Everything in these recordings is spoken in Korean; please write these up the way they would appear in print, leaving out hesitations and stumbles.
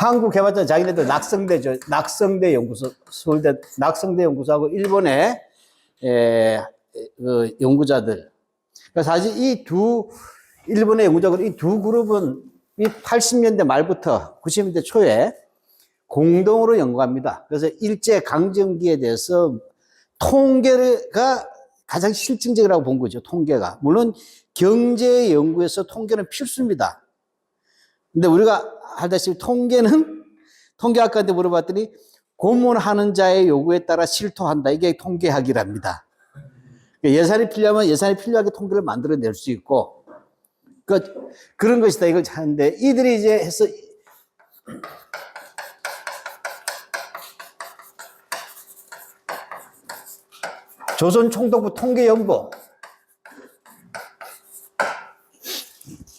한국해봤자 자기네들 낙성대죠. 낙성대 연구소, 서울대 낙성대 연구소하고 일본의 그 연구자들. 그러니까 사실 일본의 연구자들 이 두 그룹은 이 80년대 말부터 90년대 초에 공동으로 연구합니다. 그래서 일제 강점기에 대해서 통계가 가장 실증적이라고 본 거죠. 통계가. 물론 경제 연구에서 통계는 필수입니다. 근데 우리가 알다시피 통계학과한테 물어봤더니 고문하는 자의 요구에 따라 실토한다. 이게 통계학이랍니다. 예산이 필요하면 예산이 필요하게 통계를 만들어낼 수 있고, 그런 것이다. 이걸 하는데, 이들이 이제 해서, 조선총독부 통계연보.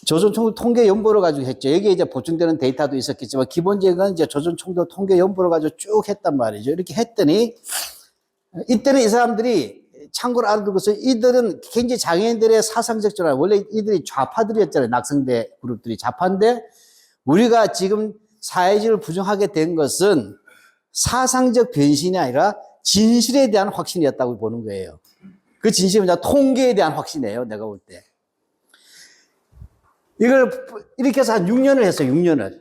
조선총독 통계연보를 가지고 했죠. 여기에 이제 보충되는 데이터도 있었겠지만, 기본적인 이제 조선총독 통계연보를 가지고 쭉 했단 말이죠. 이렇게 했더니, 이때는 이 사람들이 참고로 알아둘 것은 이들은 굉장히 장애인들의 사상적 전환, 원래 이들이 좌파들이었잖아요. 낙성대 그룹들이 좌파인데, 우리가 지금 사회주의를 부정하게 된 것은 사상적 변신이 아니라 진실에 대한 확신이었다고 보는 거예요. 그 진실은 뭐냐? 통계에 대한 확신이에요. 내가 볼 때. 이걸 이렇게 해서 한 6년을 했어요. 6년을.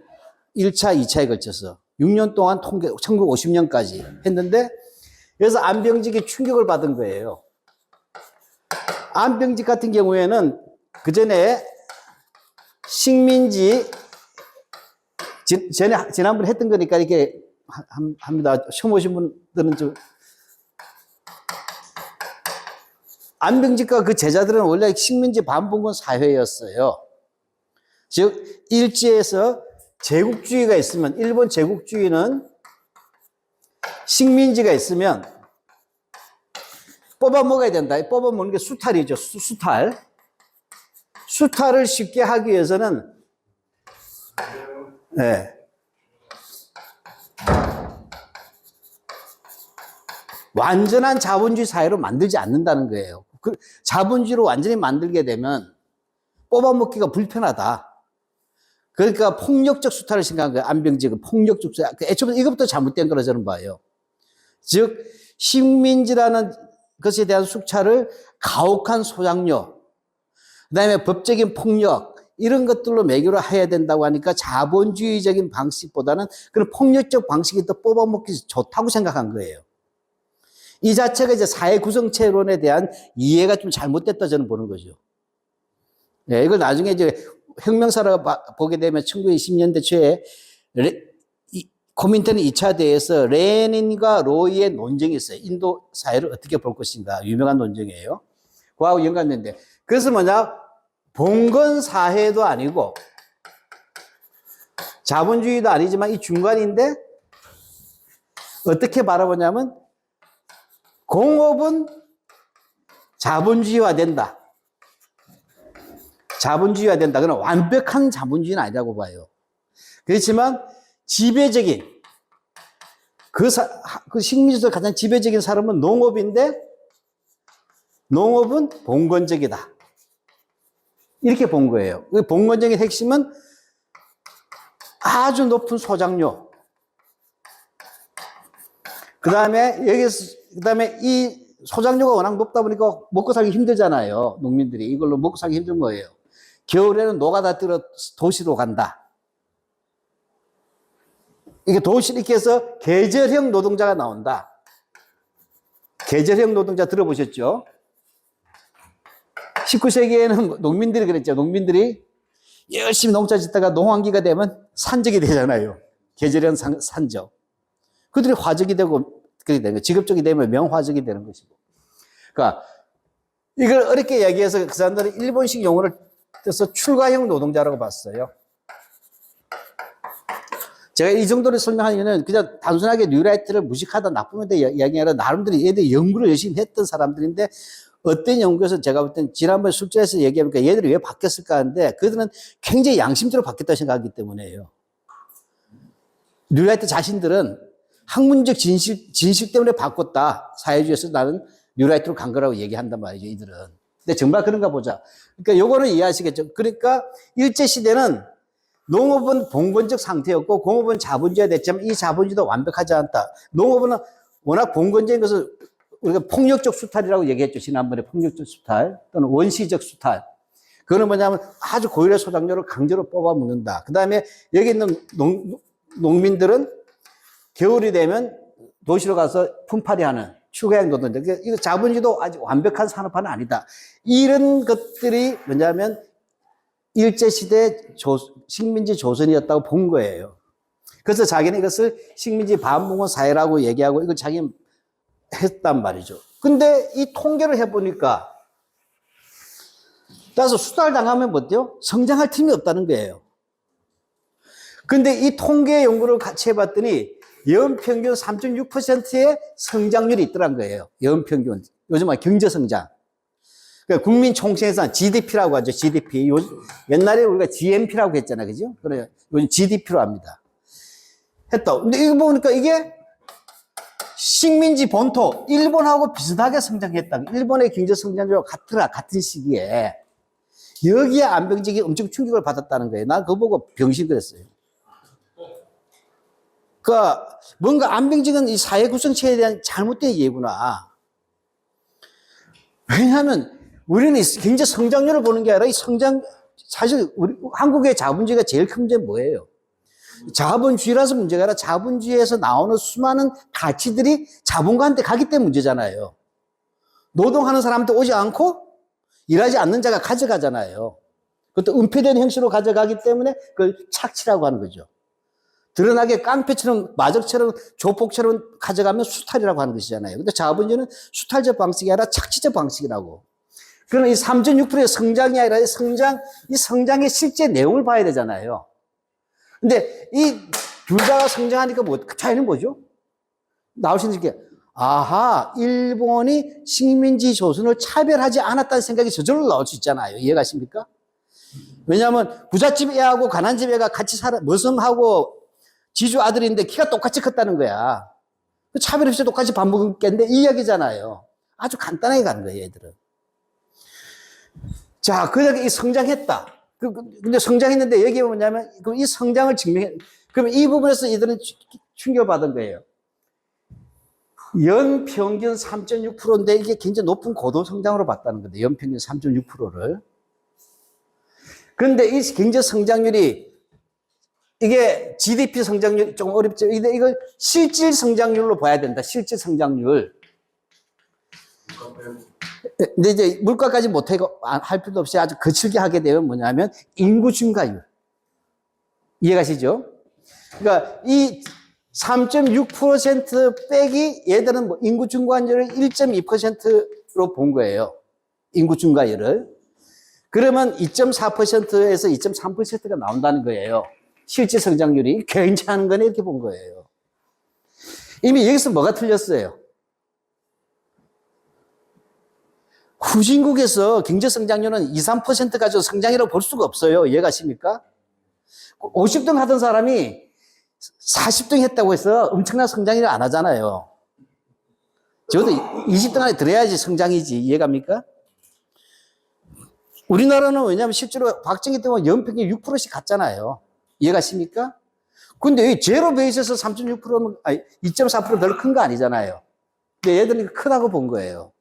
1차, 2차에 걸쳐서. 6년 동안 통계, 1950년까지 했는데, 그래서 안병직이 충격을 받은 거예요. 안병직 같은 경우에는 그 전에 식민지, 지난번에 했던 거니까 이렇게 합니다. 처음 오신 분들은 좀. 안병직과 그 제자들은 원래 식민지 반봉건 사회였어요. 즉, 일제에서 제국주의가 있으면, 일본 제국주의는 식민지가 있으면 뽑아 먹어야 된다. 뽑아 먹는 게 수탈이죠. 수탈. 수탈을 쉽게 하기 위해서는, 네. 완전한 자본주의 사회로 만들지 않는다는 거예요. 자본주의로 완전히 만들게 되면 뽑아먹기가 불편하다. 그러니까 폭력적 수탈을 생각한 거예요. 안병직은 폭력적 수탈. 애초부터 이것부터 잘못된 거라 저는 봐요. 즉, 식민지라는 것에 대한 숙차를 가혹한 소장료, 그 다음에 법적인 폭력, 이런 것들로 매개로 해야 된다고 하니까 자본주의적인 방식보다는 그런 폭력적 방식이 더 뽑아먹기 좋다고 생각한 거예요. 이 자체가 이제 사회 구성체론에 대한 이해가 좀 잘못됐다 저는 보는 거죠. 네, 이걸 나중에 이제 혁명사를 보게 되면 1920년대 초에 코민턴 2차 대회에서 레닌과 로이의 논쟁이 있어요. 인도 사회를 어떻게 볼 것인가. 유명한 논쟁이에요. 그거하고 연관된데. 그래서 뭐냐? 봉건 사회도 아니고 자본주의도 아니지만 이 중간인데 어떻게 바라보냐면 공업은 자본주의화 된다. 자본주의화 된다. 그건 완벽한 자본주의는 아니라고 봐요. 그렇지만 지배적인 그 식민지에서 가장 지배적인 사람은 농업인데 농업은 봉건적이다. 이렇게 본 거예요. 봉건적인 핵심은 아주 높은 소장료. 그 다음에 이 소장료가 워낙 높다 보니까 먹고 살기 힘들잖아요. 농민들이. 이걸로 먹고 살기 힘든 거예요. 겨울에는 노가다 뛰러 도시로 간다. 이게 도시 이렇게 해서 계절형 노동자가 나온다. 계절형 노동자 들어보셨죠? 19세기에는 농민들이 그랬죠. 농민들이 열심히 농사 짓다가 농한기가 되면 산적이 되잖아요. 계절형 산적. 그들이 화적이 되고 그렇게 되는 거예요. 직업적이 되면 명화적이 되는 것이고. 그러니까 이걸 어렵게 얘기해서 그 사람들은 일본식 용어를 써서 출가형 노동자라고 봤어요. 제가 이 정도로 설명하려면 그냥 단순하게 뉴라이트를 무식하다 나쁘면 돼 이야기 아니라 나름대로 얘들이 연구를 열심히 했던 사람들인데 어떤 연구에서 제가 볼 땐 지난번에 술자리에서 얘기해보니까 얘들이 왜 바뀌었을까 하는데 그들은 굉장히 양심적으로 바뀌었다고 생각하기 때문에요. 뉴라이트 자신들은 학문적 진실 때문에 바꿨다. 사회주의에서 나는 뉴라이트로 간 거라고 얘기한단 말이죠, 이들은. 근데 정말 그런가 보자. 그러니까 요거는 이해하시겠죠. 그러니까 일제시대는 농업은 봉건적 상태였고 공업은 자본주의가 됐지만 이 자본주의도 완벽하지 않다. 농업은 워낙 봉건적인 것을 우리가 폭력적 수탈이라고 얘기했죠. 지난번에 폭력적 수탈 또는 원시적 수탈. 그거는 뭐냐면 아주 고율의 소작료를 강제로 뽑아 먹는다. 그 다음에 여기 있는 농민들은 겨울이 되면 도시로 가서 품팔이 하는 추가양 노동자. 이거 자본주의도 아직 완벽한 산업화는 아니다. 이런 것들이 뭐냐면 일제시대 식민지 조선이었다고 본 거예요. 그래서 자기는 이것을 식민지 반봉헌 사회라고 얘기하고 이걸 자기 했단 말이죠. 근데 이 통계를 해보니까 따라서 수탈당하면 뭐대요? 성장할 틈이 없다는 거예요. 근데 이 통계 연구를 같이 해봤더니 연평균 3.6%의 성장률이 있더란 거예요. 연평균. 요즘 경제성장. 그러니까 국민 총생산 GDP라고 하죠. GDP. 옛날에 우리가 GNP라고 했잖아요. 그죠? 그래요. 요즘 GDP로 합니다. 했다. 근데 이거 보니까 이게 식민지 본토, 일본하고 비슷하게 성장했다. 일본의 경제 성장률과 같은 시기에 여기에 안병직이 엄청 충격을 받았다는 거예요. 난 그거 보고 병신 그랬어요. 그러니까 뭔가 안병직은 이 사회 구성체에 대한 잘못된 이해구나. 왜냐하면 우리는 경제 성장률을 보는 게 아니라 이 사실 우리 한국의 자본주의가 제일 큰 문제는 뭐예요? 자본주의라서 문제가 아니라 자본주의에서 나오는 수많은 가치들이 자본가한테 가기 때문에 문제잖아요. 노동하는 사람한테 오지 않고 일하지 않는 자가 가져가잖아요. 그것도 은폐된 형식으로 가져가기 때문에 그걸 착취라고 하는 거죠. 드러나게 깡패처럼 마적처럼 조폭처럼 가져가면 수탈이라고 하는 것이잖아요. 근데 자본주의는 수탈적 방식이 아니라 착취적 방식이라고. 그러나 이 3.6%의 성장이 아니라 이 성장의 실제 내용을 봐야 되잖아요. 근데 이 둘 다가 성장하니까 차이는 뭐죠? 나오시는 게, 아하, 일본이 식민지 조선을 차별하지 않았다는 생각이 저절로 나올 수 있잖아요. 이해가십니까? 왜냐하면 부잣집 애하고 가난집 애가 같이 머성하고 지주 아들인데 키가 똑같이 컸다는 거야. 차별 없이 똑같이 밥 먹겠는데 이 이야기잖아요. 아주 간단하게 가는 거예요, 얘들은. 자, 그렇게 성장했다. 근데 성장했는데 여기 뭐냐면 이 성장을 증명해. 그러면 이 부분에서 이들은 충격받은 거예요. 연평균 3.6%인데 이게 굉장히 높은 고도 성장으로 봤다는 건데, 연평균 3.6%를. 그런데 이 경제 성장률이 이게 GDP 성장률이 좀 어렵죠. 근데 이걸 실질 성장률로 봐야 된다. 실질 성장률. 근데 이제 물가까지 못하고 할 필요도 없이 아주 거칠게 하게 되면 뭐냐면 인구 증가율. 이해가시죠? 그러니까 이 3.6% 빼기 얘들은 뭐 인구 증가율을 1.2%로 본 거예요. 인구 증가율을. 그러면 2.4%에서 2.3%가 나온다는 거예요. 실질 성장률이 괜찮은 거네 이렇게 본 거예요. 이미 여기서 뭐가 틀렸어요? 후진국에서 경제 성장률은 2, 3% 가지고 성장이라고 볼 수가 없어요. 이해가십니까? 50등 하던 사람이 40등 했다고 해서 엄청난 성장을 안 하잖아요. 적어도 20등 안에 들어야지 성장이지. 이해갑니까? 우리나라는 왜냐하면 실제로 박정희 때문에 연평균 6%씩 갔잖아요. 이해가십니까? 근데 제로 베이스에서 3.6%면, 아니, 2.4% 별로 큰 거 아니잖아요. 근데 얘들이 크다고 본 거예요.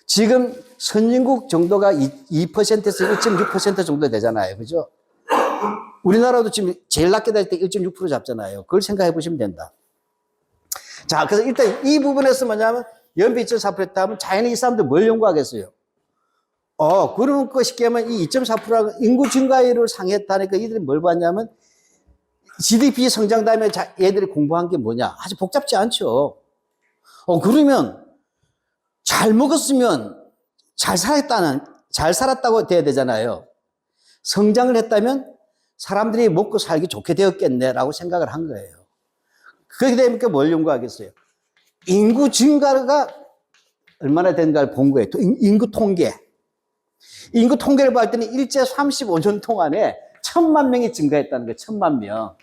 지금 선진국 정도가 2%에서 1.6% 정도 되잖아요. 그죠? 우리나라도 지금 제일 낮게 될 때 1.6% 잡잖아요. 그걸 생각해 보시면 된다. 자, 그래서 일단 이 부분에서 뭐냐면 연비 2.4% 하면 자연히 이 사람들 뭘 연구하겠어요? 그러면 그 쉽게 하면 이 2.4%가 인구 증가율을 상회했다니까 이들이 뭘 봤냐면 GDP 성장 다음에 얘들이 공부한 게 뭐냐? 아주 복잡지 않죠. 그러면 잘 먹었으면 잘 살았다고 돼야 되잖아요. 성장을 했다면 사람들이 먹고 살기 좋게 되었겠네라고 생각을 한 거예요. 그렇게 되니까 뭘 연구하겠어요? 인구 증가가 얼마나 된가를 본 거예요. 인구 통계. 인구 통계를 봤더니 일제 35년 동안에 1,000만 명이 증가했다는 거예요. 1,000만 명.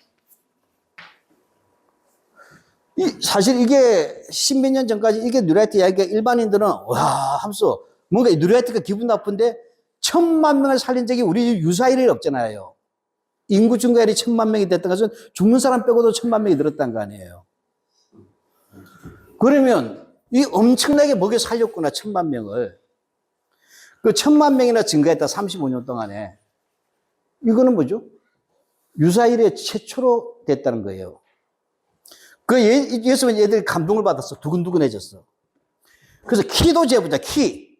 사실 이게 십몇 년 전까지 이게 누리하이트 이야기가 일반인들은 와 하면서 뭔가 누리하이트가 기분 나쁜데 1,000만 명을 살린 적이 우리 유사일이 없잖아요. 인구 증가율이 1,000만 명이 됐던 것은 죽는 사람 빼고도 1,000만 명이 늘었다는 거 아니에요. 그러면 이 엄청나게 먹여 살렸구나, 1,000만 명을. 그 1,000만 명이나 증가했다, 35년 동안에. 이거는 뭐죠? 유사 이래 최초로 됐다는 거예요. 여기서 얘들이 감동을 받았어. 두근두근해졌어. 그래서 키도 재보자, 키.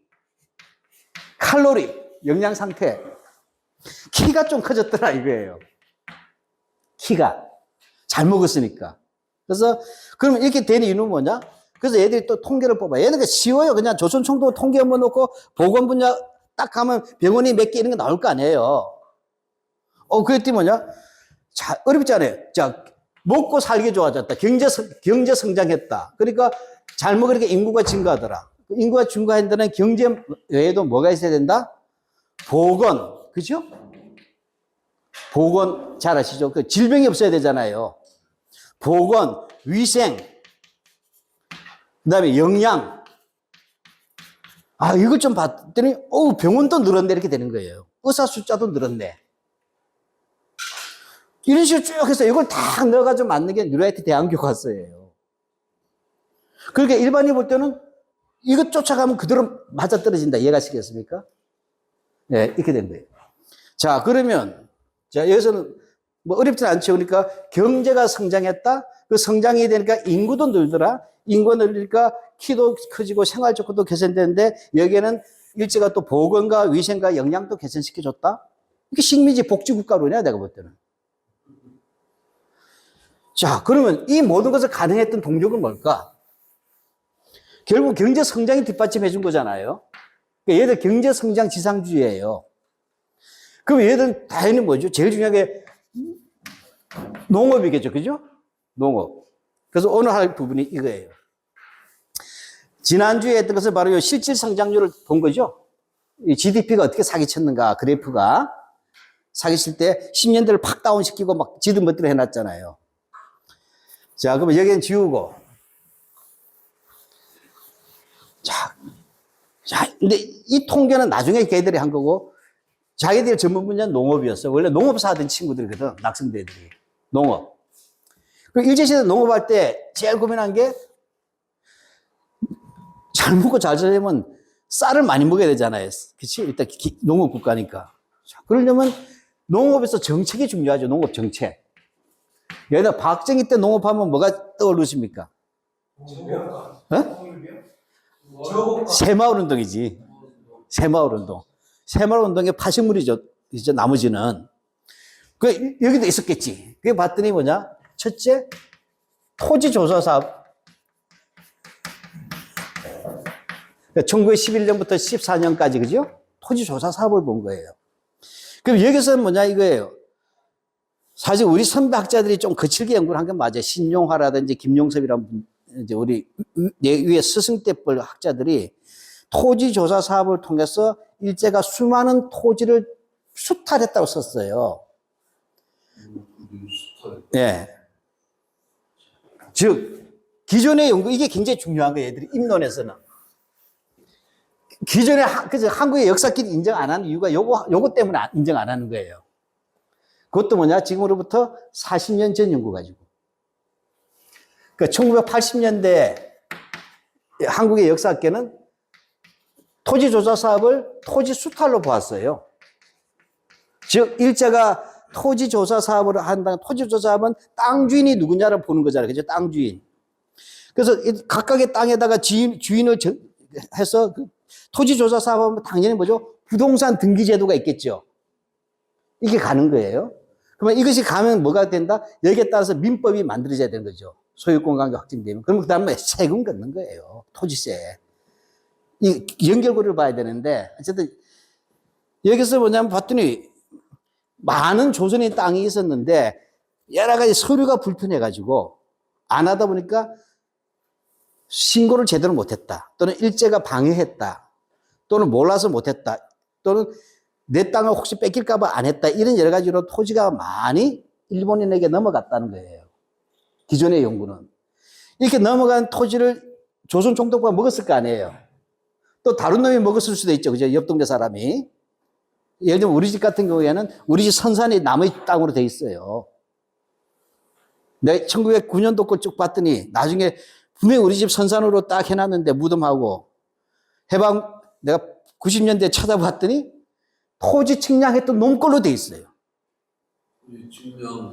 칼로리, 영양 상태. 키가 좀 커졌더라, 이거예요. 키가. 잘 먹었으니까. 그래서, 그러면 이렇게 되는 이유는 뭐냐? 그래서 얘들이 또 통계를 뽑아. 얘는 쉬워요. 그냥 조선총독 통계 한번 놓고 보건 분야 딱 가면 병원이 몇 개 이런 거 나올 거 아니에요. 그랬더니 뭐냐? 자, 어렵잖아요. 자, 먹고 살기 좋아졌다. 경제 성장했다. 그러니까 잘 먹으니까 인구가 증가하더라. 인구가 증가한 데는 경제 외에도 뭐가 있어야 된다? 보건. 그죠? 보건 잘 아시죠? 그 질병이 없어야 되잖아요. 보건, 위생, 그 다음에 영양. 이것 좀 봤더니, 병원도 늘었네. 이렇게 되는 거예요. 의사 숫자도 늘었네. 이런 식으로 쭉 해서 이걸 다 넣어가지고 만든 게 뉴라이트 대안교과서예요. 그러니까 일반인이 볼 때는 이것 쫓아가면 그대로 맞아떨어진다. 이해가시겠습니까? 네, 이렇게 된 거예요. 자, 그러면, 자, 여기서는 뭐 어렵진 않죠. 그러니까 경제가 성장했다. 그 성장이 되니까 인구도 늘더라. 인구가 늘리니까 키도 커지고 생활조건도 개선되는데 여기에는 일제가 또 보건과 위생과 영양도 개선시켜줬다. 이게 식민지 복지국가론이야, 내가 볼 때는. 자, 그러면 이 모든 것을 가능했던 동력은 뭘까? 결국 경제 성장이 뒷받침해 준 거잖아요. 그러니까 얘들 경제 성장 지상주의예요. 그럼 얘들은 당연히 뭐죠? 제일 중요한 게 농업이겠죠. 그죠? 농업. 그래서 오늘 할 부분이 이거예요. 지난주에 했던 것은 바로 이 실질 성장률을 본 거죠. 이 GDP가 어떻게 사기쳤는가, 그래프가. 사기칠 때 10년대를 팍 다운시키고 막 지들 멋대로 해놨잖아요. 자, 그러면 여기는 지우고. 자, 근데 이 통계는 나중에 걔들이 한 거고, 자기들 전문 분야는 농업이었어. 원래 농업사 하던 친구들이거든, 낙성대들이. 농업. 그리고 일제시대 농업할 때 제일 고민한 게, 잘 먹고 잘 살려면 쌀을 많이 먹어야 되잖아요. 그치? 일단 농업 국가니까. 자, 그러려면 농업에서 정책이 중요하죠. 농업 정책. 여기다 박정희 때 농업하면 뭐가 떠오르십니까? 새마을 운동이지. 새마을 운동. 새마을 운동의 파식물이죠. 이제 나머지는. 여기도 있었겠지. 그게 봤더니 뭐냐? 첫째, 토지조사 사업. 1911년부터 14년까지, 그죠? 토지조사 사업을 본 거예요. 그럼 여기서는 뭐냐 이거예요. 사실 우리 선배 학자들이 좀 거칠게 연구를 한 건 맞아요. 신용화라든지 김용섭이라는 분, 이제 우리 위에 스승대뻘 학자들이 토지조사 사업을 통해서 일제가 수많은 토지를 수탈했다고 썼어요. 예. 즉, 기존의 연구, 이게 굉장히 중요한 거예요. 얘들이 입론에서는. 기존에 한국의 역사끼리 인정 안 하는 이유가 요거 때문에 인정 안 하는 거예요. 그것도 뭐냐? 지금으로부터 40년 전 연구 가지고. 그러니까 1980년대 한국의 역사학계는 토지조사 사업을 토지 수탈로 보았어요. 즉, 일제가 토지조사 사업을 한다는, 토지조사 사업은 땅 주인이 누구냐를 보는 거잖아요. 그죠? 땅 주인. 그래서 각각의 땅에다가 주인을 해서 토지조사 사업은 당연히 뭐죠? 부동산 등기 제도가 있겠죠. 이게 가는 거예요. 그러면 이것이 가면 뭐가 된다? 여기에 따라서 민법이 만들어져야 되는 거죠. 소유권 관계 확정되면. 그럼 그 다음에 세금 걷는 거예요. 토지세. 이 연결고리를 봐야 되는데, 어쨌든, 여기서 뭐냐면 봤더니, 많은 조선인 땅이 있었는데, 여러 가지 서류가 불편해가지고, 안 하다 보니까, 신고를 제대로 못했다. 또는 일제가 방해했다. 또는 몰라서 못했다. 또는 내 땅을 혹시 뺏길까봐 안 했다. 이런 여러 가지로 토지가 많이 일본인에게 넘어갔다는 거예요. 기존의 연구는. 이렇게 넘어간 토지를 조선 총독부가 먹었을 거 아니에요. 또 다른 놈이 먹었을 수도 있죠. 그죠? 옆 동네 사람이. 예를 들면 우리 집 같은 경우에는 우리 집 선산이 남의 땅으로 돼 있어요. 내가 1909년도 걸 쭉 봤더니 나중에 분명히 우리 집 선산으로 딱 해놨는데 무덤하고 해방 내가 90년대 찾아봤더니 토지 측량했던 놈 걸로 돼 있어요.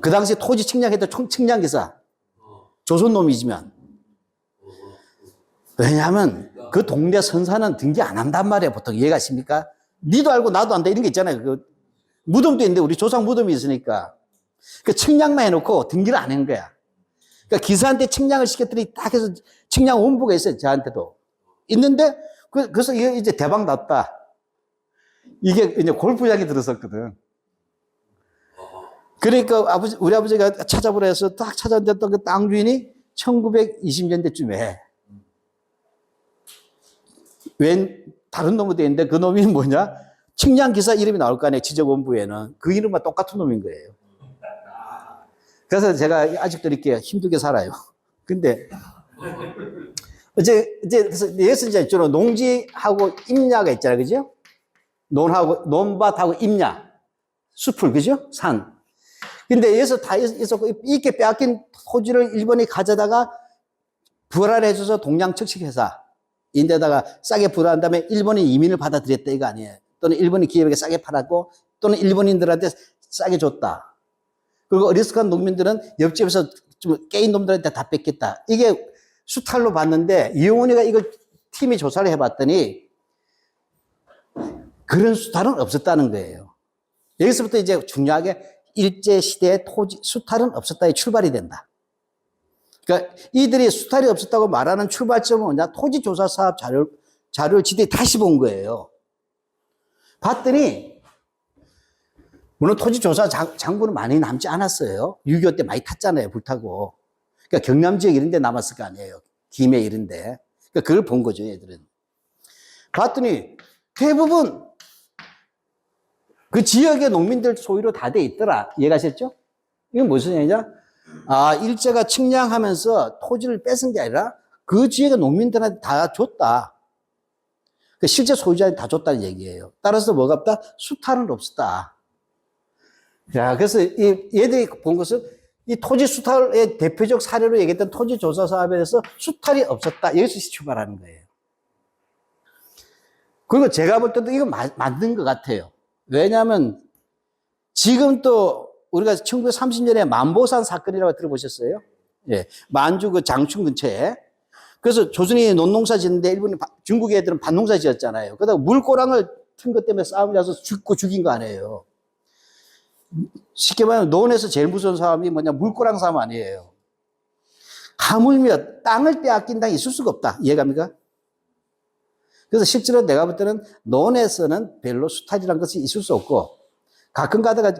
그 당시 토지 측량했던 측량기사 조선 놈이지만 왜냐하면 그 동네 선산은 등기 안 한단 말이에요. 보통 이해가십니까? 니도 알고 나도 안다 이런 게 있잖아요. 그 무덤도 있는데 우리 조상 무덤이 있으니까 그 측량만 해놓고 등기를 안 한 거야. 그러니까 기사한테 측량을 시켰더니 딱 해서 측량 원부가 있어요. 저한테도 있는데 그래서 이게 이제 대박 났다. 이게 이제 골프장에 들었었거든. 그러니까 우리 아버지가 찾아보라 해서 딱 찾아봤는데 그 땅 주인이 1920년대쯤에 웬 다른 놈이 되는데 그 놈이 뭐냐? 측량 기사 이름이 나올 거 아니에요. 지적원부에는. 그 이름과 똑같은 놈인 거예요. 그래서 제가 아직도 이렇게 힘들게 살아요. 근데 그래서 이제 주로 농지하고 임야가 있잖아요. 그죠? 논밭하고 임야. 숲을, 그죠? 산. 근데 여기서 다 있었고, 이렇게 빼앗긴 토지를 일본이 가져다가 불안해줘서 동양 측식회사 인데다가 싸게 불안한 다음에 일본이 이민을 받아들였다 이거 아니에요. 또는 일본이 기업에게 싸게 팔았고 또는 일본인들한테 싸게 줬다. 그리고 어리숙한 농민들은 옆집에서 좀 깨인 놈들한테 다 뺏겼다. 이게 수탈로 봤는데 이용훈이가 이걸 팀이 조사를 해봤더니 그런 수탈은 없었다는 거예요. 여기서부터 이제 중요하게 일제시대의 토지, 수탈은 없었다에 출발이 된다. 그러니까 이들이 수탈이 없었다고 말하는 출발점은 뭐냐? 토지조사 사업 자료를 지들이 다시 본 거예요. 봤더니, 물론 토지조사 장부는 많이 남지 않았어요. 6.25 때 많이 탔잖아요, 불타고. 그러니까 경남 지역 이런 데 남았을 거 아니에요. 김해 이런 데. 그러니까 그걸 본 거죠, 얘들은. 봤더니 대부분 그 지역의 농민들 소유로 다 돼 있더라. 이해가셨죠? 이건 무슨 얘기냐? 아, 일제가 측량하면서 토지를 뺏은 게 아니라 그 지역의 농민들한테 다 줬다. 그 실제 소유자한테 다 줬다는 얘기예요. 따라서 뭐가 없다? 수탈은 없었다. 자, 그래서 얘들이 본 것은 이 토지 수탈의 대표적 사례로 얘기했던 토지 조사 사업에 대해서 수탈이 없었다. 여기서 출발하는 거예요. 그리고 제가 볼 때도 이거 맞는 것 같아요. 왜냐하면 지금 또 우리가 1930년에 만보산 사건이라고 들어보셨어요? 예. 만주 그 장춘 근처에. 그래서 조선인이 논농사 짓는데 중국 애들은 밭농사 지었잖아요. 그러다가 물고랑을 튼 것 때문에 싸움이 나서 죽인 거 아니에요. 쉽게 말하면 논에서 제일 무서운 싸움이 뭐냐? 물고랑 싸움 아니에요. 하물며 땅을 빼앗긴 땅이 있을 수가 없다. 이해갑니까? 그래서 실제로 내가 볼 때는 논에서는 별로 수탈이라는 것이 있을 수 없고 가끔 가다가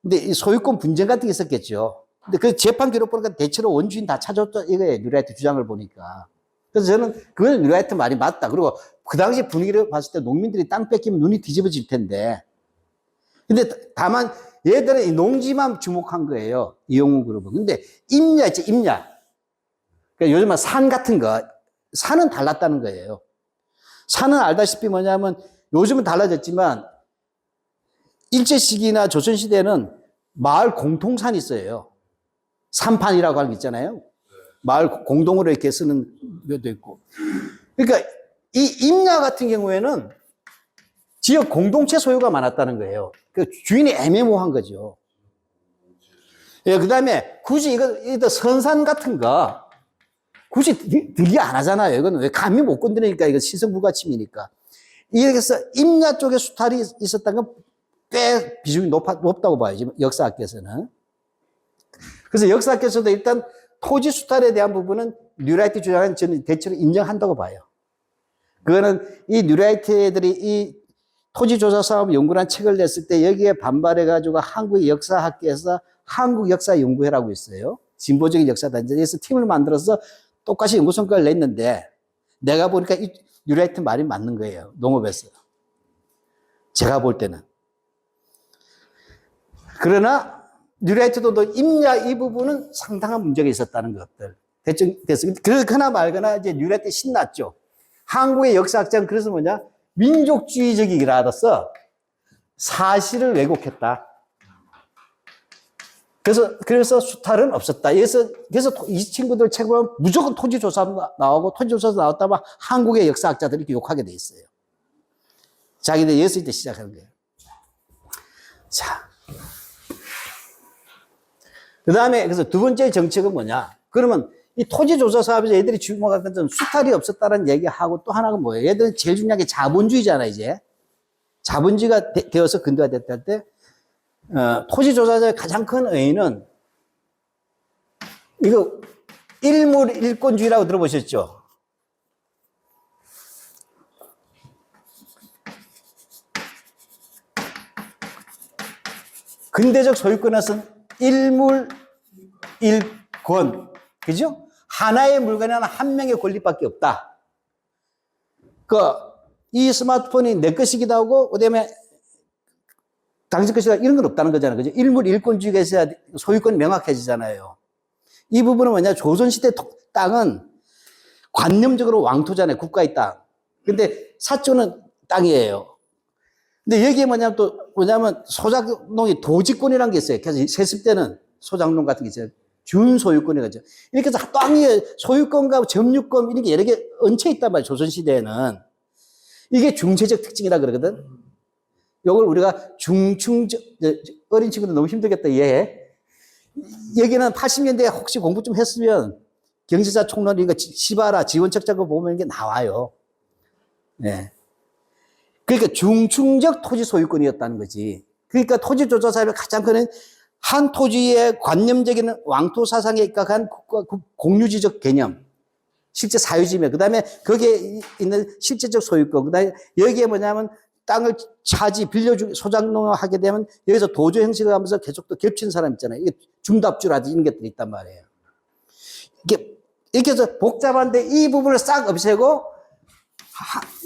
근데 이 소유권 분쟁 같은 게 있었겠죠. 근데 그 재판 기록 보니까 대체로 원주인 다 찾았다 이거예요. 뉴라이트 주장을 보니까. 그래서 저는 그건 뉴라이트 말이 맞다. 그리고 그 당시 분위기를 봤을 때 농민들이 땅 뺏기면 눈이 뒤집어질 텐데. 근데 다만 얘들은 이 농지만 주목한 거예요. 이용훈 그룹은. 근데 임야 있지, 임야. 그러니까 요즘은 산 같은 거, 산은 달랐다는 거예요. 산은 알다시피 뭐냐면 요즘은 달라졌지만 일제 시기나 조선 시대에는 마을 공통산이 있어요. 산판이라고 하는 게 있잖아요. 마을 공동으로 이렇게 쓰는 것도 있고. 그러니까 이 임야 같은 경우에는 지역 공동체 소유가 많았다는 거예요. 그 주인이 애매모호한 거죠. 예, 그 다음에 굳이 이거 선산 같은 거 굳이 들기 안 하잖아요. 이건 왜 감히 못 건드리니까 이거 시성불가침이니까. 이렇게 해서 임야 쪽에 수탈이 있었다는 건 꽤 비중이 높다고 봐야지, 역사학계에서는. 그래서 역사학계에서도 일단 토지 수탈에 대한 부분은 뉴라이트 주장은 저는 대체로 인정한다고 봐요. 그거는 이 뉴라이트 애들이 이 토지조사 사업 연구라는 책을 냈을 때 여기에 반발해가지고 한국 역사학계에서 한국역사연구회라고 있어요. 진보적인 역사단체에서 팀을 만들어서 똑같이 연구 성과를 냈는데 내가 보니까 이 뉴라이트 말이 맞는 거예요. 농업에서. 제가 볼 때는. 그러나 뉴라이트도 임야 이 부분은 상당한 문제가 있었다는 것들. 대충 됐어요. 그러거나 말거나 이제 뉴라이트 신났죠. 한국의 역사학자는 그래서 뭐냐? 민족주의적이라서 사실을 왜곡했다. 그래서 수탈은 없었다. 그래서 이 친구들 책 보면 무조건 토지조사 나오고 토지조사 나왔다면 한국의 역사학자들이 기록하게 돼 있어요. 자기들 예수일 때 시작하는 거예요. 자. 그 다음에, 그래서 두 번째 정책은 뭐냐? 그러면 이 토지조사 사업에서 얘들이 주목할 것은 수탈이 없었다는 얘기하고 또 하나가 뭐예요? 얘들은 제일 중요한 게 자본주의잖아, 이제. 자본주의가 되어서 근대화됐다 할 때, 토지조사자의 가장 큰 의의는, 이거, 일물일권주의라고 들어보셨죠? 근대적 소유권에서는 일물, 일권. 그죠? 하나의 물건에는 한 명의 권리밖에 없다. 이 스마트폰이 내 것이기도 하고, 그 다음에 당신 것이다. 이런 건 없다는 거잖아요. 그죠? 일물, 일권주의가 있어야 소유권이 명확해지잖아요. 이 부분은 뭐냐? 조선시대 땅은 관념적으로 왕토잖아요. 국가의 땅. 근데 사조는 땅이에요. 근데 여기에 뭐냐면 소작농이 도지권이라는 게 있어요. 그래서 세습 때는 소작농 같은 게 있어요. 준소유권이죠. 이렇게 해서 땅의 소유권과 점유권 이런 게 여러 개 얹혀 있단 말이에요. 조선시대에는. 이게 중세적 특징이라 그러거든. 이걸 우리가 어린 친구들 너무 힘들겠다, 이해해. 여기는 80년대에 혹시 공부 좀 했으면 경제사 총론 이거 시바라 지원책 작업 보면 이게 나와요. 네. 그러니까 중충적 토지 소유권이었다는 거지. 그러니까 토지조사 사업의 가장 큰 한 토지의 관념적인 왕토 사상에 입각한 공유지적 개념, 실제 사유지매, 그 다음에 거기에 있는 실제적 소유권, 그 다음에 여기에 뭐냐면 땅을 빌려주고 소작농하게 되면 여기서 도조 형식을 하면서 계속 또 겹치는 사람 있잖아요. 이게 중답주라든지 이런 것들이 있단 말이에요. 이렇게 해서 복잡한데 이 부분을 싹 없애고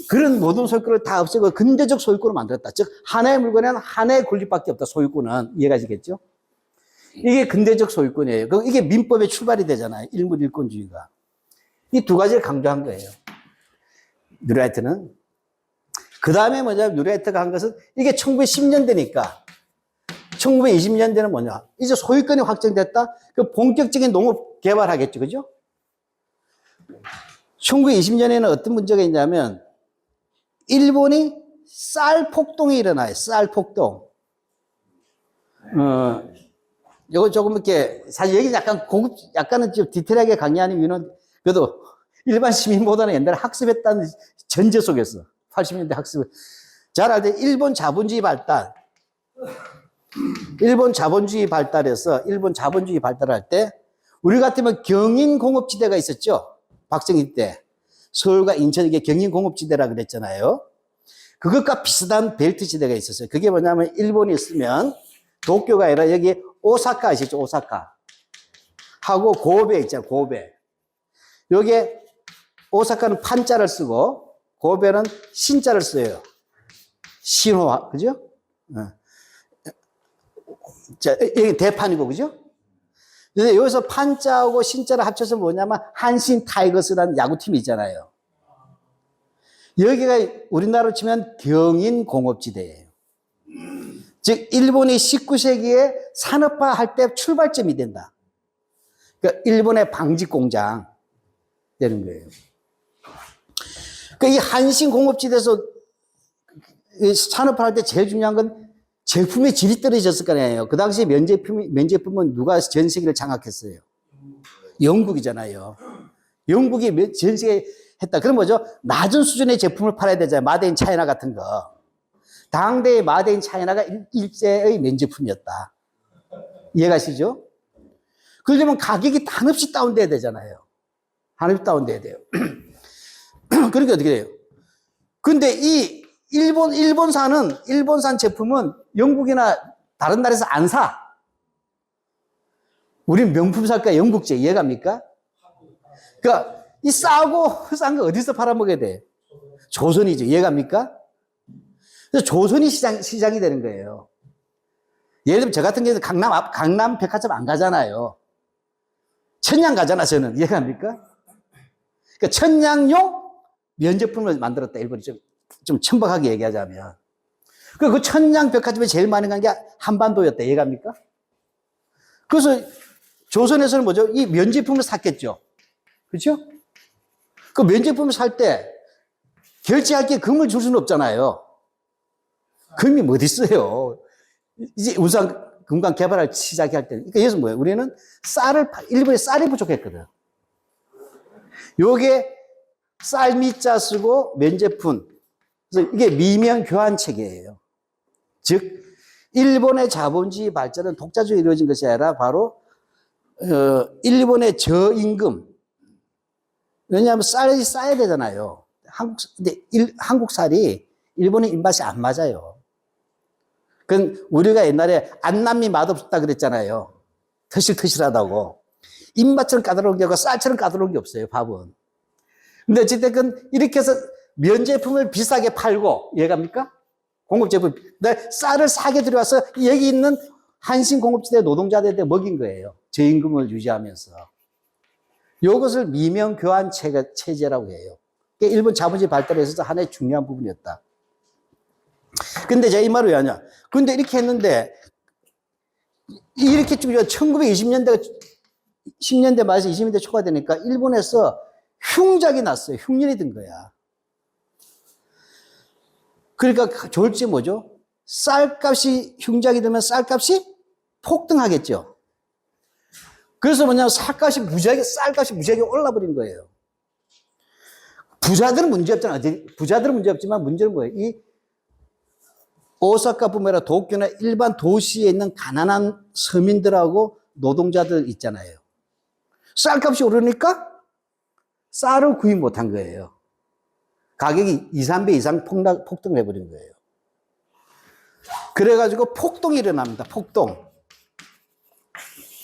그런 모든 소유권을 다 없애고 근대적 소유권을 만들었다. 즉 하나의 물건에는 하나의 권리밖에 없다. 소유권은. 이해가 되겠죠? 이게 근대적 소유권이에요. 이게 민법의 출발이 되잖아요. 일물일권주의가. 이 두 가지를 강조한 거예요. 누라이트는. 그 다음에 뭐냐면 누라이트가 한 것은 이게 1910년대니까 1920년대는 뭐냐. 이제 소유권이 확정됐다. 그 본격적인 농업 개발하겠죠. 그죠? 1920년에는 어떤 문제가 있냐면 일본이 쌀 폭동이 일어나요. 쌀 폭동. 요거 조금 이렇게, 사실 여기 약간은 좀 디테일하게 강의하는 이유는 그래도 일반 시민보다는 옛날에 학습했다는 전제 속에서 80년대 학습을 잘 알 때 일본 자본주의 발달해서 일본 자본주의 발달할 때 우리 같으면 경인공업지대가 있었죠. 박정희 때. 서울과 인천 이게 경인공업지대라 그랬잖아요. 그것과 비슷한 벨트 지대가 있었어요. 그게 뭐냐면 일본이 있으면 도쿄가 아니라 여기 오사카 아시죠? 오사카. 하고 고베 있잖아요. 고베. 여기에 오사카는 판자를 쓰고 고베는 신자를 써요. 신호화. 그죠? 자, 여기 대판이고, 그죠? 근데 여기서 판자하고 신자를 합쳐서 뭐냐면 한신 타이거스라는 야구팀이 있잖아요. 여기가 우리나라로 치면 경인공업지대예요. 즉 일본이 19세기에 산업화할 때 출발점이 된다. 그러니까 일본의 방직공장 되는 거예요. 그러니까 이 한신공업지대에서 산업화할 때 제일 중요한 건 제품의 질이 떨어졌을 거 아니에요. 그 당시에 면제품은 누가 전 세계를 장악했어요? 영국이잖아요. 영국이 전 세계에 했다. 그럼 뭐죠? 낮은 수준의 제품을 팔아야 되잖아요. 마드인 차이나 같은 거. 당대의 마드인 차이나가 일제의 면제품이었다. 이해가시죠? 그러려면 가격이 한없이 다운돼야 되잖아요. 한없이 다운돼야 돼요. 그러니까 어떻게 돼요? 근데 이 일본산 제품은 영국이나 다른 나라에서 안 사. 우린 명품 살까 영국제 이해갑니까? 그러니까 이 싸고 싼 거 어디서 팔아먹어야 돼? 조선이죠. 이해갑니까? 그래서 조선이 시장이 되는 거예요. 예를 들면 저 같은 경우는 강남 백화점 안 가잖아요. 천양 가잖아, 저는. 이해갑니까? 그러니까 천양용 면제품을 만들었다. 일본이 좀 천박하게 얘기하자면. 그 천냥 백화점에 제일 많이 간 게 한반도였다. 이해갑니까? 그래서 조선에서는 뭐죠? 이 면제품을 샀겠죠. 그렇죠? 그 면제품을 살 때 결제할 게 금을 줄 수는 없잖아요. 금이 뭐 어디 있어요? 이제 우선 금강 개발을 시작할 때. 그러니까 여기서 뭐예요? 우리는 일본에 쌀이 부족했거든. 요게 쌀미자 쓰고 면제품. 그래서 이게 미명 교환 체계예요. 즉, 일본의 자본주의 발전은 독자적으로 이루어진 것이 아니라 바로, 일본의 저임금. 왜냐하면 쌀이 싸야 되잖아요. 한국 쌀이 일본의 입맛이 안 맞아요. 그건 우리가 옛날에 안남미 맛없다 그랬잖아요. 터실터실하다고. 입맛처럼 까다로운 게 아니고 쌀처럼 까다로운 게 없어요, 밥은. 근데 어쨌든 이렇게 해서 면제품을 비싸게 팔고, 이해갑니까? 공급제품. 쌀을 사게 들여와서 여기 있는 한신 공급지대 노동자들한테 먹인 거예요. 저임금을 유지하면서. 이것을 미명교환 체제라고 해요. 일본 자본주의 발달에 있어서 하나의 중요한 부분이었다. 근데 제가 이 말을 왜 하냐. 근데 이렇게 했는데, 이렇게 쭉 1920년대가 10년대 말에서 20년대 초가 되니까 일본에서 흉작이 났어요. 흉년이 든 거야. 그러니까 좋을지 뭐죠? 쌀값이 흉작이 되면 쌀값이 폭등하겠죠. 그래서 뭐냐면 쌀값이 무지하게 올라버린 거예요. 부자들은 문제 없잖아. 부자들은 문제 없지만 문제는 뭐예요? 이 오사카뿐만 아니라 도쿄나 일반 도시에 있는 가난한 서민들하고 노동자들 있잖아요. 쌀값이 오르니까 쌀을 구입 못한 거예요. 가격이 2, 3배 이상 폭등을 해버린 거예요. 그래가지고 폭동이 일어납니다. 폭동.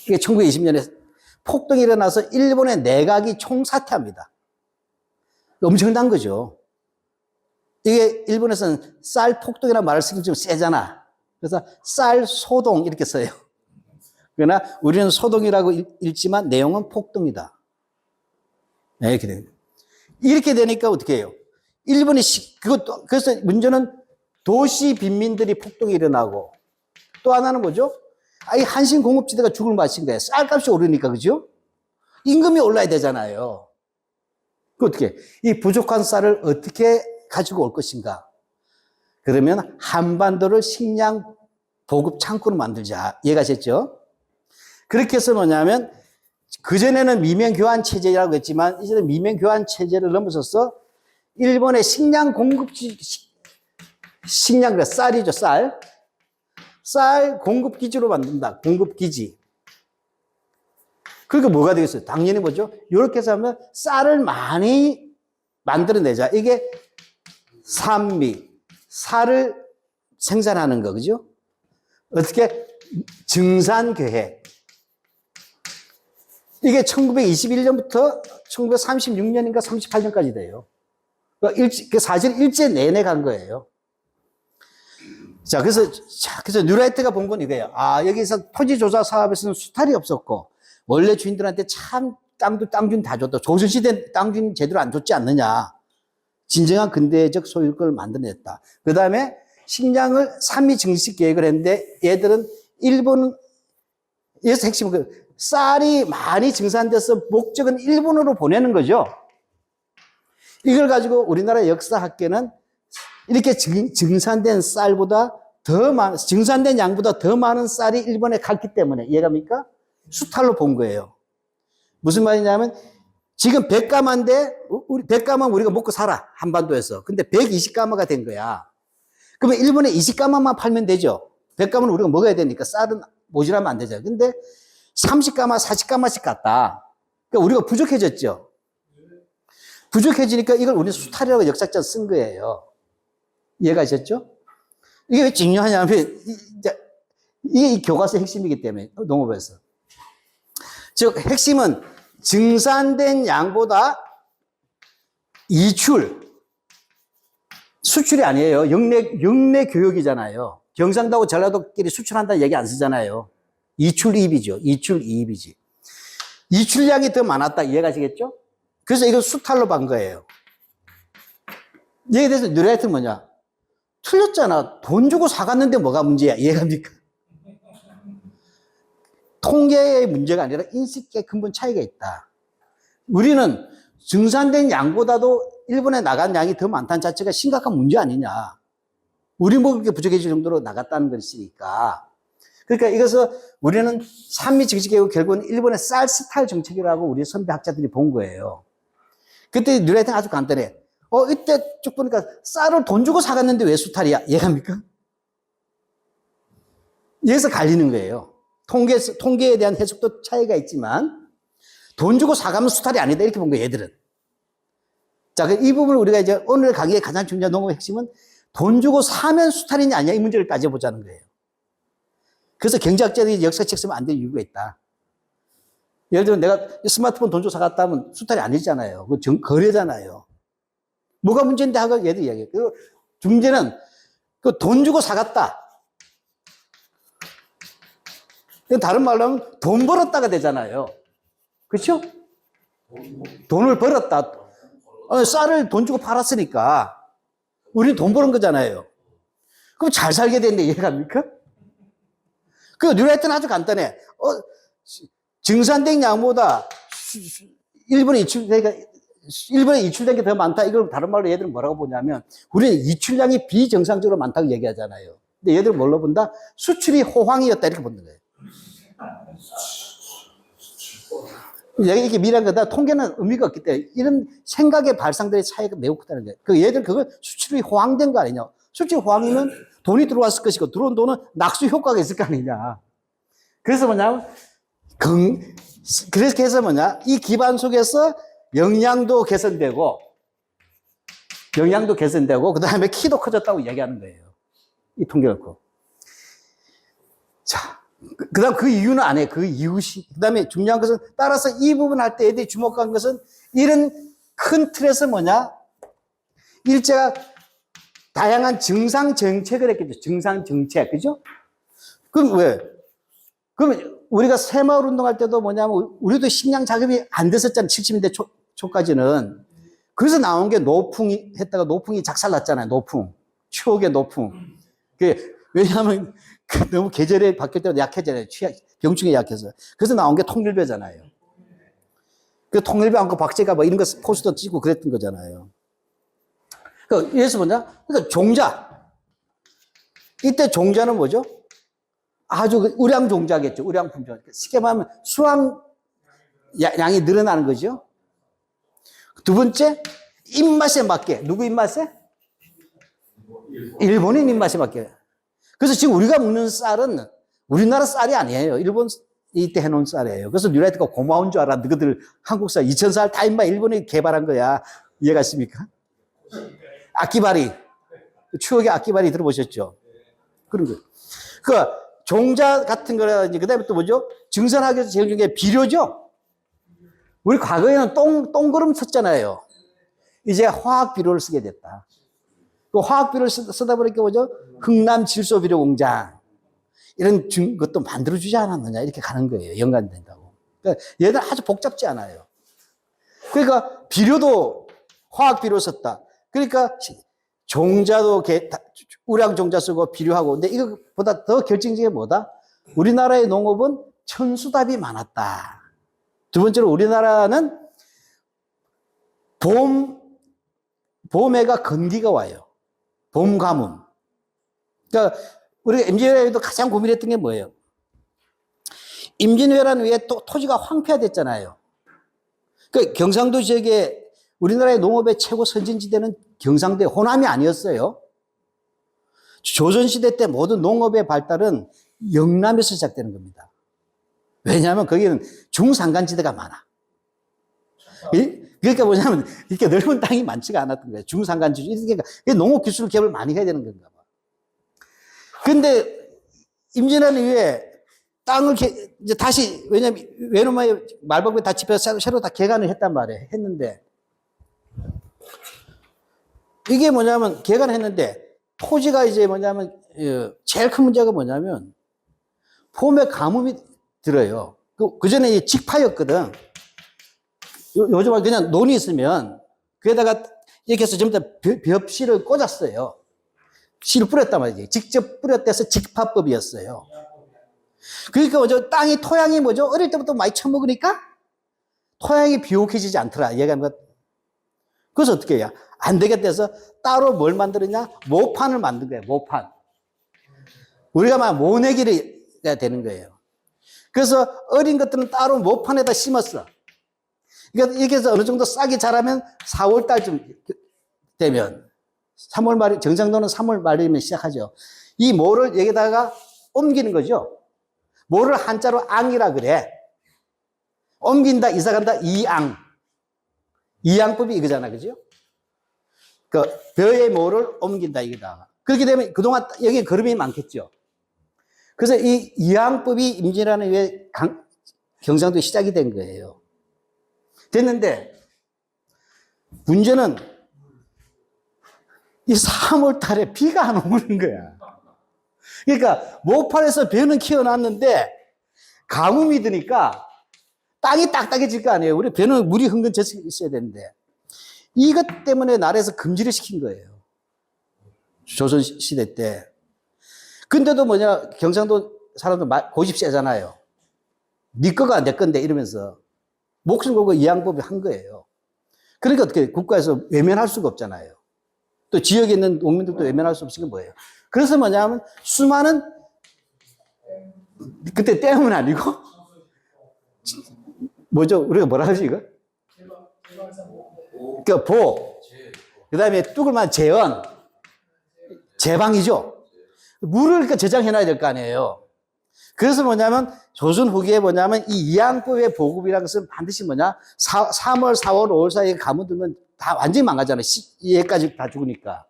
이게 1920년에 폭동이 일어나서 일본의 내각이 총사퇴합니다. 엄청난 거죠. 이게 일본에서는 쌀 폭동이라는 말을 쓰기 좀 세잖아. 그래서 쌀 소동 이렇게 써요. 그러나 우리는 소동이라고 읽지만 내용은 폭동이다. 네, 이렇게 됩니다. 이렇게 되니까 어떻게 해요? 일본이 그래서 문제는 도시 빈민들이 폭동이 일어나고 또 하나는 뭐죠? 이 한신 공업지대가 죽을 맛인 거예요. 쌀값이 오르니까, 그죠? 임금이 올라야 되잖아요. 그 어떻게? 이 부족한 쌀을 어떻게 가지고 올 것인가? 그러면 한반도를 식량 보급 창구로 만들자. 이해가셨죠? 그렇게 해서 뭐냐면, 그전에는 미명교환 체제라고 했지만, 이제는 미명교환 체제를 넘어서서 일본의 식량 공급지, 쌀이죠, 쌀. 쌀 공급기지로 만든다. 공급기지. 그러니까 뭐가 되겠어요? 당연히 뭐죠? 이렇게 해서 하면 쌀을 많이 만들어내자. 이게 산미, 쌀을 생산하는 거, 그죠? 어떻게? 증산계획. 이게 1921년부터 1936년인가 38년까지 돼요. 사실 일제 내내 간 거예요. 자, 그래서 뉴라이트가 본 건 이거예요. 여기서 토지조사 사업에서는 수탈이 없었고, 원래 주인들한테 참 땅준 다 줬다. 조선시대 땅준 제대로 안 줬지 않느냐. 진정한 근대적 소유권을 만들어냈다. 그 다음에 식량을 산미 증식 계획을 했는데, 얘들은 일본은, 여기서 핵심은 쌀이 많이 증산돼서 목적은 일본으로 보내는 거죠. 이걸 가지고 우리나라 역사학계는 이렇게 증산된 쌀보다 증산된 양보다 더 많은 쌀이 일본에 갔기 때문에, 이해갑니까? 수탈로 본 거예요. 무슨 말이냐면, 지금 100가마인데, 100가마 우리가 먹고 살아, 한반도에서. 근데 120가마가 된 거야. 그러면 일본에 20가마만 팔면 되죠. 100가마는 우리가 먹어야 되니까 쌀은 모자라면 안 되잖아요. 근데 30가마, 40가마씩 갔다. 그러니까 우리가 부족해졌죠. 부족해지니까 이걸 우리는 수탈이라고 역사적으로 쓴 거예요. 이해가 되셨죠? 이게 왜 중요하냐면, 이게 이 교과서 핵심이기 때문에, 농업에서. 즉, 핵심은 증산된 양보다 수출이 아니에요. 영내 교역이잖아요. 경상도하고 전라도끼리 수출한다는 얘기 안 쓰잖아요. 이출이입이죠. 이출이입이지. 이출량이 더 많았다. 이해가시겠죠? 그래서 이걸 수탈로 반 거예요. 여기에 대해서 뉴라이트는 뭐냐? 틀렸잖아. 돈 주고 사갔는데 뭐가 문제야? 이해갑니까? 통계의 문제가 아니라 인식의 근본 차이가 있다. 우리는 증산된 양보다도 일본에 나간 양이 더 많다는 자체가 심각한 문제 아니냐. 우리 먹을 게 부족해질 정도로 나갔다는 것이니까. 그러니까 이것을 우리는 산미 증식계고 결국은 일본의 쌀 스타일 정책이라고 우리 선배 학자들이 본 거예요. 그때 뉴라이트는 아주 간단해. 이때 쭉 보니까 쌀을 돈 주고 사갔는데 왜 수탈이야? 이해갑니까? 여기서 갈리는 거예요. 통계에 대한 해석도 차이가 있지만 돈 주고 사가면 수탈이 아니다 이렇게 본 거예요, 얘들은. 자, 이 부분을 우리가 이제 오늘 강의의 가장 중요한 농업의 핵심은 돈 주고 사면 수탈이냐 아니냐 이 문제를 따져보자는 거예요. 그래서 경제학자들이 역사책 쓰면 안 될 이유가 있다. 예를 들면 내가 스마트폰 돈 주고 사갔다 하면 수탈이 아니잖아요. 그 거래잖아요. 뭐가 문제인데 하고 얘들 이야기해요. 그리고 중재는 그 돈 주고 사갔다. 다른 말로 하면 돈 벌었다가 되잖아요. 그렇죠? 돈을 벌었다. 쌀을 돈 주고 팔았으니까 우리는 돈 버는 거잖아요. 그럼 잘 살게 되는데 이해갑니까? 그 뉴라이트는 아주 간단해. 증산된 양보다 일본에 이출된 게 더 많다. 이걸 다른 말로 얘들은 뭐라고 보냐면 우리는 이출량이 비정상적으로 많다고 얘기하잖아요. 근데 얘들은 뭘로 본다? 수출이 호황이었다 이렇게 보는 거예요. 이렇게 미란 거다. 통계는 의미가 없기 때문에 이런 생각의 발상들의 차이가 매우 크다는 거예요. 얘들 그걸 수출이 호황된 거 아니냐. 수출이 호황이면 돈이 들어왔을 것이고 들어온 돈은 낙수 효과가 있을 거 아니냐. 그래서 뭐냐면 그래서 이 기반 속에서 영양도 개선되고 그 다음에 키도 커졌다고 얘기하는 거예요. 이 통계를 갖고. 자, 그 다음 그 이유는 안 해. 그 이웃이. 그 다음에 중요한 것은 따라서 이 부분 할 때 애들이 주목한 것은 이런 큰 틀에서 일제가 다양한 증상 정책을 했겠죠. 증상 정책. 그죠? 그럼 왜? 그럼 우리가 새마을 운동할 때도 우리도 식량 자급이 안 됐었잖아요. 70년대 초까지는. 그래서 나온 게 노풍이 했다가 노풍이 작살났잖아요. 노풍. 추억의 노풍. 왜냐하면 너무 계절에 바뀔 때마다 약해잖아요. 병충해 약해서. 그래서 나온 게 통일배잖아요. 그 통일배 안고 박제가 이런 거 포스터 찍고 그랬던 거잖아요. 그래서 그러니까 종자. 이때 종자는 뭐죠? 아주 우량 종자겠죠. 우량 품종. 쉽게 말하면 수확 양이 늘어나는 거죠. 두 번째, 입맛에 맞게. 누구 입맛에? 일본인 입맛에 맞게. 그래서 지금 우리가 먹는 쌀은 우리나라 쌀이 아니에요. 일본 이때 해놓은 쌀이에요. 그래서 뉴라이트가 고마운 줄 알아. 너희들 한국 쌀 2000쌀 다 인마 일본이 개발한 거야. 이해가십니까? 아키바리. 추억의 아키바리 들어보셨죠? 그런 거. 종자 같은 거라든지, 그 다음에 또 뭐죠? 증산하기 위해서 제일 중요한 게 비료죠? 우리 과거에는 똥그름 썼잖아요. 이제 화학 비료를 쓰게 됐다. 그 화학 비료를 쓰다 보니까 뭐죠? 흥남 질소 비료 공장. 이런 것도 만들어주지 않았느냐. 이렇게 가는 거예요. 연관된다고. 그러니까 얘들 아주 복잡지 않아요. 그러니까 비료도 화학 비료 썼다. 그러니까 종자도 우량 종자 쓰고 비료하고. 근데 이거보다 더 결정적인 게 뭐다? 우리나라의 농업은 천수답이 많았다. 두 번째로 우리나라는 봄에가 건기가 와요. 봄 가뭄. 그러니까 우리가 임진왜란에도 가장 고민했던 게 뭐예요? 임진왜란 후에 또 토지가 황폐화됐잖아요. 그러니까 경상도 지역에 우리나라의 농업의 최고 선진지대는 경상도의 호남이 아니었어요. 조선시대 때 모든 농업의 발달은 영남에서 시작되는 겁니다. 왜냐하면 거기는 중산간지대가 많아. 그러니까 뭐냐면 이렇게 넓은 땅이 많지가 않았던 거예요. 중산간지대. 그러니까 농업기술 개발을 많이 해야 되는 건가 봐. 근데 임진왜란 이후에 땅을 이제 다시, 왜냐면 외노마에 말벌에 다 집혀서 새로 다 개간을 했단 말이에요. 했는데 이게 뭐냐면 개간을 했는데 토지가 이제 제일 큰 문제가 뭐냐면 봄에 가뭄이 들어요. 그전에 직파였거든. 요즘은 그냥 논이 있으면 그에다가 이렇게 해서 전부 다 벽실을 꽂았어요. 씨를 뿌렸단 말이지. 직접 뿌렸대서 직파법이었어요. 그러니까 뭐죠? 땅이 토양이 뭐죠? 어릴 때부터 많이 처먹으니까 토양이 비옥해지지 않더라. 얘기하는 것. 그래서 어떻게 해요? 안 되겠다 해서 따로 뭘 만들었냐? 모판을 만든 거예요. 모판. 우리가 막 모내기가 되는 거예요. 그래서 어린 것들은 따로 모판에다 심었어. 그러니까 이렇게 해서 어느 정도 싹이 자라면 4월 달쯤 되면 3월 말, 정상도는 3월 말이면 시작하죠. 이 모를 여기다가 옮기는 거죠. 모를 한자로 앙이라 그래. 옮긴다, 이사간다, 이앙. 이양법이 이거잖아, 그죠? 그, 벼의 모를 옮긴다, 이거다. 그렇게 되면 그동안 여기 걸음이 많겠죠. 그래서 이 이양법이 임진왜란에 의해 경상도에 시작이 된 거예요. 됐는데, 문제는 이 3월 달에 비가 안 오는 거야. 그러니까, 모판에서 벼는 키워놨는데, 가뭄이 드니까, 땅이 딱딱해질 거 아니에요. 우리 벼는 물이 흥건 젖어 있어야 되는데. 이것 때문에 나라에서 금지를 시킨 거예요. 조선시대 때. 근데도 뭐냐, 경상도 사람들 고집 세잖아요. 네 거가 내 건데 이러면서 목숨 걸고 이양법을 한 거예요. 그러니까 어떻게 국가에서 외면할 수가 없잖아요. 또 지역에 있는 농민들도 외면할 수 없으니까 뭐예요. 그래서 뭐냐면 수많은 그때 댐은 아니고 뭐죠? 우리가 뭐라 하지 이거? 그 보. 그 다음에 뚜글만 재원. 제방이죠. 물을 그러니까 저장해놔야 될 거 아니에요. 그래서 뭐냐면 조선 후기에 뭐냐면 이 이양법의 보급이라는 것은 반드시 뭐냐 3월, 4월, 5월 사이에 가뭄 들면 다 완전히 망가잖아요. 얘까지 다 죽으니까.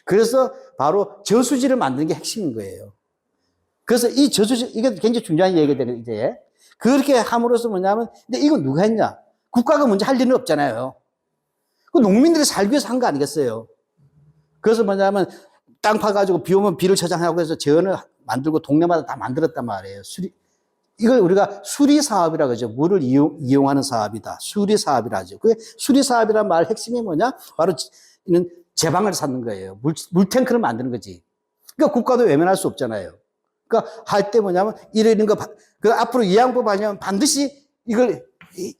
그래서 바로 저수지를 만드는 게 핵심인 거예요. 그래서 이 저수지 이게 굉장히 중요한 얘기가 되는 이제 그렇게 함으로써 뭐냐면 근데 이건 누가 했냐? 국가가 먼저 할 일은 없잖아요. 그 농민들이 살기 위해서 한 거 아니겠어요? 그래서 뭐냐면 땅 파가지고 비 오면 비를 저장하고 해서 재원을 만들고 동네마다 다 만들었단 말이에요. 이걸 우리가 수리사업이라고 하죠. 물을 이용하는 사업이다. 수리사업이라 하죠. 그게 수리사업이라는 말 핵심이 뭐냐? 바로 이는 제방을 쌓는 거예요. 물탱크를 만드는 거지. 그러니까 국가도 외면할 수 없잖아요. 그러니까 할 때 뭐냐면 이런 거, 그 앞으로 이양법 하냐면 반드시 이걸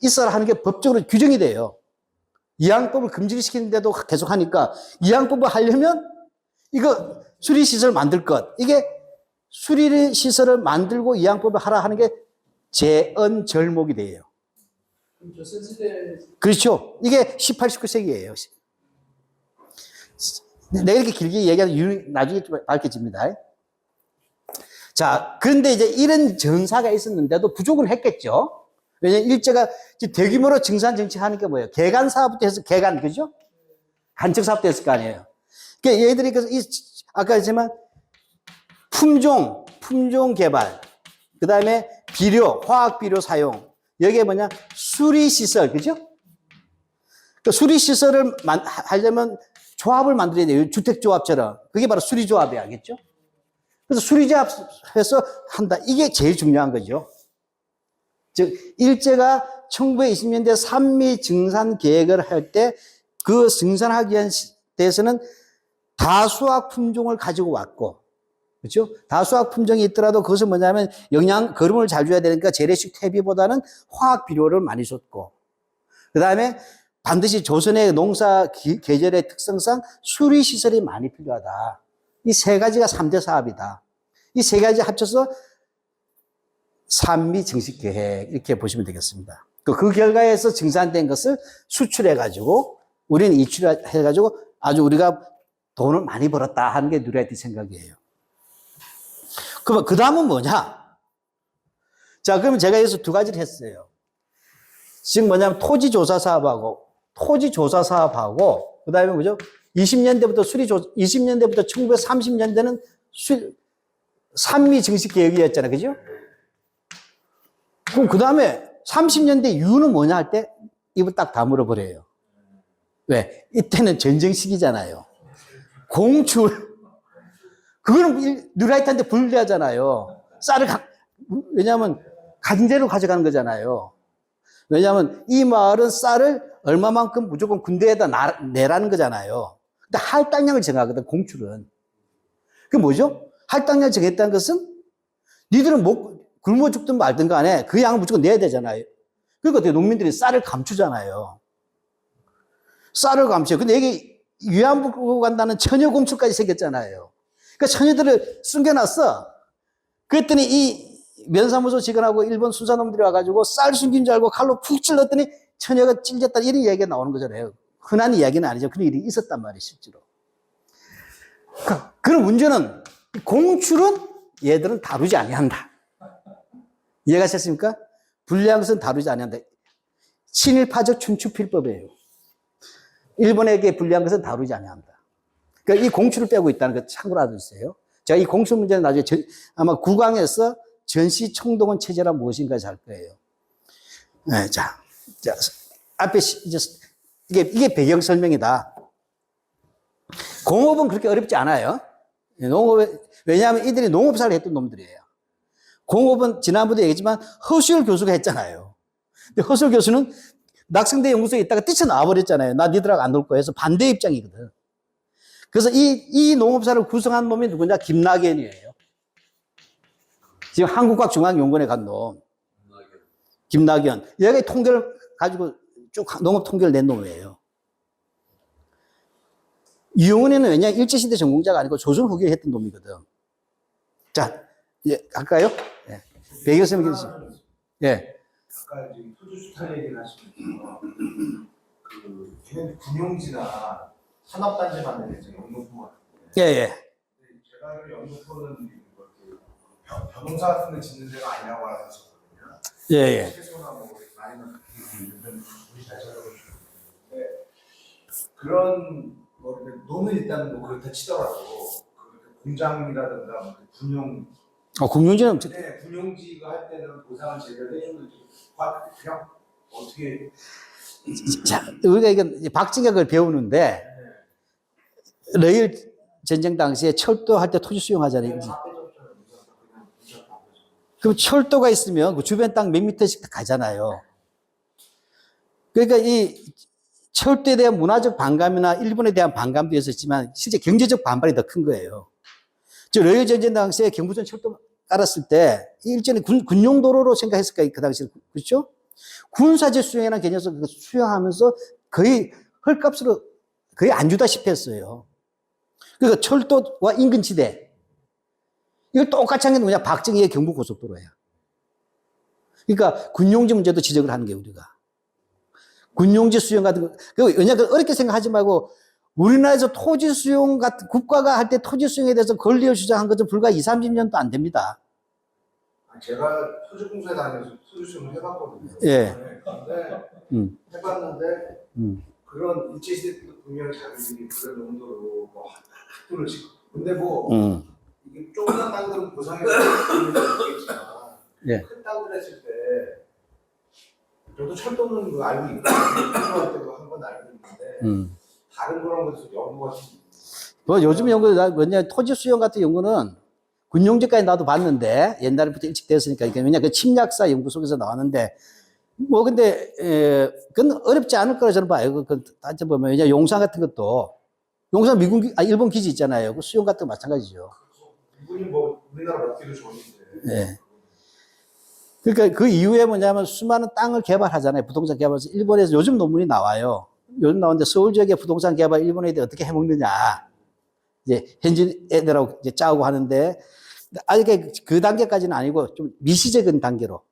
있어라 하는 게 법적으로 규정이 돼요. 이양법을 금지를 시키는데도 계속 하니까 이양법을 하려면 이거 수리시설 만들 것. 이게 수리시설을 만들고 이양법을 하라 하는 게 제언절목이 돼요. 그렇죠. 이게 18, 19세기예요. 내가 이렇게 길게 얘기하면 이유는 나중에 좀 밝혀집니다. 자, 그런데 이제 이런 전사가 있었는데도 부족은 했겠죠. 왜냐면 일제가 대규모로 증산 정책하는 게 뭐예요? 개간 사업부터 해서 개간, 그죠? 간척 사업도 했을 거 아니에요. 그러니까 얘들이 그래서 아까 했지만 품종 개발, 그 다음에 비료, 화학 비료 사용, 여기에 뭐냐? 수리시설, 그죠? 그 수리시설을 하려면 조합을 만들어야 돼요. 주택조합처럼. 그게 바로 수리조합이 알겠죠? 그래서 수리조합해서 한다. 이게 제일 중요한 거죠. 즉, 일제가 1920년대 산미 증산 계획을 할 때 그 증산하기 위한 데에서는 다수학 품종을 가지고 왔고, 그렇죠? 다수학 품종이 있더라도 그것은 뭐냐면 거름을 잘 줘야 되니까 재래식 퇴비보다는 화학 비료를 많이 줬고, 그 다음에 반드시 조선의 농사 계절의 특성상 수리시설이 많이 필요하다. 이 세 가지가 3대 사업이다. 이 세 가지 합쳐서 산미 증식 계획 이렇게 보시면 되겠습니다. 그 결과에서 증산된 것을 수출해가지고 우리는 이출해가지고 아주 우리가 돈을 많이 벌었다 하는 게 누리아티 생각이에요. 그러면 그 다음은 뭐냐? 자, 그러면 제가 여기서 두 가지를 했어요. 지금 뭐냐면 토지조사 사업하고 그 다음에 뭐죠? 20년대부터 1930년대는 산미 증식 계획이었잖아요. 그죠? 그럼 그 다음에 30년대 이유는 뭐냐 할 때 이거 딱 다 물어버려요. 왜? 이때는 전쟁 시기잖아요. 공출. 그거는 누라이트한테 불리하잖아요. 왜냐하면 가진대로 가져가는 거잖아요. 왜냐하면 이 마을은 쌀을 얼마만큼 무조건 군대에다 내라는 거잖아요. 근데 할당량을 정하거든, 공출은. 그 뭐죠? 할당량 정했다는 것은 니들은 굶어 죽든 말든 간에 그 양을 무조건 내야 되잖아요. 그러니까 어떻게 농민들이 쌀을 감추잖아요. 쌀을 감춰요. 근데 여기 위안부 간다는 처녀 공출까지 생겼잖아요. 그러니까 처녀들을 숨겨놨어. 그랬더니 이 면사무소 직원하고 일본 수사놈들이 와가지고 쌀 숨긴 줄 알고 칼로 푹 찔렀더니 처녀가 찔렸다 이런 이야기가 나오는 거잖아요. 흔한 이야기는 아니죠. 그런 일이 있었단 말이에요, 실제로. 그런 문제는 공출은 얘들은 다루지 아니한다. 이해가 되셨습니까? 불리한 것은 다루지 아니한다. 친일파적 춘추필법이에요. 일본에게 불리한 것은 다루지 아니한다. 그러니까 이 공출을 빼고 있다는 거 참고로 알아주세요. 제가 이 공출 문제는 나중에 아마 9강에서 전시 총동원 체제란 무엇인가 할 거예요. 네, 자, 앞에 이제 이게 배경 설명이다. 공업은 그렇게 어렵지 않아요. 왜냐하면 이들이 농업사를 했던 놈들이에요. 공업은 지난번에도 얘기했지만 허수열 교수가 했잖아요. 근데 허수열 교수는 낙성대 연구소에 있다가 뛰쳐나와 버렸잖아요. 나 니들하고 안 놀 거야 해서 반대 입장이거든. 그래서 이 농업사를 구성한 놈이 누구냐? 김낙연이에요. 지금 한국과학중앙연구원에 간 놈. 김낙연. 얘가 통계를 가지고 쭉 농업 통계를 낸 놈이에요. 이용훈이는 왜냐? 일제시대 전공자가 아니고 조선 후기에 했던 놈이거든. 자, 이제 갈까요? 예. 배경 설명 예. 아까 지금 토지수탈 얘기를 하시면서 걔네 군용지나 산업단지 만드는 영등포 같은데. 예. 제가 알기로 영등포는 벼농사 같은 데 짓는 데가 아니라고 알았었거든요. 예. 채소나 뭐 아니면 우리 잘 찾아보시는데 그런 뭐 노는 일단 뭐 그렇다 치더라도 공장이라든가 군용 군용지는 네, 군용지가 할 때는 보상을 제대로 해주는데 그냥 어떻게 자, 우리가 이게 박진가 그걸 배우는데 러일 전쟁 당시에 철도할 때 토지 수용하잖아요. 그럼 철도가 있으면 그 주변 땅 몇 미터씩 가잖아요. 그러니까 이 철도에 대한 문화적 반감이나 일본에 대한 반감도 있었지만 실제 경제적 반발이 더 큰 거예요. 저 러일 전쟁 당시에 경부선 철도 깔았을 때 일전에 군용 도로로 생각했을 거예요. 그 당시에. 그렇죠? 군사재 수용이라는 개념에서 수용하면서 거의 헐값으로 거의 안 주다시피 했어요. 그러니까 철도와 인근지대. 이걸 똑같이 한 게 뭐냐? 박정희의 경부고속도로예요. 그러니까 군용지 문제도 지적을 하는 게 우리가. 군용지 수용 같은 거. 왜냐하면 어렵게 생각하지 말고 우리나라에서 토지 수용 같은, 국가가 할 때 토지 수용에 대해서 권리를 주장한 것은 불과 20, 30년도 안 됩니다. 제가 토지공사에 다니면서 토지 수용을 해봤거든요. 예. 근데 해봤는데 그런 일제시대 때도 분명히 자기들이 그런 용도로 뭐 학교를 짓고 근데 뭐 이게 조그만 땅들은 보상해서 있겠지만 예. 큰 땅들 했을 때 저도 철도는 그 알고 있고 철도할 때도 한 번 알고 있는데 다른 그런 것에서 연구가 뭐 요즘 연구 뭐냐 토지 수용 같은 연구는 군용지까지 나도 봤는데 옛날부터 일찍 됐으니까 왜냐 그 침략사 연구 속에서 나왔는데 뭐 근데 그건 어렵지 않을 거라 저는 봐요. 그 따져보면 왜냐 용산 같은 것도 용산 일본 기지 있잖아요. 그 수용 같은 거 마찬가지죠. 이분이 뭐 우리나라 몇 개도 좋은데. 예. 그러니까 그 이후에 뭐냐면 수많은 땅을 개발하잖아요. 부동산 개발해서 일본에서 요즘 논문이 나와요. 요즘 나오는데 서울 지역의 부동산 개발 일본 애들 어떻게 해먹느냐. 이제 현지 애들하고 이제 짜고 하는데 아직 그 단계까지는 아니고 좀 미시적인 단계로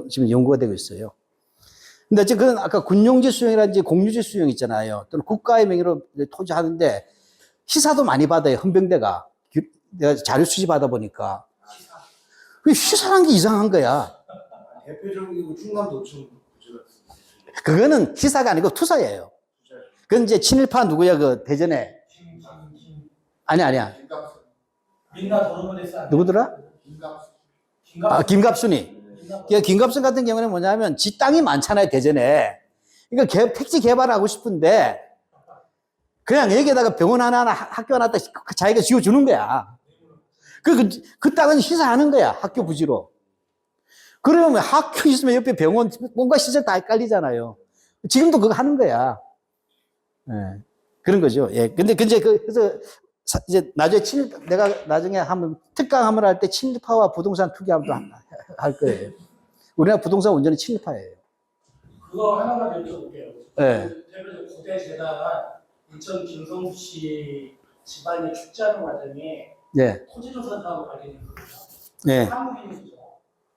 지금 연구가 되고 있어요. 근데 어쨌든 그건 아까 군용지 수용이라든지 공유지 수용 있잖아요. 또는 국가의 명의로 토지 하는데 시사도 많이 받아요. 헌병대가. 내가 자료 수집하다 보니까. 시사라는 게 이상한 거야. 대표적인 충남도청 그거는 시사가 아니고 투사예요. 그건 이제 친일파 누구야, 그 대전에. 아니야. 민나 도로문에서 누구더라? 김갑순이. 김갑순 같은 경우는 뭐냐면 지 땅이 많잖아요, 대전에. 그러니까 택지 개발하고 싶은데 그냥 여기에다가 병원 하나 학교 하나 딱 자기가 지어주는 거야. 그 땅은 시사하는 거야, 학교 부지로. 그러면 학교 있으면 옆에 병원, 뭔가 시설 다 헷갈리잖아요. 지금도 그거 하는 거야. 예. 그런 거죠. 예. 근데 그래서 이제 나중에 내가 나중에 한번 특강 한번 할 때 친일파와 부동산 투기 한번 할 거예요. 우리나라 부동산 완전히 친일파예요. 그거 하나만 여쭤볼게요. 네. 대표님 고대 재단 인천 김성수 씨 집안이 축제하는 과정에 네. 토지조사 사업을 발견한 거예요. 네. 한국인이죠.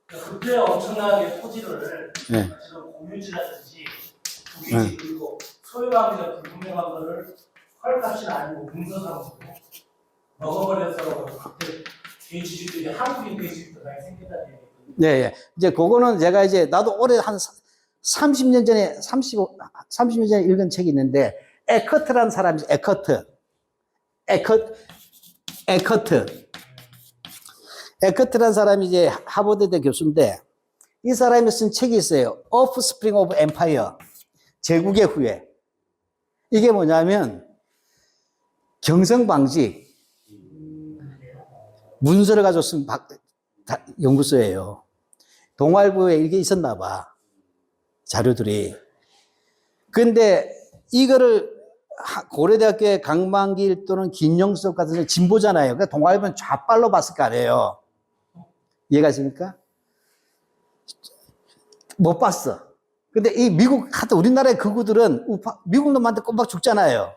그때 엄청나게 토지를 네. 지금 공유지라든지 부기지 그리고 소유관계가 불분명한 거를 헐값이 아니고 문서상으로 먹어버려서 그때 돼지집들이 한국인 돼지집도 많이 생긴다는 얘기거든요. 네, 예. 이제 그거는 제가 이제 나도 올해 한 30년 전에 30년 전에 읽은 책이 있는데 에커트라는 사람이 에커트라는 사람이 이제 하버드대 교수인데 이 사람이 쓴 책이 있어요. Offspring of Empire. 제국의 후예. 이게 뭐냐면 경성방지 문서를 가지고 쓴 연구소예요. 동아일보에 이게 있었나 봐. 자료들이. 근데 이거를 고려대학교의 강만길 또는 김영석 같은 진보잖아요. 그러니까 동아일보는 좌빨로 봤을 거 아니에요. 이해가 되십니까? 못 봤어. 근데 이 미국, 하여튼 우리나라의 극우들은 미국 놈한테 꼬박 죽잖아요.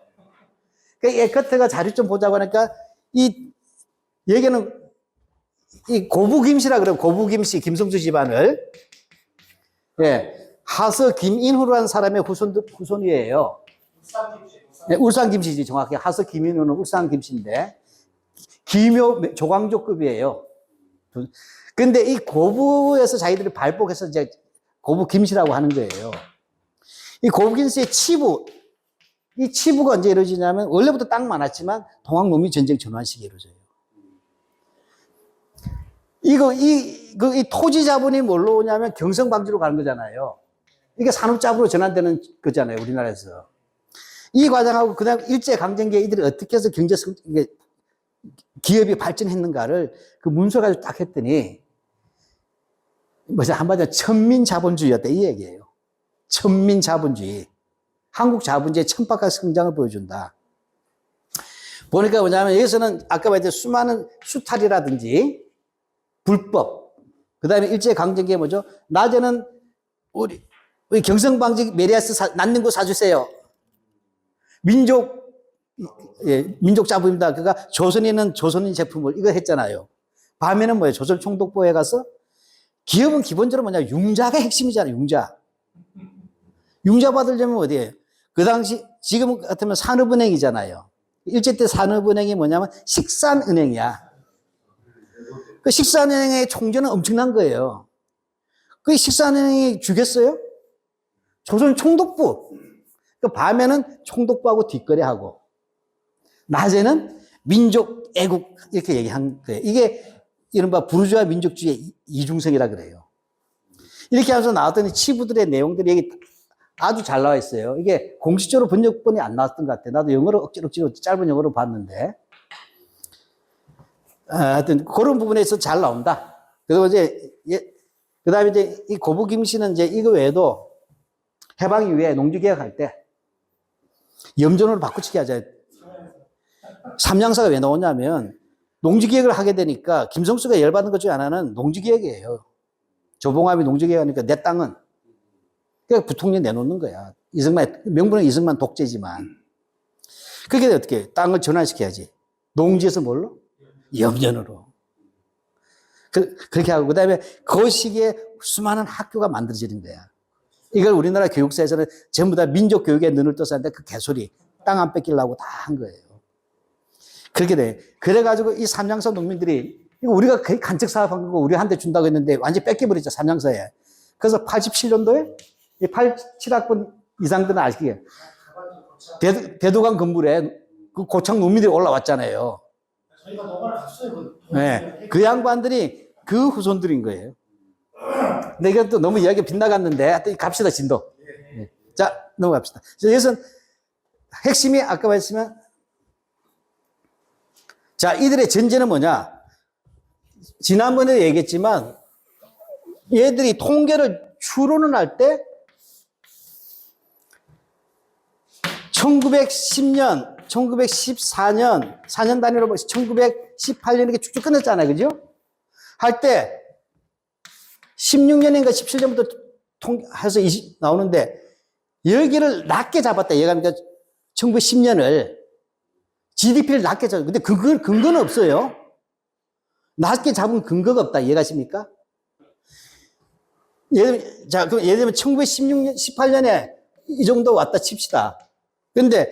그러니까 에커트가 자료 좀 보자고 하니까 이 얘기는 이 고부김씨라 그래요. 고부김씨, 김성수 집안을. 예. 하서 김인후라는 사람의 후손이에요. 네, 울산김씨지, 정확히. 하서 김인후는 울산김씨인데, 기묘 조광조급이에요. 근데 이 고부에서 자기들이 발복해서 이제 고부김씨라고 하는 거예요. 이 고부김씨의 치부, 이 치부가 언제 이루어지냐면, 원래부터 땅 많았지만, 동학농민 전쟁 전환 시기에 이루어져요. 이 토지 자본이 뭘로 오냐면 경성방지로 가는 거잖아요. 이게 산업자본으로 전환되는 거잖아요, 우리나라에서. 이 과정하고 그 다음 일제강점기에 이들이 어떻게 해서 기업이 발전했는가를 그 문서 가지고 딱 했더니, 한마디로 천민자본주의였다, 이 얘기예요. 천민자본주의. 한국 자본주의의 천박한 성장을 보여준다. 보니까 뭐냐면 여기서는 아까 말했듯이 수많은 수탈이라든지 불법, 그 다음에 일제강점기에 뭐죠? 낮에는 우리 경성방지 메리아스 낳는 거 사주세요. 민족 자부입니다. 그러니까 조선인은 조선인 제품을 이거 했잖아요. 밤에는 뭐예요? 조선 총독부에 가서 기업은 기본적으로 뭐냐? 융자가 핵심이잖아요. 융자 받으려면 어디에요? 그 당시 지금 같으면 산업은행이잖아요. 일제 때 산업은행이 뭐냐면 식산은행이야. 그 식산은행의 총재는 엄청난 거예요. 그 식산은행이 죽였어요? 조선 총독부. 그 밤에는 총독부하고 뒷거래하고, 낮에는 민족 애국 이렇게 얘기한 거예요. 이게 이른바 부르주아 민족주의의 이중성이라 그래요. 이렇게 하면서 나왔더니 치부들의 내용들이 여기 아주 잘 나와 있어요. 이게 공식적으로 번역본이 안 나왔던 것 같아요. 나도 영어로 억지로 짧은 영어로 봤는데. 하여튼 그런 부분에서 잘 나온다. 그리고 이제 그 다음에 이제 이 고부김 씨는 이제 이거 외에도 해방 이후에 농지개혁할 때 염전으로 바꾸치기 하자. 삼양사가 왜 나오냐면 농지개혁을 하게 되니까 김성수가 열받은 것 중에 하나는 농지개혁이에요. 조봉암이 농지개혁하니까 내 땅은 그러니까 부통령 내놓는 거야. 명분은 이승만 독재지만. 그게 어떻게 땅을 전환시켜야지. 농지에서 뭘로? 염전으로. 그렇게 하고, 그 다음에 그 시기에 수많은 학교가 만들어지는 거야. 이걸 우리나라 교육사에서는 전부 다 민족 교육에 눈을 떠서 하는데 그 개소리, 땅 안 뺏기려고 다 한 거예요. 그렇게 돼. 그래가지고 이 삼양사 농민들이, 이거 우리가 거의 간척 사업한 거고 우리한테 준다고 했는데 완전히 뺏겨버렸죠, 삼양사에. 그래서 87년도에, 이 87학번 이상들은 아시겠어요? 대도강 건물에 그 고창 농민들이 올라왔잖아요. 저희가 너무 갔어요. 네. 그 양반들이 그 후손들인 거예요. 근데 이건 또 너무 이야기가 빗나갔는데, 하여튼 갑시다, 진도. 네. 자, 넘어갑시다. 여기서는 핵심이 아까 말했지만, 자, 이들의 전제는 뭐냐? 지난번에 얘기했지만, 얘들이 통계를 추론을 할 때, 1910년, 1914년, 4년 단위로 1918년 이렇게 쭉쭉 끝냈잖아요. 그죠? 할 때 16년인가 17년부터 해서 20 나오는데 여기를 낮게 잡았다. 얘가 그러니까 1910년을 GDP를 낮게 잡았다. 근데 근거는 없어요. 낮게 잡은 근거가 없다. 이해가십니까? 자, 그럼 예를 들면 1916년, 18년에 이 정도 왔다 칩시다. 근데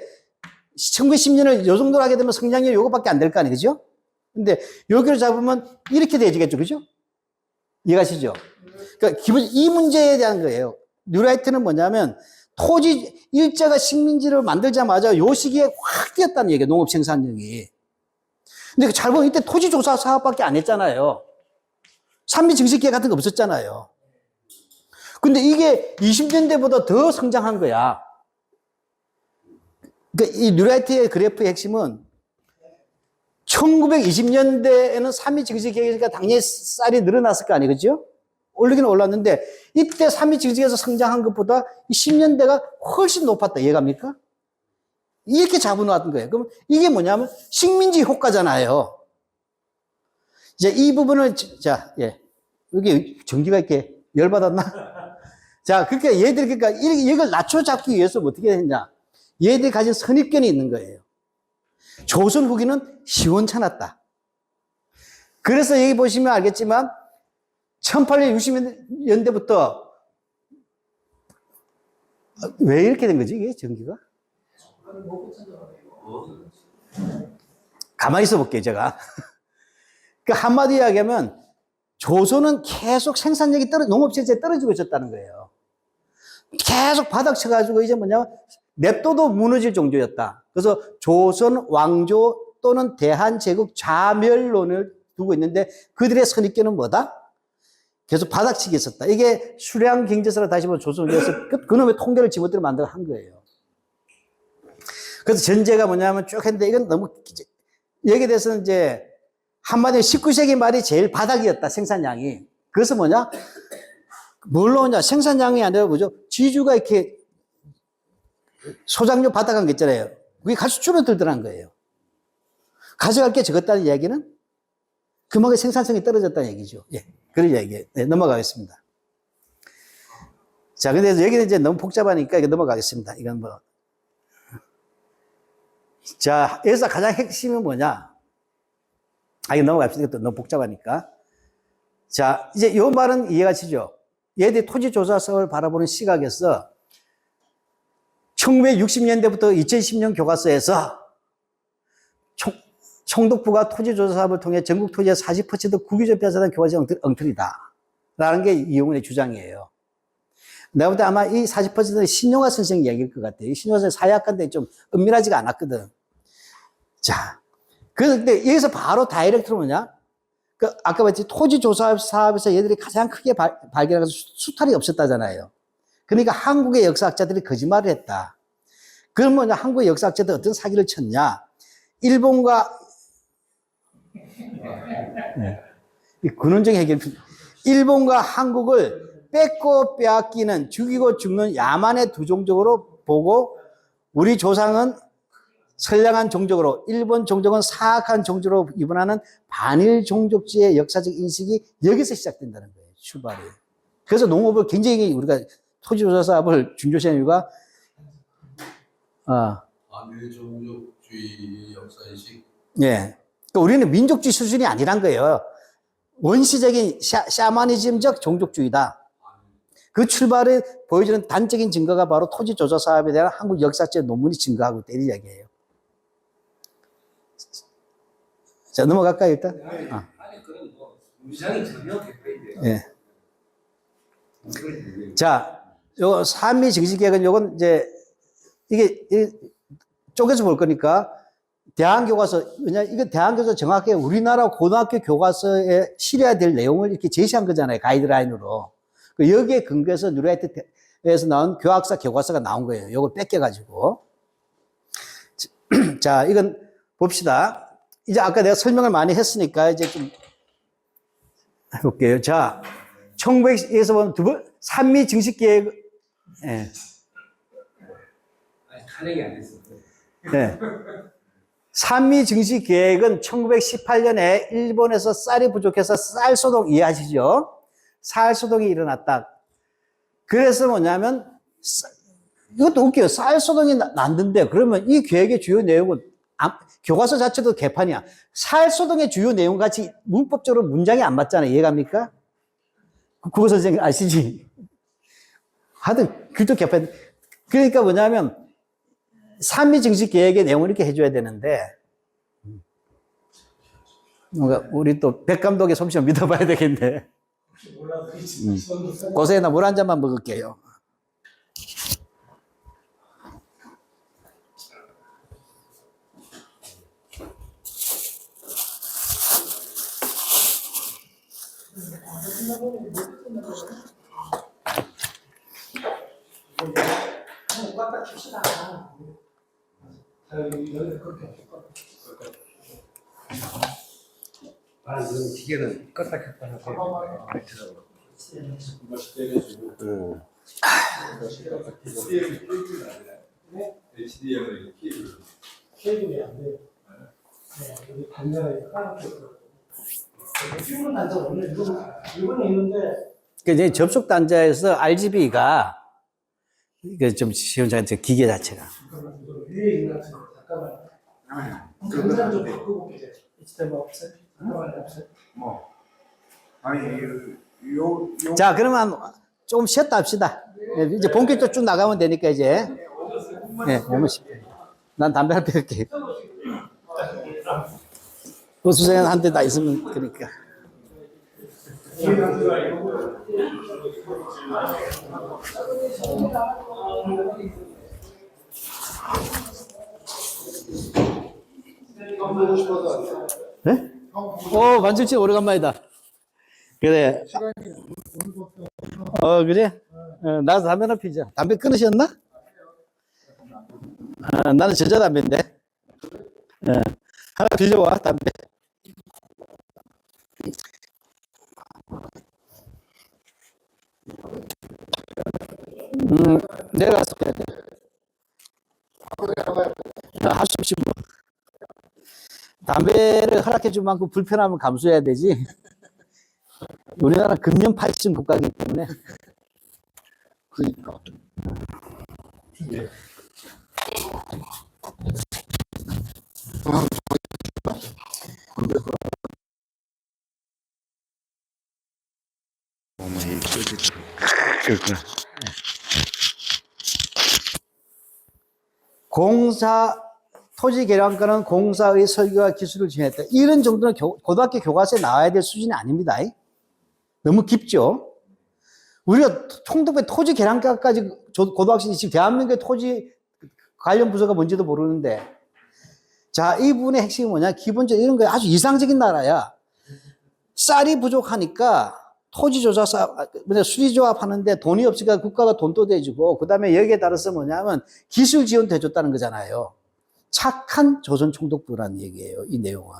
1910년을 요 정도로 하게 되면 성장률이 요거밖에 안 될 거 아니에요. 그죠? 근데 여기를 잡으면 이렇게 되지겠죠. 그죠? 이해가시죠? 그러니까 기본 이 문제에 대한 거예요. 뉴라이트는 뭐냐면 토지 일제가 식민지를 만들자마자 요 시기에 확 뛰었다는 얘기예요. 농업 생산량이. 근데 잘 보면 이때 토지 조사 사업밖에 안 했잖아요. 산미 증식기획 같은 거 없었잖아요. 근데 이게 20년대보다 더 성장한 거야. 그러니까 이 뉴라이트의 그래프의 핵심은 1920년대에는 산미 증식기획이니까 당연히 쌀이 늘어났을 거 아니에요. 그죠? 올리긴 올랐는데 이때 산미 증식에서 성장한 것보다 이 10년대가 훨씬 높았다. 이해갑니까? 이렇게 잡아놓았던 거예요. 그럼 이게 뭐냐면 식민지 효과잖아요. 이제 이 부분을 자, 예. 여기 전기가 이렇게 열받았나? 자, 그러니까 얘들이 그러니까 이걸 낮춰잡기 위해서 어떻게 했냐? 얘들이 가진 선입견이 있는 거예요. 조선 후기는 시원찮았다. 그래서 여기 보시면 알겠지만 1800, 60년대부터 왜 이렇게 된 거지, 이게 전기가? 가만히 있어 볼게요, 제가. 그 한마디 이야기하면 조선은 계속 생산력이 농업 생산이 떨어지고 있었다는 거예요. 계속 바닥 쳐가지고 이제 뭐냐면 냅둬도 무너질 정도였다. 그래서 조선 왕조 또는 대한제국 자멸론을 두고 있는데 그들의 선입견은 뭐다? 계속 바닥치기 있었다. 이게 수량 경제사를 다시 보면 조선에서 그놈의 통계를 집어들어 만들어 한 거예요. 그래서 전제가 뭐냐면 쭉 했는데 이건 너무 여기에 대해서는 이제 한마디로 19세기 말이 제일 바닥이었다. 생산량이. 그래서 뭐냐? 뭘로 오냐? 생산량이 아니라 뭐죠? 지주가 이렇게 소장료 받아간 게 있잖아요. 그게 가수 줄어들더란 거예요. 가져갈 게 적었다는 이야기는 그만큼 생산성이 떨어졌다는 얘기죠. 예. 그런 이야기예요. 네, 넘어가겠습니다. 자, 근데 여기는 이제 너무 복잡하니까 이거 넘어가겠습니다. 이건 뭐. 자, 여기서 가장 핵심은 뭐냐? 이거 넘어갑시다. 이것도 너무 복잡하니까. 자, 이제 요 말은 이해가시죠? 얘들이 토지조사서를 바라보는 시각에서 1960년대부터 2010년 교과서에서 총독부가 토지조사 사업을 통해 전국 토지의 40% 국유적 폐사된 교과서 엉터리다. 라는 게 이용훈의 주장이에요. 내가 볼 때 아마 이 40%는 신용화 선생 이야기일 것 같아요. 신용화 선생 사회학과인데 좀 은밀하지가 않았거든. 자, 그런데 여기서 바로 다이렉트로 뭐냐? 아까 봤지 토지조사 사업에서 얘들이 가장 크게 발견한 것은 수탈이 없었다잖아요. 그러니까 한국의 역사학자들이 거짓말을 했다. 그럼 뭐냐? 한국의 역사학자들 어떤 사기를 쳤냐? 일본과 근원적 해결. 일본과 한국을 뺏고 빼앗기는 죽이고 죽는 야만의 두 종족으로 보고 우리 조상은 선량한 종족으로 일본 종족은 사악한 종족으로 이분하는 반일 종족주의 역사적 인식이 여기서 시작된다는 거예요. 출발이. 그래서 농업을 굉장히 우리가 토지조사 사업을 중조시한 이유가 반일 종족주의 역사인식. 예. 그러니까 우리는 민족주의 수준이 아니란 거예요. 원시적인 샤머니즘적 종족주의다. 그 출발을 보여주는 단적인 증거가 바로 토지조사 사업에 대한 한국 역사적 논문이 증거하고 있다. 이 이야기예요. 자, 넘어갈까요, 일단? 아니, 그럼 뭐, 위장이 전혀 개폐인데요. 예. 자, 요 산미 증식계획은 요건 이제, 이게 쪼개서 볼 거니까, 대한교과서, 왜냐, 이거 대한교과서 정확하게 우리나라 고등학교 교과서에 실어야 될 내용을 이렇게 제시한 거잖아요, 가이드라인으로. 여기에 근거해서 뉴라이트에서 나온 교학사 교과서가 나온 거예요. 요걸 뺏겨가지고. 자, 이건 봅시다. 이제 아까 내가 설명을 많이 했으니까 이제 좀 해볼게요. 자, 1900에서 보면 산미 증식계획, 예. 탄핵이 안 됐어. 네. 산미 증시 계획은 1918년에 일본에서 쌀이 부족해서 쌀 소동 이해하시죠? 쌀 소동이 일어났다. 그래서 뭐냐면 이것도 웃겨요. 쌀 소동이 났는데 그러면 이 계획의 주요 내용은 교과서 자체도 개판이야. 쌀 소동의 주요 내용 같이 문법적으로 문장이 안 맞잖아요. 이해갑니까? 국어 선생님 아시지? 하여튼 글도 개판. 그러니까 뭐냐면 산미 증시 계획의 내용을 이렇게 해줘야 되는데 뭔가 우리 또 백 감독의 솜씨를 믿어봐야 되겠네. 혹시 몰라도 고생이나 물 한 잔만 먹을게요. 꽉딱 칩시다. 여기 그렇게 아, 이런 기계는 껐다 켰다 하고. HDMI 케이블. 케이블이 안 돼요. 네, 여기 단자가 깔아놨어요. 피부는 단자 원래 일본에 있는데 이제 접속 단자에서 RGB가 이게 좀 시원찮죠. 기계 자체가. 위에 있는 것 같아요. 잠깐만. 단자를 좀 바꾸고 계세요. HDMI 없어요? 잠깐만요, 없어요? 아니 요 자, 그러면 조금 쉬었다 합시다. 네, 이제 본격적으로 쭉 나가면 되니까 이제. 네, 난 담배 한 피울게. 우수생 한 대 다 있으면 그러니까. 보고 싶어서 네? 만철치 오래간만이다. 그래. 그래? 나도 담배 하나 피자. 담배 끊으셨나? 나는 전자담배인데. 하나 피워와, 담배. 내가 쏠야 돼. 할 수 없이 뭐. 담배를 허락해 줄 만큼 불편함을 감수해야 되지. 우리나라 금년 80층 국가이기 때문에. 그러니까 그렇구나. 공사 토지 개량권은 공사의 설계와 기술을 지녔다. 이런 정도는 고등학교 교과서에 나와야 될 수준이 아닙니다. 너무 깊죠? 우리가 총독부의 토지 개량과까지 고등학생이 지금 대한민국의 토지 관련 부서가 뭔지도 모르는데, 자, 이 부분의 핵심이 뭐냐? 기본적으로 이런 거야. 아주 이상적인 나라야. 쌀이 부족하니까 토지조사, 수리조합 하는데 돈이 없으니까 국가가 돈도 대주고, 그 다음에 여기에 따라서 뭐냐면 기술 지원도 해줬다는 거잖아요. 착한 조선 총독부라는 얘기예요, 이 내용은.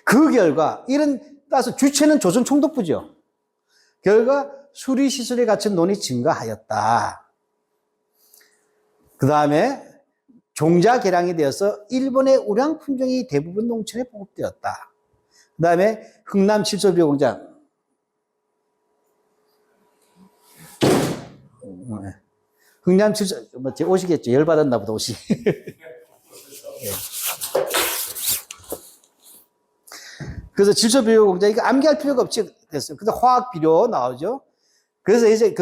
그 결과, 따라서 주체는 조선 총독부죠. 결과, 수리시설에 갖춘 논이 증가하였다. 그 다음에, 종자 개량이 되어서 일본의 우량 품종이 대부분 농촌에 보급되었다. 그 다음에, 흥남 칠소비공장. 흥남 칠소, 제 옷이겠죠. 열받았나 보다, 옷이. 그래서 질소비료 공장, 이거 암기할 필요가 없이 됐어요. 그래서 화학 비료 나오죠. 그래서 이제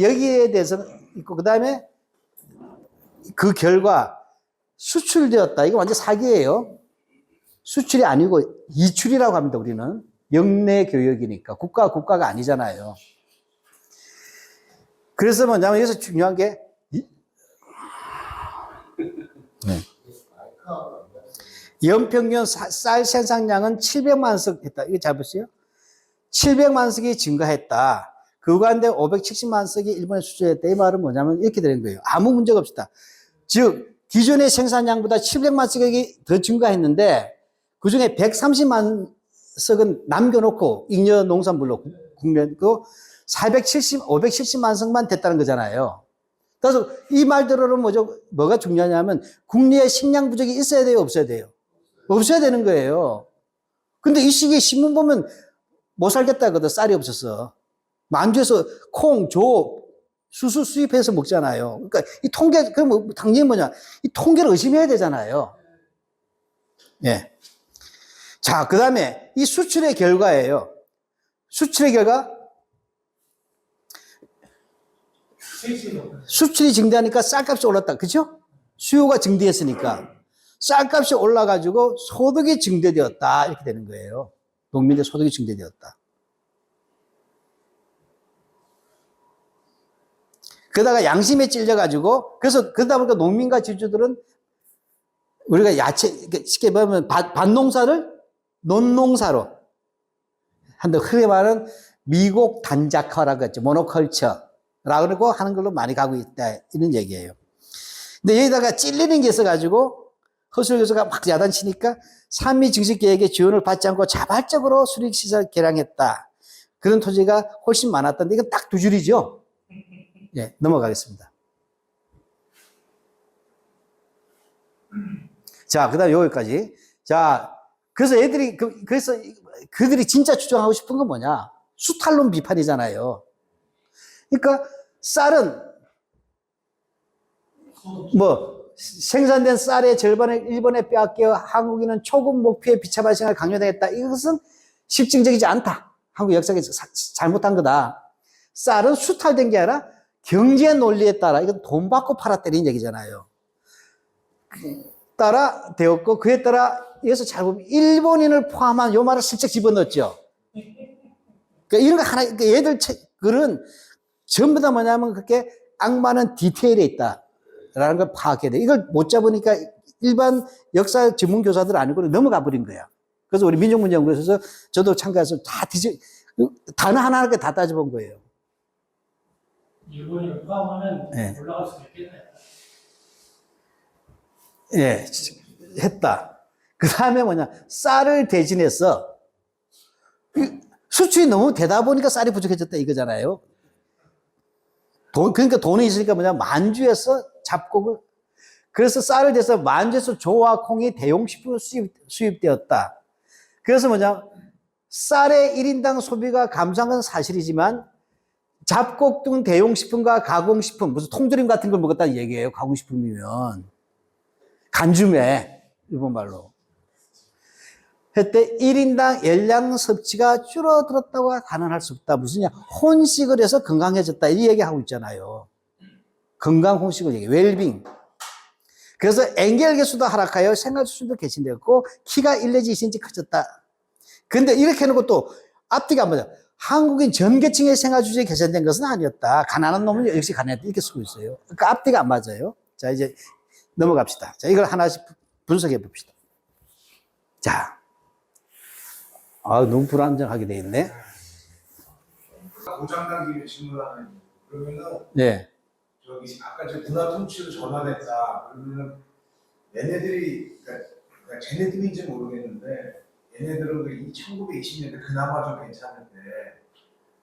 여기에 대해서는 있고, 그 다음에 그 결과 수출되었다. 이거 완전 사기예요. 수출이 아니고 이출이라고 합니다, 우리는. 영내 교역이니까. 국가가 아니잖아요. 그래서 뭐냐면 여기서 중요한 게, 연평균 쌀 생산량은 700만 석 했다. 이거 잘 보세요. 700만 석이 증가했다. 그 가운데 570만 석이 일본에 수출했다. 이 말은 뭐냐면 이렇게 되는 거예요. 아무 문제가 없다. 즉, 기존의 생산량보다 700만 석이 더 증가했는데, 그 중에 130만 석은 남겨놓고, 잉여 농산물로 국면, 570만 석만 됐다는 거잖아요. 그래서 이 말대로는 뭐가 중요하냐면 국내에 식량 부족이 있어야 돼요, 없어야 돼요? 없어야 되는 거예요. 근데 이 시기에 신문 보면 못 살겠다 하거든, 쌀이 없어서. 만주에서 콩, 조, 수수 수입해서 먹잖아요. 그러니까 이 통계, 그럼 당연히 뭐냐? 이 통계를 의심해야 되잖아요. 예. 자, 그 다음에 이 수출의 결과예요. 수출의 결과? 수출이 증대하니까 쌀값이 올랐다. 그죠? 수요가 증대했으니까. 쌀값이 올라가지고 소득이 증대되었다. 이렇게 되는 거예요. 농민의 소득이 증대되었다. 그러다가 양심에 찔려가지고, 그래서 그러다 보니까 농민과 지주들은 우리가 야채, 쉽게 보면 밭농사를 논농사로 한다. 흔히 말하는 미국 단작화라고 했죠. 모노컬처라고 그러고 하는 걸로 많이 가고 있다. 이런 얘기예요. 근데 여기다가 찔리는 게 있어가지고 허수일 교수가 막 야단치니까 산미 증식 계획에 지원을 받지 않고 자발적으로 수립시설 개량했다. 그런 토지가 훨씬 많았던데 이건 딱 두 줄이죠. 예, 넘어가겠습니다. 자, 그 다음에 여기까지. 자, 그래서 그래서 그들이 진짜 주장하고 싶은 건 뭐냐? 수탈론 비판이잖아요. 그러니까 쌀은 생산된 쌀의 절반을 일본에 빼앗겨 한국인은 초급 목표에 비참한 생활을 강요당했다. 이것은 실증적이지 않다. 한국 역사에서 잘못한 거다. 쌀은 수탈된 게 아니라 경제 논리에 따라 이건 돈 받고 팔았다는 얘기잖아요. 따라 되었고 그에 따라 여기서 잘 보면 일본인을 포함한 요 말을 슬쩍 집어넣었죠. 그러니까 이런 거 하나, 그러니까 얘들 글은 전부 다 뭐냐면 그렇게 악마는 디테일에 있다라는 걸 파악해야 돼. 이걸 못 잡으니까 일반 역사 전문 교사들 아니고 넘어가 버린 거야. 그래서 우리 민족문제연구소에서 저도 참가해서 다 단어 하나하나 다 따져본 거예요. 일본인을 포함하면 네. 올라갈 수 있겠네. 예, 했다. 그 다음에 뭐냐, 쌀을 대신해서 수출이 너무 되다 보니까 쌀이 부족해졌다 이거잖아요. 그러니까 돈이 있으니까 뭐냐, 만주에서 잡곡을, 그래서 쌀을 대서 만주에서 조와 콩이 대용식품으로 수입되었다. 그래서 뭐냐, 쌀의 1인당 소비가 감소한 건 사실이지만 잡곡 등 대용식품과 가공식품, 무슨 통조림 같은 걸 먹었다는 얘기예요. 가공식품이면. 간주매, 일본말로. 그때 1인당 열량 섭취가 줄어들었다고 단언할 수 없다. 무슨냐? 혼식을 해서 건강해졌다. 이 얘기하고 있잖아요. 건강 혼식을 얘기해. 웰빙. 그래서 엔겔 개수도 하락하여 생활 수준도 개선되었고, 키가 1 내지 2cm 커졌다. 근데 이렇게 해놓고 또 앞뒤가 뭐냐? 한국인 전 계층의 생활 수준이 개선된 것은 아니었다. 가난한 놈은 역시 가난했다. 이렇게 쓰고 있어요. 그러니까 앞뒤가 안 맞아요. 자, 이제 넘어갑시다. 자, 이걸 하나씩 분석해 봅시다. 자. 너무 불안정하게 돼 있네. 고장난 김에 질문을 하나 있는. 그러면은 네. 저기 아까 저 문화 통치로 전환했다. 그러면은 얘네들이 그러니까 쟤네들인지 모르겠는데 얘네들은 그 1920년대 그나마 좀 괜찮은데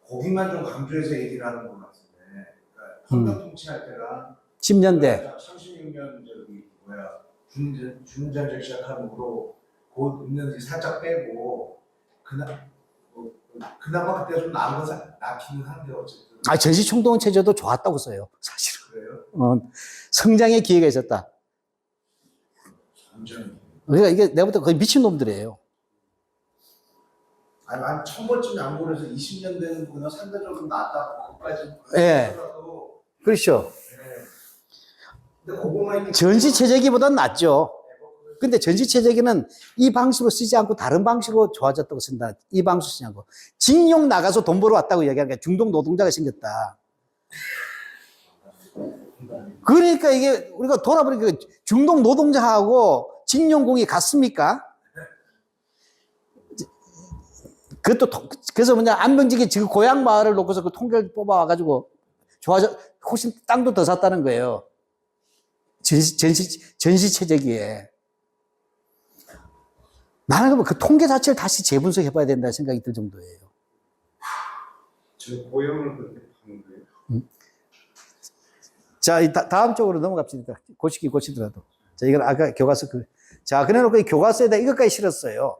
거기만 좀 강조해서 얘기를 하는 것 같은데. 그러니까 헌병 통치할 때랑 10년대. 36년 저기 준전쟁 시작하는 거로 곧 있는 살짝 빼고 그나마 그때 좀 나은 건 낫기는 한데 어쨌든. 전시총동 체제도 좋았다고 써요. 사실은. 그래요? 성장의 기회가 있었다. 완전. 그러니까 이게 내가부터 거의 미친놈들이에요. 아니 한 1000번쯤 양보해서 20년 되는 거나 상대적으로 낫다. 그것까지. 예. 그렇죠. 네. 근데 그거만 전시체제기보다는 낫죠. 근데 전시체제기는 이 방식으로 쓰지 않고 다른 방식으로 좋아졌다고 쓴다. 이 방식으로 쓰지 않고. 징용 나가서 돈 벌어 왔다고 얘기하는 게 중동 노동자가 생겼다. 그러니까 이게 우리가 돌아보니까 중동 노동자하고 징용공이 같습니까? 그것도, 그래서 뭐냐, 안병직이 지금 고향 마을을 놓고서 그 통계를 뽑아와가지고 훨씬 땅도 더 샀다는 거예요. 전시체제기에. 나는 그 통계 자체를 다시 재분석해 봐야 된다는 생각이 들 정도예요. 저 고향을 그렇게 하는 거예요? 자, 다음 쪽으로 넘어갑시다. 고치더라도. 자, 이건 아까 교과서 자, 그래 놓고 이 교과서에다 이것까지 실었어요.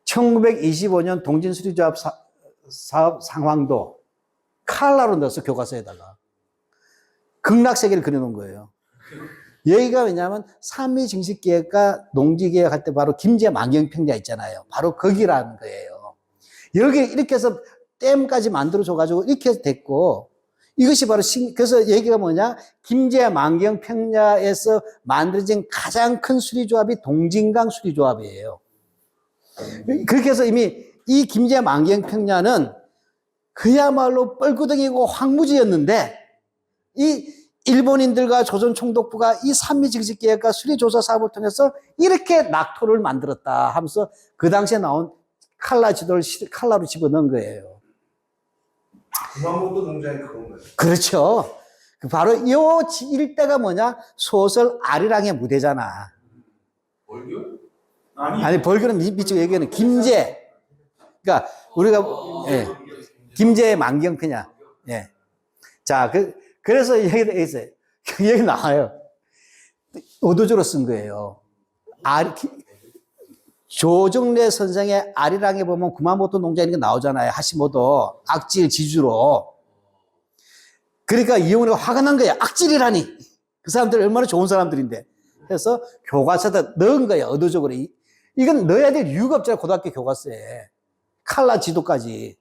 1925년 동진수리조합 사업 상황도 칼라로 넣어서 교과서에다가 극락세계를 그려놓은 거예요. 여기가 왜냐하면 삼미증식계획과 농지계획할 때 바로 김제 만경평야 있잖아요. 바로 거기라는 거예요. 여기 이렇게 해서 댐까지 만들어줘가지고 이렇게 해서 됐고, 이것이 바로 그래서 얘기가 뭐냐? 김제 만경평야에서 만들어진 가장 큰 수리조합이 동진강 수리조합이에요. 그렇게 해서 이미 이 김제 만경평야는 그야말로 뻘구덩이고 황무지였는데, 이 일본인들과 조선총독부가 이 산미증식계획과 수리조사 사업을 통해서 이렇게 낙토를 만들었다 하면서 그 당시에 나온 칼라 지도를 칼라로 집어넣은 거예요. 구만모도 농장이 그런 거예요. 그렇죠. 바로 이 일대가 뭐냐? 소설 아리랑의 무대잖아. 벌교? 아니, 벌교는 밑쪽 얘기하는 김제. 그러니까 우리가, 예, 김제의 만경평야. 예. 자, 그래서 여기다 있어요. 여기 나와요. 의도적으로 쓴 거예요. 조정래 선생의 아리랑에 보면 구마모토 농장 이런 게 나오잖아요. 하시모토. 악질 지주로. 그러니까 이용우가 화가 난 거야. 악질이라니. 그 사람들 얼마나 좋은 사람들인데. 그래서 교과서에다 넣은 거야. 의도적으로. 이건 넣어야 될 이유가 없잖아. 고등학교 교과서에. 칼라 지도까지.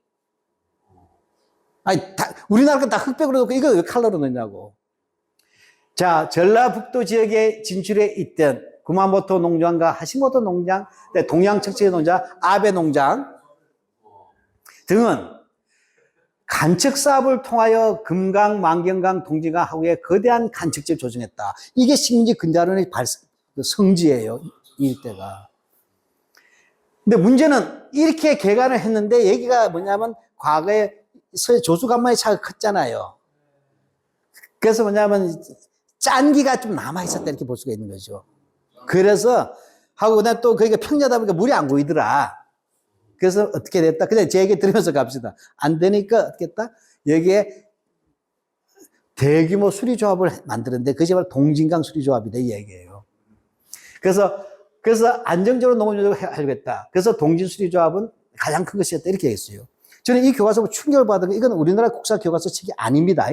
아니, 우리나라가 다 흑백으로 넣고 이거 왜 칼라로 넣냐고. 자, 전라북도 지역에 진출해 있던 구마모토 농장과 하시모토 농장, 동양척지 농장, 아베 농장 등은 간척 사업을 통하여 금강, 만경강, 동진강 하구에 거대한 간척지를 조성했다. 이게 식민지 근자론의 성지예요. 이 일대가. 근데 문제는 이렇게 개간을 했는데 얘기가 뭐냐면 과거에 조수간만의 차가 컸잖아요. 그래서 뭐냐면 짠기가 좀 남아있었다 이렇게 볼 수가 있는 거죠. 그래서 하고 그다음 또 거기가 평야다 보니까 물이 안 고이더라. 그래서 어떻게 됐다? 그냥 제 얘기 들으면서 갑시다. 안 되니까 어떻게 했다? 여기에 대규모 수리조합을 만드는데 그게 바로 동진강 수리조합이다 이 얘기예요. 그래서 안정적으로 농업용도를 하려고 했다. 그래서 동진수리조합은 가장 큰 것이었다 이렇게 얘기했어요. 저는 이 교과서 충격을 받은 게 이건 우리나라 국사 교과서 책이 아닙니다.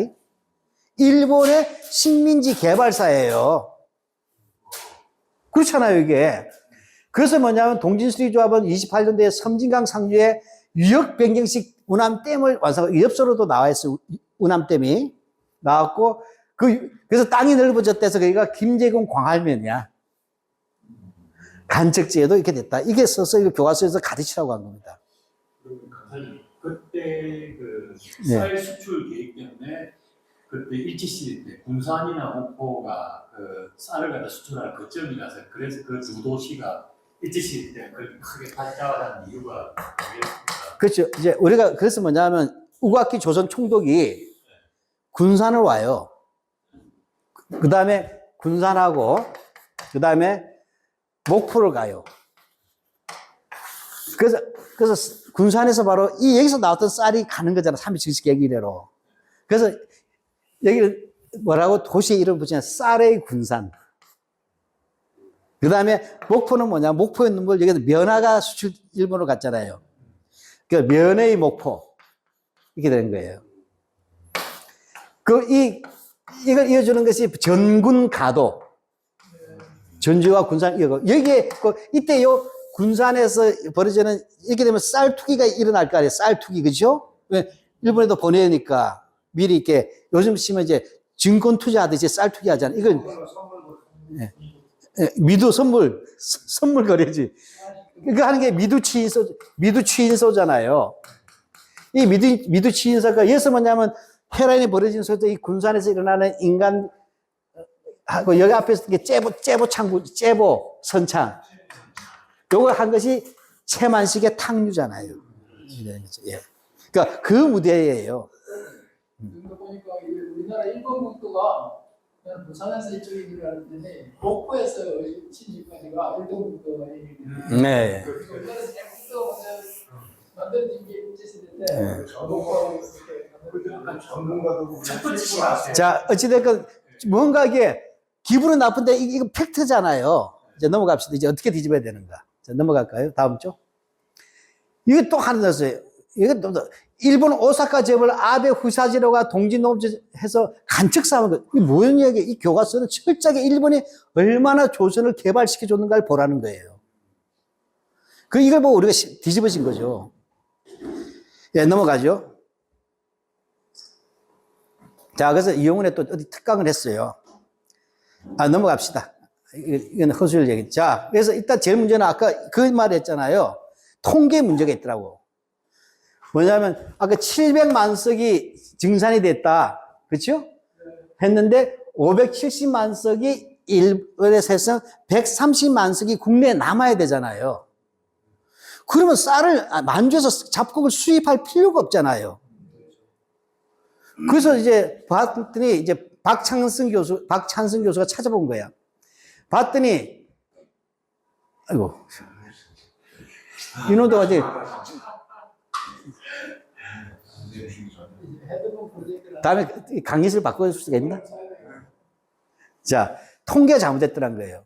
일본의 식민지 개발사예요. 그렇잖아요, 이게. 그래서 뭐냐면 동진수리조합은 28년도에 섬진강 상류에 유역 변경식 운암댐을 완성하고 위협소로도 나와 있어요. 운암댐이 나왔고 그래서 땅이 넓어졌대서 거기가 김제군 광활면이야. 간척지에도 이렇게 됐다. 이게 써서 이거 교과서에서 가르치라고 한 겁니다. 강사님, 그때 그 네. 쌀 수출 계획 때문에 그때 일제시대 때 군산이나 목포가 그 쌀을 갖다 수출하는 거점이라서 그래서 그 두 도시가 일제시대 때 그렇게 크게 발달한 이유가 뭐겠습니까? 그렇죠. 이제 우리가 그래서 뭐냐면 우각기 조선 총독이 군산을 와요. 그 다음에 군산하고 그 다음에 목포를 가요. 그래서 군산에서 바로 여기서 나왔던 쌀이 가는 거잖아. 3.27계획 이래로. 그래서 여기를 뭐라고 도시의 이름을 붙이냐. 쌀의 군산. 그 다음에 목포는 뭐냐. 목포에 있는 걸 여기서 면화가 수출 일본으로 갔잖아요. 그 면의 목포. 이렇게 되는 거예요. 이걸 이어주는 것이 전군 가도. 전주와 군산 이거 여기에 이때 요 군산에서 벌어지는 이렇게 되면 쌀투기가 일어날 거 아니에요. 쌀투기 그죠? 왜 일본에도 보내니까 미리 이렇게 요즘 시면 이제 증권 투자하듯이 쌀투기 하잖아요. 이건 미두 선물 거래지. 이거 하는 게 미두치인소잖아요. 이 미두치인소가 여기서 뭐냐면 혈안이 벌어진 소리도 이 군산에서 일어나는 인간 하고 여기 앞에서 이게 째보 선창. 요걸 한 것이 채만식의 탕류잖아요. 예. 그러니까 그 무대예요. 이거 보니까 우리나라 일본 국도가 그냥 부산에서 이쪽에 들어가는데 목포에서 진입까지가 일본 국도가 얘기해요. 네. 우리나라 국도 만들어진 게 일제시대인데 네. 목포하고 이렇게 전문가도 첫 번째 시작. 자, 어찌됐건 뭔가 이게 기분은 나쁜데 이거 팩트잖아요. 이제 넘어갑시다. 이제 어떻게 뒤집어야 되는가. 자, 넘어갈까요? 다음 쪽. 이게 또 하나 넣었어요. 이게 또 일본 오사카 재벌 아베 후사지로가 동진농지해서 간척 싸움한 거. 이게 뭐였냐이 교과서는 철저하게 일본이 얼마나 조선을 개발시켜 줬는가를 보라는 거예요. 이걸 보고 우리가 뒤집어진 거죠. 예, 넘어가죠. 자, 그래서 이용훈에 또 어디 특강을 했어요. 넘어갑시다. 이건 허술 얘기. 자, 그래서 일단 제일 문제는 아까 그 말 했잖아요. 통계 문제가 있더라고. 뭐냐면, 아까 700만 석이 증산이 됐다. 그렇죠? 했는데, 570만 석이 일본에서 해서 130만 석이 국내에 남아야 되잖아요. 그러면 쌀을 만주에서 잡곡을 수입할 필요가 없잖아요. 그래서 이제 봤더니 이제 박찬승 교수가 찾아본 거야. 봤더니, 아이고, 이놈도 아직, 헤드폰 프로젝트라. 다음에 강의실 바꿔줄 수가 있나? 자, 통계가 잘못됐더란 거예요.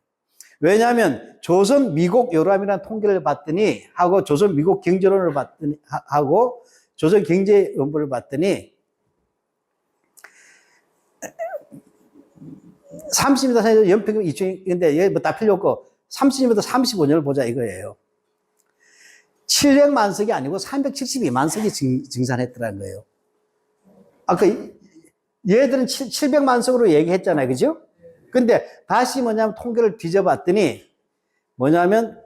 왜냐하면 조선 미국 요람이라는 통계를 봤더니, 하고 조선 미국 경제론을 봤더니, 하고 조선 경제연보를 봤더니, 30m 사이에서 연평균 2층인데, 여기 뭐 다 필요 없고, 30m 35년을 보자 이거예요. 700만 석이 아니고 372만 석이 증산했더라는 거예요. 아까 얘들은 700만 석으로 얘기했잖아요. 그죠? 근데 다시 뭐냐면 통계를 뒤져봤더니 뭐냐면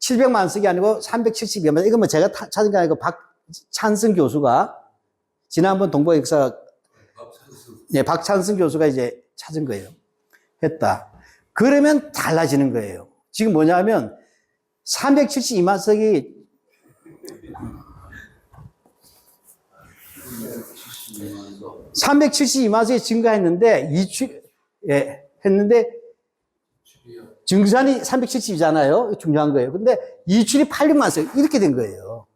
700만 석이 아니고 372만 석. 이건 뭐 제가 찾은 게 아니고 박찬승 교수가 지난번 동북역사 네, 박찬승 교수가 이제 찾은 거예요. 했다. 그러면 달라지는 거예요. 지금 뭐냐면 372만 석이 372만 석이 증가했는데 했는데 증산이 370이잖아요. 중요한 거예요. 근데 이출이 800만 석 이렇게 된 거예요.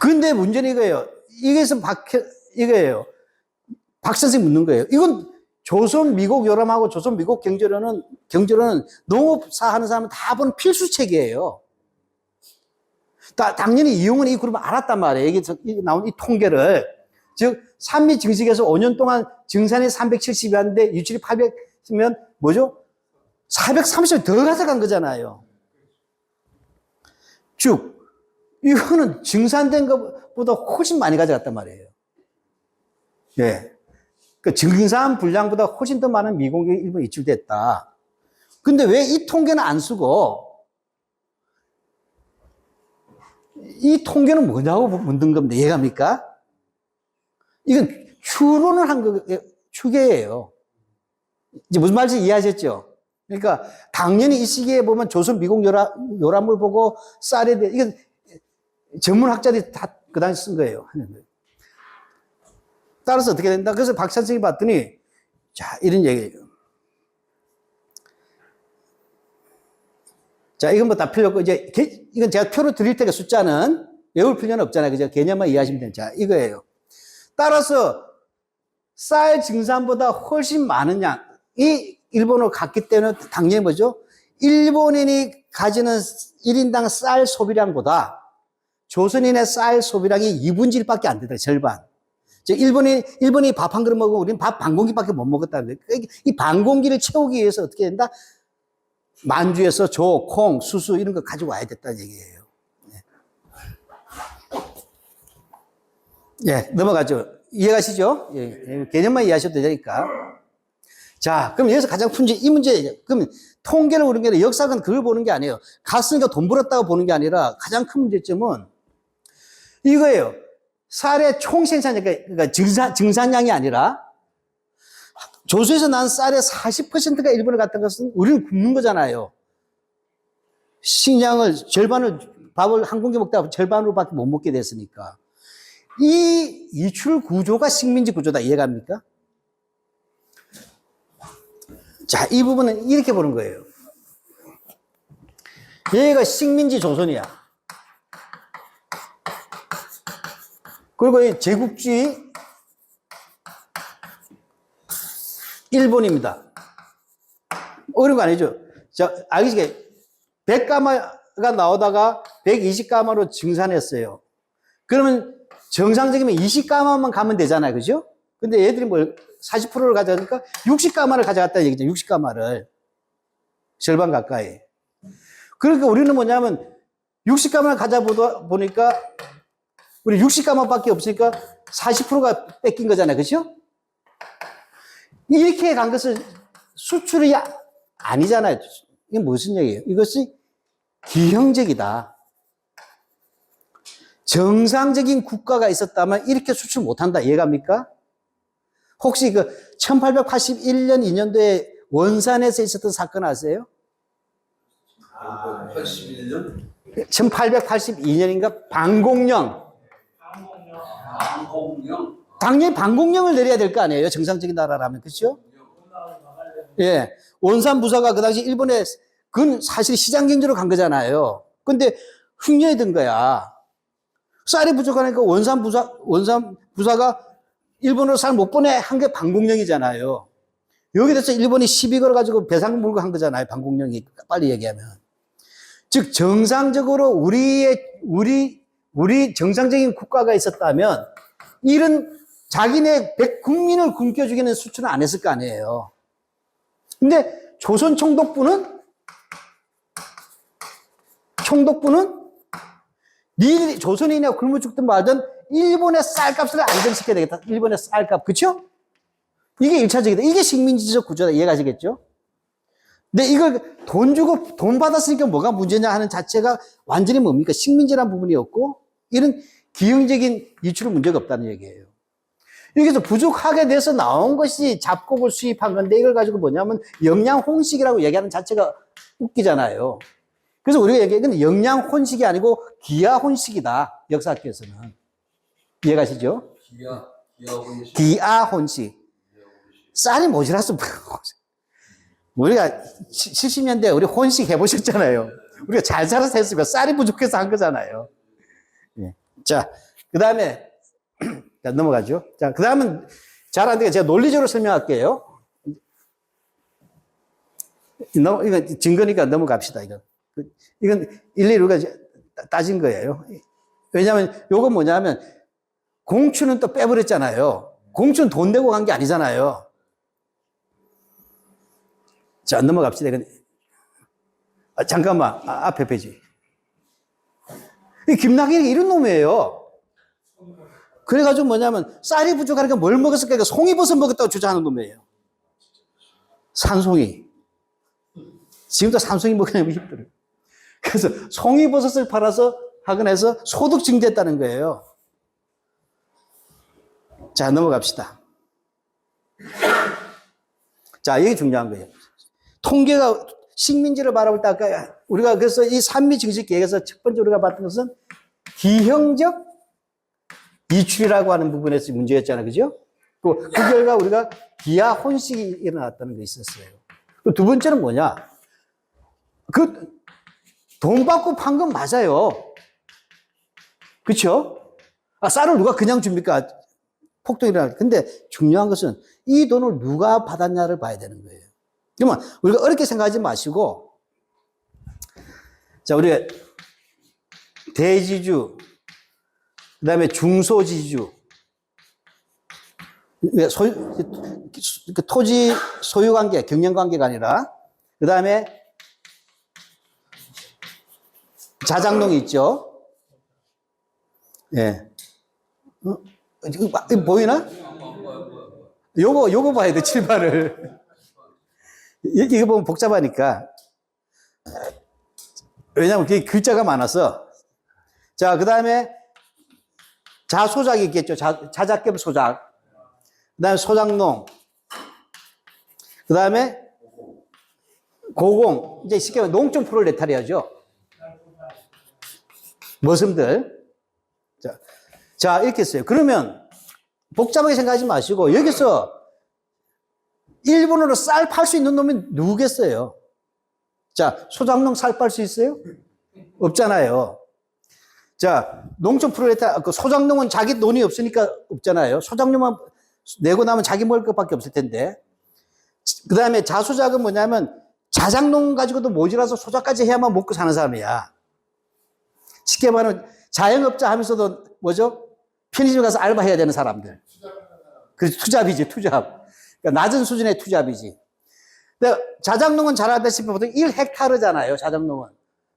근데 문제는 이거예요. 이거예요. 박 선생님 묻는 거예요. 이건 조선 미국 요람하고 조선 미국 경제론은 농업사 하는 사람은 다 보는 필수책이에요. 당연히 이용은 이 그룹을 알았단 말이에요. 여기서 나온 이 통계를. 즉, 산미 증식에서 5년 동안 증산이 370이었는데 유출이 800이면 뭐죠? 430을 더 가져간 거잖아요. 쭉. 이거는 증산된 것보다 훨씬 많이 가져갔단 말이에요. 예. 그 증산 분량보다 훨씬 더 많은 미공격이 일본에 이출됐다. 근데 왜 이 통계는 안 쓰고 이 통계는 뭐냐고 묻는 겁니다. 이해갑니까? 이건 추론을 한 거, 추계예요. 이제 무슨 말인지 이해하셨죠? 그러니까 당연히 이 시기에 보면 조선 미국 요람을 보고 쌀에 대해 이건 전문학자들이 다 그 당시 쓴 거예요. 하는 거예요. 따라서 어떻게 된다? 그래서 박찬승이 봤더니, 자, 이런 얘기예요. 자, 이건 뭐 다 필요 없고, 이제, 이건 제가 표로 드릴 테니까 숫자는 외울 필요는 없잖아요. 그죠? 개념만 이해하시면 돼요. 자, 이거예요. 따라서, 쌀 증산보다 훨씬 많은 양이 일본으로 갔기 때문에 당연히 뭐죠? 일본인이 가지는 1인당 쌀 소비량보다 조선인의 쌀 소비량이 2분의 1밖에 안 되더라, 절반. 일본이 밥 한 그릇 먹으면 우리는 밥 반 공기밖에 못 먹었다는 거예요. 이 반 공기를 채우기 위해서 어떻게 된다? 만주에서 조, 콩, 수수 이런 거 가지고 와야 됐다는 얘기예요. 예, 넘어가죠. 이해가시죠? 예, 개념만 이해하셔도 되니까. 자, 그럼 여기서 가장 큰 문제, 이 문제, 그럼 통계를 보는 게 아니라 역사관 그걸 보는 게 아니에요. 갔으니까 돈 벌었다고 보는 게 아니라 가장 큰 문제점은 이거예요. 쌀의 총 생산량, 그러니까 증산량이 아니라 조선에서 난 쌀의 40%가 일본에 갔던 것은 우리는 굶는 거잖아요. 식량을 절반을, 밥을 한 공기 먹다가 절반으로밖에 못 먹게 됐으니까. 이 이출 구조가 식민지 구조다. 이해갑니까? 자, 이 부분은 이렇게 보는 거예요. 얘가 식민지 조선이야. 그리고 이 제국주의 일본입니다. 어려운 거 아니죠? 자, 알겠지? 100가마가 나오다가 120가마로 증산했어요. 그러면 정상적이면 20가마만 가면 되잖아요. 그죠? 근데 얘들이 뭘 40%를 가져가니까 60가마를 가져갔다는 얘기죠. 60가마를. 절반 가까이. 그러니까 우리는 뭐냐면 60가마를 가져보니까 우리 60가마밖에 없으니까 40%가 뺏긴 거잖아요. 그죠? 이렇게 간 것은 수출이 아니잖아요. 이게 무슨 얘기예요? 이것이 기형적이다. 정상적인 국가가 있었다면 이렇게 수출 못한다. 이해갑니까? 혹시 그 1881년 2년도에 원산에서 있었던 사건 아세요? 81년? 1882년인가? 방공령. 방공령? 당연히 방공령을 내려야 될 거 아니에요? 정상적인 나라라면. 그렇죠? 예. 원산 부사가 그 당시 일본에 그건 사실 시장 경제로 간 거잖아요. 근데 흉년이 든 거야. 쌀이 부족하니까 원산 부사가 일본으로 쌀 못 보내 한 게 방공령이잖아요. 여기 대해서 일본이 시비 걸어가지고 배상 물고 한 거잖아요. 방공령이. 빨리 얘기하면. 즉, 정상적으로 우리 정상적인 국가가 있었다면 이런 자기네 국민을 굶겨 죽이는 수출은 안 했을 거 아니에요. 근데 조선 총독부는 니들이 조선인이나 굶어 죽든 말든 일본의 쌀값을 안정시켜야 되겠다. 일본의 쌀값. 그쵸? 이게 1차적이다. 이게 식민지적 구조다. 이해가시겠죠? 근데 이걸 돈 주고 돈 받았으니까 뭐가 문제냐 하는 자체가 완전히 뭡니까? 식민지라는 부분이었고 이런 기형적인 이출은 문제가 없다는 얘기예요. 여기서 부족하게 돼서 나온 것이 잡곡을 수입한 건데 이걸 가지고 뭐냐면 영양혼식이라고 얘기하는 자체가 웃기잖아요. 그래서 우리가 얘기하는 영양혼식이 아니고 기아혼식이다. 역사학에서는. 이해가시죠? 기아혼식. 쌀이 모자라서 우리가 70년대 우리 혼식 해보셨잖아요. 우리가 잘 살아서 했으면 쌀이 부족해서 한 거잖아요. 예. 자, 그 다음에 넘어가죠. 자, 그 다음은 잘 안 되게 제가 논리적으로 설명할게요. 이건 증거니까 넘어갑시다. 이건 일일이 우리가 따진 거예요. 왜냐하면 요건 뭐냐면 공추는 또 빼버렸잖아요. 공추는 돈 내고 간 게 아니잖아요. 자, 넘어갑시다. 잠깐만, 앞에 페이지. 김낙현이 이런 놈이에요. 그래가지고 뭐냐면 쌀이 부족하니까 뭘 먹었을까? 송이버섯 먹었다고 주장하는 놈이에요. 산송이. 지금도 산송이 먹으려면 힘들어요. 그래서 송이버섯을 팔아서 학원에서 소득 증대했다는 거예요. 자, 넘어갑시다. 자, 이게 중요한 거예요. 통계가 식민지를 바라볼 때 아까 우리가 그래서 이 산미 증식 계획에서 첫 번째 우리가 봤던 것은 기형적 이출이라고 하는 부분에서 문제였잖아요. 그죠? 그 결과 우리가 기아 혼식이 일어났다는 게 있었어요. 두 번째는 뭐냐? 돈 받고 판 건 맞아요. 그쵸? 쌀을 누가 그냥 줍니까? 폭동이 일어날 때. 근데 중요한 것은 이 돈을 누가 받았냐를 봐야 되는 거예요. 그러면 우리가 어렵게 생각하지 마시고, 자, 우리가 대지주, 그 다음에 중소지주, 토지 소유관계, 경영관계가 아니라, 그 다음에 자장농이 있죠. 예. 이거 보이나? 요거 봐야 돼, 칠판을. 이거 보면 복잡하니까. 왜냐면 그게 글자가 많아서. 자, 그 다음에 자소작이 있겠죠. 자작겹 소작. 그 다음에 소작농. 그 다음에 고공. 이제 쉽게 말하면 농촌 프롤레타리아죠. 머슴들. 자, 이렇게 했어요. 그러면 복잡하게 생각하지 마시고 여기서 일본으로 쌀 팔 수 있는 놈이 누구겠어요? 자, 소작농 쌀 팔 수 있어요? 없잖아요. 자, 농촌 프롤레타, 그 소작농은 자기 돈이 없으니까 없잖아요. 소작농만 내고 나면 자기 먹을 것밖에 없을 텐데. 그 다음에 자수작은 뭐냐면 자작농 가지고도 모자라서 소작까지 해야만 먹고 사는 사람이야. 쉽게 말하면 자영업자 하면서도 뭐죠? 편의점 가서 알바해야 되는 사람들. 그래서 투잡이지, 투잡. 그러니까 낮은 수준의 투잡이지. 근데 자작농은 잘 알다시피 보통 1헥타르잖아요, 자작농은.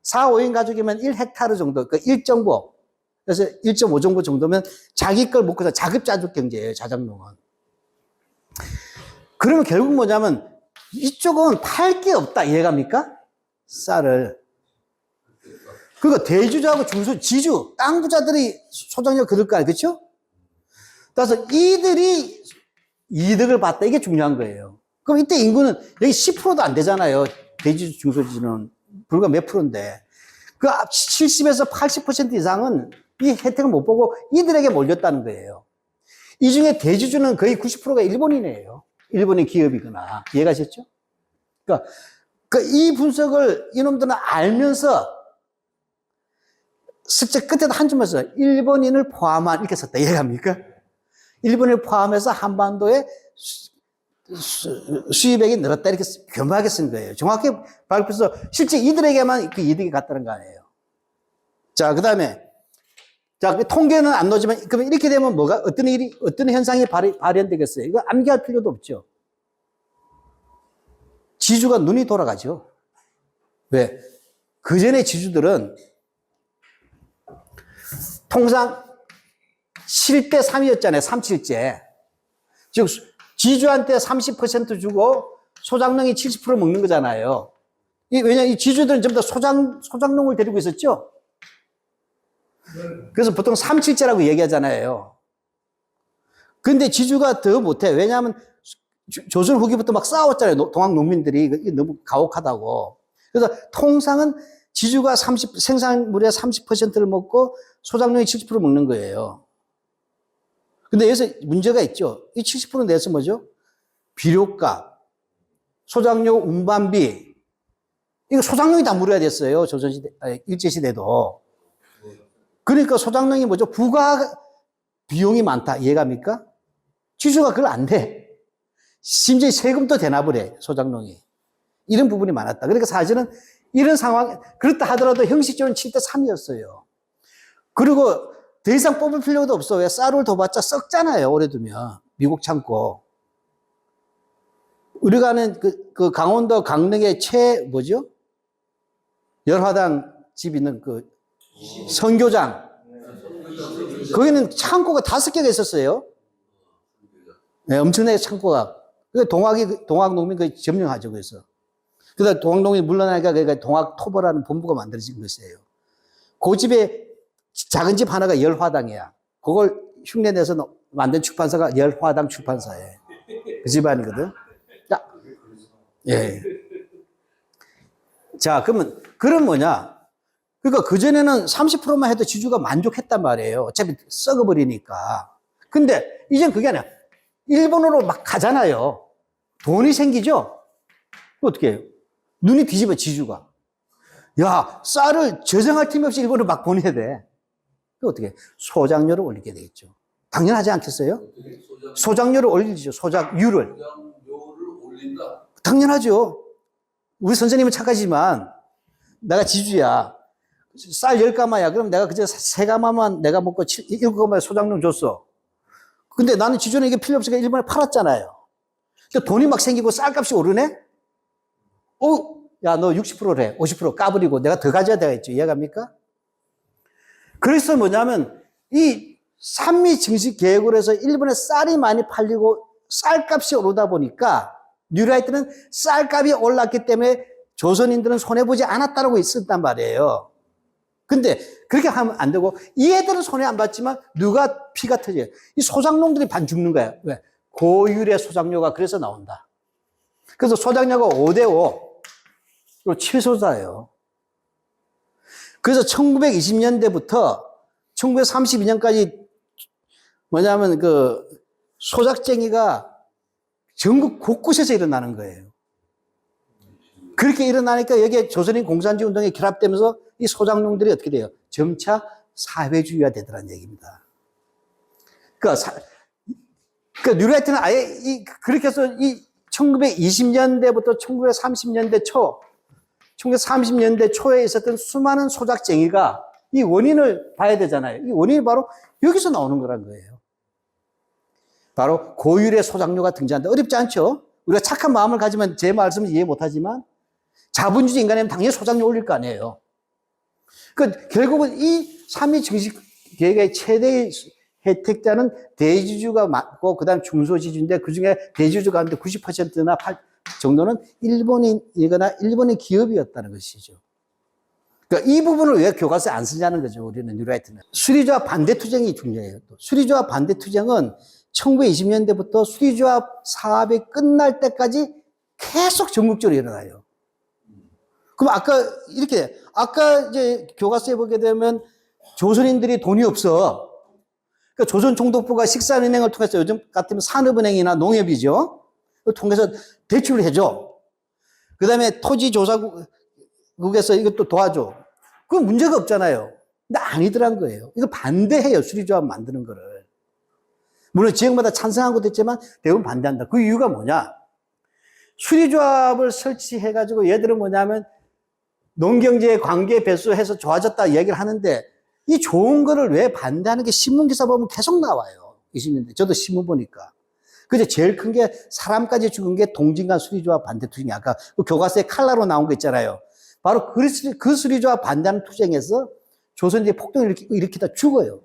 4, 5인 가족이면 1헥타르 정도, 그 1정보. 그래서 1.5정보 정도면 자기 걸 먹고 사, 자급자족 경제예요, 자작농은. 그러면 결국 뭐냐면 이쪽은 팔 게 없다, 이해갑니까? 쌀을. 그러니까 대주주하고 중소, 지주, 땅 부자들이 소작농 그럴 거 아니에요, 그렇죠? 따라서 이들이 이득을 봤다, 이게 중요한 거예요. 그럼 이때 인구는 여기 10%도 안 되잖아요. 대주주, 중소지주는 불과 몇 프로인데. 그 70에서 80% 이상은 이 혜택을 못 보고 이들에게 몰렸다는 거예요. 이 중에 대주주는 거의 90%가 일본인이에요. 일본인 기업이거나. 이해가셨죠? 그러니까 이 분석을 이놈들은 알면서 숙제 끝에도 한 줄만 써요. 일본인을 포함한, 이렇게 썼다. 이해갑니까? 일본인을 포함해서 한반도에 수입액이 늘었다. 이렇게 겸하게 쓴 거예요. 정확히 발표해서 실제 이들에게만 그 이득이 갔다는 거 아니에요. 자, 그 다음에, 자, 통계는 안 나오지만, 그러면 이렇게 되면 뭐가, 어떤 현상이 발현되겠어요? 이거 암기할 필요도 없죠. 지주가 눈이 돌아가죠. 왜? 그 전에 지주들은 통상 7대 3이었잖아요. 3, 7제. 즉, 지주한테 30% 주고 소작농이 70% 먹는 거잖아요. 왜냐면 이 지주들은 전부 다 소작농을 데리고 있었죠. 그래서 보통 3, 7제라고 얘기하잖아요. 근데 지주가 더 못해. 왜냐하면 조선 후기부터 막 싸웠잖아요. 동학 농민들이. 이게 너무 가혹하다고. 그래서 통상은 지주가 생산물의 30%를 먹고 소작농이 70% 먹는 거예요. 근데 여기서 문제가 있죠. 이 70% 내서 뭐죠? 비료값, 소작농 운반비. 이거 소작농이 다 물어야 됐어요. 조선시대, 일제시대도. 그러니까 소작농이 뭐죠? 부가 비용이 많다. 이해갑니까? 지주가 그걸 안 돼. 심지어 세금도 대납을 해, 소작농이. 이런 부분이 많았다. 그러니까 사실은 이런 상황, 그렇다 하더라도 형식적으로는 7대 3이었어요. 그리고 더 이상 뽑을 필요도 없어. 왜? 쌀을 더 받자 썩잖아요. 오래 두면. 미국 창고. 우리가 아는 그 강원도 강릉의 뭐죠? 열화당 집 있는 그 선교장. 거기는 창고가 5개가 있었어요. 네, 엄청나게 창고가. 동학 농민 거의 점령하죠. 그래서. 그래서 동학 농민이 물러나니까 그러니까 동학 토벌하는 본부가 만들어진 것이에요. 그 집에 작은 집 하나가 열화당이야. 그걸 흉내내서 만든 출판사가 열화당 출판사예요. 그 집안이거든. 자, 예. 자, 그럼 뭐냐? 그러니까 그전에는 30%만 해도 지주가 만족했단 말이에요. 어차피 썩어버리니까. 근데 이젠 그게 아니야. 일본으로 막 가잖아요. 돈이 생기죠? 어떻게 해요? 눈이 뒤집어, 지주가. 야, 쌀을 저장할 틈이 없이 일본으로 막 보내야 돼. 그 어떻게? 소작료를 올리게 되겠죠. 당연하지 않겠어요? 소작료를 올리죠. 소작유를. 소작료를 올린다. 당연하죠. 우리 선생님은 착하지만 내가 지주야. 쌀 10가마야. 그럼 내가 그저 3가마만 내가 먹고 7가마에 소작료 줬어. 근데 나는 지주는 이게 필요 없으니까 일본에 팔았잖아요. 그러니까 돈이 막 생기고 쌀값이 오르네? 야, 너 60%를 해. 50% 까버리고 내가 더 가져야 되겠죠. 이해갑니까? 그래서 뭐냐면 이 산미 증식 계획으로 해서 일본에 쌀이 많이 팔리고 쌀값이 오르다 보니까 뉴라이트는 쌀값이 올랐기 때문에 조선인들은 손해보지 않았다고 있었단 말이에요. 근데 그렇게 하면 안 되고 이 애들은 손해 안 봤지만 누가 피가 터져요. 이 소작농들이 반 죽는 거야. 왜? 고율의 소작료가 그래서 나온다. 그래서 소작료가 5대5 최소자예요. 그래서 1920년대부터 1932년까지 뭐냐면 그 소작쟁이가 전국 곳곳에서 일어나는 거예요. 그렇게 일어나니까 여기에 조선인 공산주의 운동에 결합되면서 이 소작농들이 어떻게 돼요? 점차 사회주의가 되더라는 얘기입니다. 그러니까 뉴라이트는 아예 그렇게 해서 1920년대부터 1930년대 초, 1930년대 초에 있었던 수많은 소작쟁이가 이 원인을 봐야 되잖아요. 이 원인이 바로 여기서 나오는 거란 거예요. 바로 고율의 소작료가 등장한다. 어렵지 않죠? 우리가 착한 마음을 가지면 제 말씀을 이해 못하지만 자본주의 인간이면 당연히 소작료 올릴 거 아니에요. 결국은 이 3위 증식 계획의 최대의 혜택자는 대주주가 맞고 그다음 중소지주인데 그중에 대주주 가운데 90%나 8 정도는 일본인이거나 일본인 기업이었다는 것이죠. 그러니까 이 부분을 왜 교과서에 안 쓰냐는 거죠. 우리는 뉴라이트는. 수리조합 반대 투쟁이 중요해요. 수리조합 반대 투쟁은 1920년대부터 수리조합 사업이 끝날 때까지 계속 전국적으로 일어나요. 그럼 아까 이제 교과서에 보게 되면 조선인들이 돈이 없어. 그러니까 조선총독부가 식산은행을 통해서 요즘 같으면 산업은행이나 농협이죠. 그걸 통해서 대출을 해줘. 그 다음에 토지조사국에서 이것도 도와줘. 그건 문제가 없잖아요. 근데 아니더란 거예요. 이거 반대해요. 수리조합 만드는 거를. 물론 지역마다 찬성한 것도 있지만 대부분 반대한다. 그 이유가 뭐냐? 수리조합을 설치해가지고 얘들은 뭐냐면 농경지의 관계 배수해서 좋아졌다 얘기를 하는데 이 좋은 거를 왜 반대하는 게 신문기사 보면 계속 나와요. 20년대. 저도 신문 보니까. 그제 제일 큰 게 사람까지 죽은 게 동진간 수리조합 반대 투쟁이 아까 그 교과서에 칼라로 나온 거 있잖아요. 바로 그 수리조합 반대하는 투쟁에서 조선인들이 폭동을 일으키다 죽어요.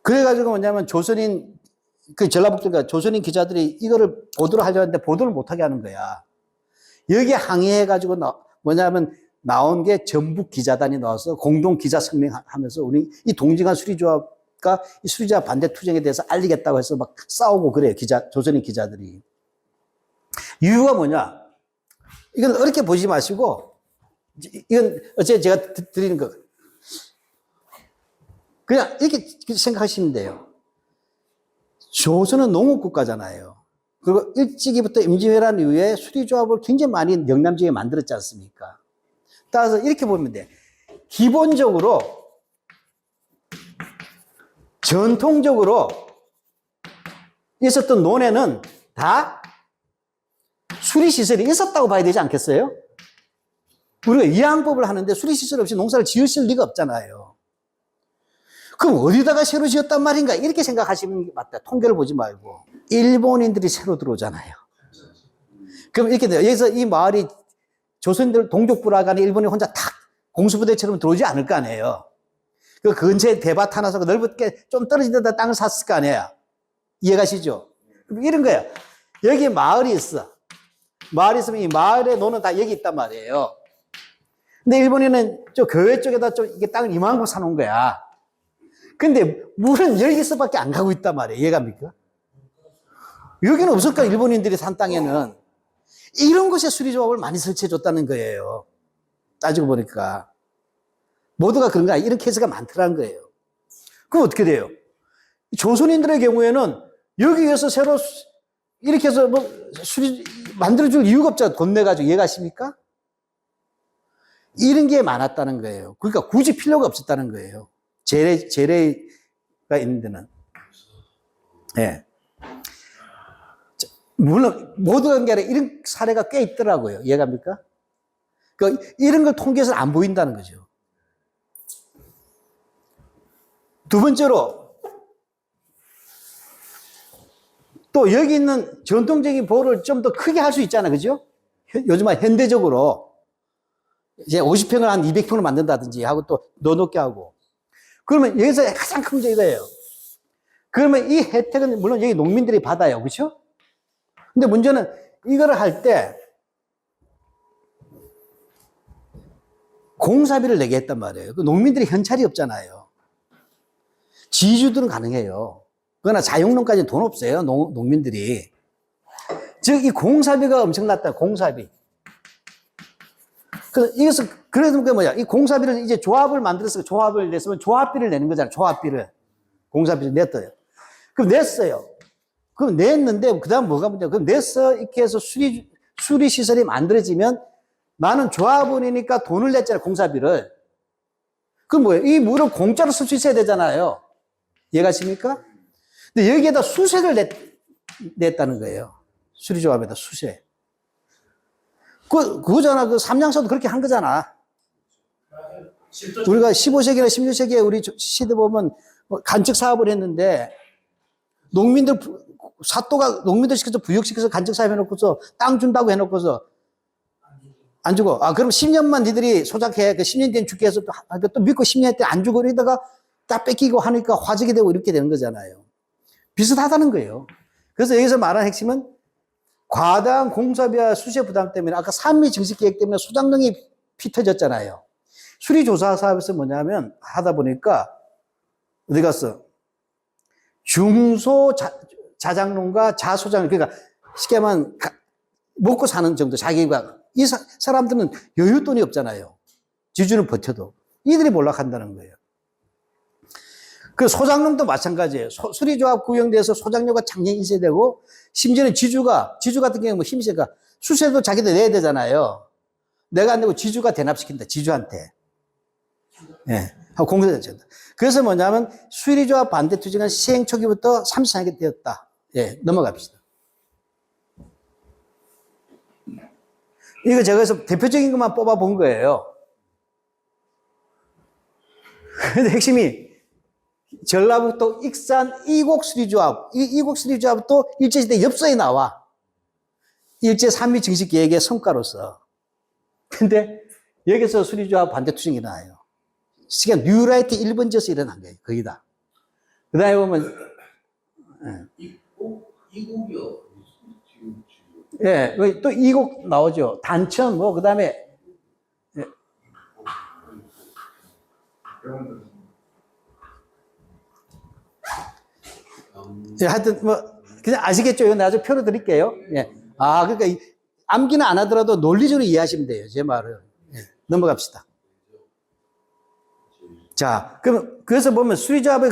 그래가지고 뭐냐면 전라북도가 조선인 기자들이 이거를 보도를 하려고 했는데 보도를 못하게 하는 거야. 여기에 항의해가지고 뭐냐면 나온 게 전북 기자단이 나와서 공동 기자 성명하면서 우리 이 동진간 수리조합과 이 수리조합 반대 투쟁에 대해서 알리겠다고 해서 막 싸우고 그래요. 조선인 기자들이. 이유가 뭐냐? 이건 어렵게 보지 마시고, 이건 어째 제가 드리는 거. 그냥 이렇게 생각하시면 돼요. 조선은 농업국가잖아요. 그리고 일찍이부터 임진왜란 이후에 수리조합을 굉장히 많이 영남 지역에 만들었지 않습니까? 따라서 이렇게 보면 돼. 기본적으로, 전통적으로 있었던 논에는 다 수리시설이 있었다고 봐야 되지 않겠어요? 우리가 이항법을 하는데 수리시설 없이 농사를 지으실 리가 없잖아요. 그럼 어디다가 새로 지었단 말인가? 이렇게 생각하시는 게 맞다. 통계를 보지 말고. 일본인들이 새로 들어오잖아요. 그럼 이렇게 돼요. 여기서 이 마을이 조선인들 동족부라가는 일본이 혼자 탁 공수부대처럼 들어오지 않을 거 아니에요. 그 근처에 대밭 하나 사고 넓게 좀 떨어진 데다 땅을 샀을 거 아니에요. 이해가시죠? 이런 거예요. 여기 마을이 있어. 마을이 있으면 이 마을의 논은 다 여기 있단 말이에요. 근데 일본인은 저 교회 쪽에다 좀 이게 땅을 이만큼 사놓은 거야. 근데 물은 여기서밖에 안 가고 있단 말이에요. 이해갑니까? 여기는 없을까? 일본인들이 산 땅에는. 이런 것에 수리조합을 많이 설치해줬다는 거예요. 따지고 보니까. 모두가 그런가? 이런 케이스가 많더라는 거예요. 그럼 어떻게 돼요? 조선인들의 경우에는 여기에서 새로 이렇게 해서 뭐 만들어줄 이유가 없잖아요. 돈 내가지고. 이해가십니까? 이런 게 많았다는 거예요. 그러니까 굳이 필요가 없었다는 거예요. 재래가 있는 데는. 예. 네. 물론, 모두가 그런 게 아니라 이런 사례가 꽤 있더라고요. 이해갑니까? 그러니까 이런 걸 통계에서 안 보인다는 거죠. 두 번째로, 또 여기 있는 전통적인 보호를 좀 더 크게 할 수 있잖아요. 그죠? 요즘은 현대적으로 이제 50평을 한 200평을 만든다든지 하고 또 더 높게 하고. 그러면 여기서 가장 큰 문제 이거예요. 그러면 이 혜택은 물론 여기 농민들이 받아요. 그렇죠? 근데 문제는 이거를 할 때 공사비를 내게 했단 말이에요. 그 농민들이 현찰이 없잖아요. 지주들은 가능해요. 그러나 자영농까지는 돈 없어요. 농민들이. 즉, 이 공사비가 엄청났다. 공사비. 그래서 그게 뭐야? 이 공사비를 이제 조합을 만들어서 조합을 냈으면 조합비를 내는 거잖아요. 조합비를. 공사비를 냈어요. 그럼 냈어요. 그럼 냈는데, 그 다음 뭐가 문제야? 그럼 냈어. 이렇게 해서 수리시설이 만들어지면 나는 조합원이니까 돈을 냈잖아요. 공사비를. 그럼 뭐예요? 이 물을 공짜로 쓸 수 있어야 되잖아요. 이해가십니까? 근데 여기에다 수세를 냈다는 거예요. 수리조합에다 수세. 그거잖아. 그 삼양사도 그렇게 한 거잖아. 우리가 15세기나 16세기에 우리 시대 보면 간척 사업을 했는데 농민들 시켜서 부역시켜서 간척 사업 해놓고서 땅 준다고 해놓고서 안 주고, 그럼 10년만 니들이 소작해. 그 10년 뒤엔 죽게 해서 또 믿고 10년 때 안 주고 이러다가 딱 뺏기고 하니까 화적이 되고 이렇게 되는 거잖아요. 비슷하다는 거예요. 그래서 여기서 말하는 핵심은 과다한 공사비와 수세 부담 때문에 아까 산미 증식 계획 때문에 소장농이 피 터졌잖아요. 수리조사 사업에서 뭐냐면 하다 보니까 어디 갔어? 중소 자장농가 자소장, 그러니까 쉽게 하면 먹고 사는 정도 자기가 이 사람들은 여윳돈이 없잖아요. 지주는 버텨도 이들이 몰락한다는 거예요. 그 소장농도 마찬가지예요. 수리조합 구형돼서 소장료가 작년 인쇄되고 심지어는 지주 같은 경우는 뭐 힘이 세니까 수세도 자기들 내야 되잖아요. 내가 안 내고 지주가 대납시킨다. 지주한테. 예. 하고 공사된다. 그래서 뭐냐면 수리조합 반대 투쟁은 시행 초기부터 삼성하게 되었다. 예. 넘어갑시다. 이거 제가 그래서 대표적인 것만 뽑아 본 거예요. 근데 핵심이 전라북도 익산 이곡수리조합, 이곡수리조합도 일제시대 엽서에 나와. 일제 3.2 증식계획의 성과로서. 근데 여기서 수리조합 반대 투쟁이 일어나요. 시간 뉴라이트 1번지에서 일어난 거예요. 거의 다. 그 다음에 보면, 이곡이요. 예, 또 이곡 나오죠. 단천, 그 다음에, 예, 하여튼, 그냥 아시겠죠? 이거 나중에 표로 드릴게요. 예. 그러니까, 암기는 안 하더라도 논리적으로 이해하시면 돼요. 제 말을. 예. 넘어갑시다. 자, 그래서 보면 수리조합의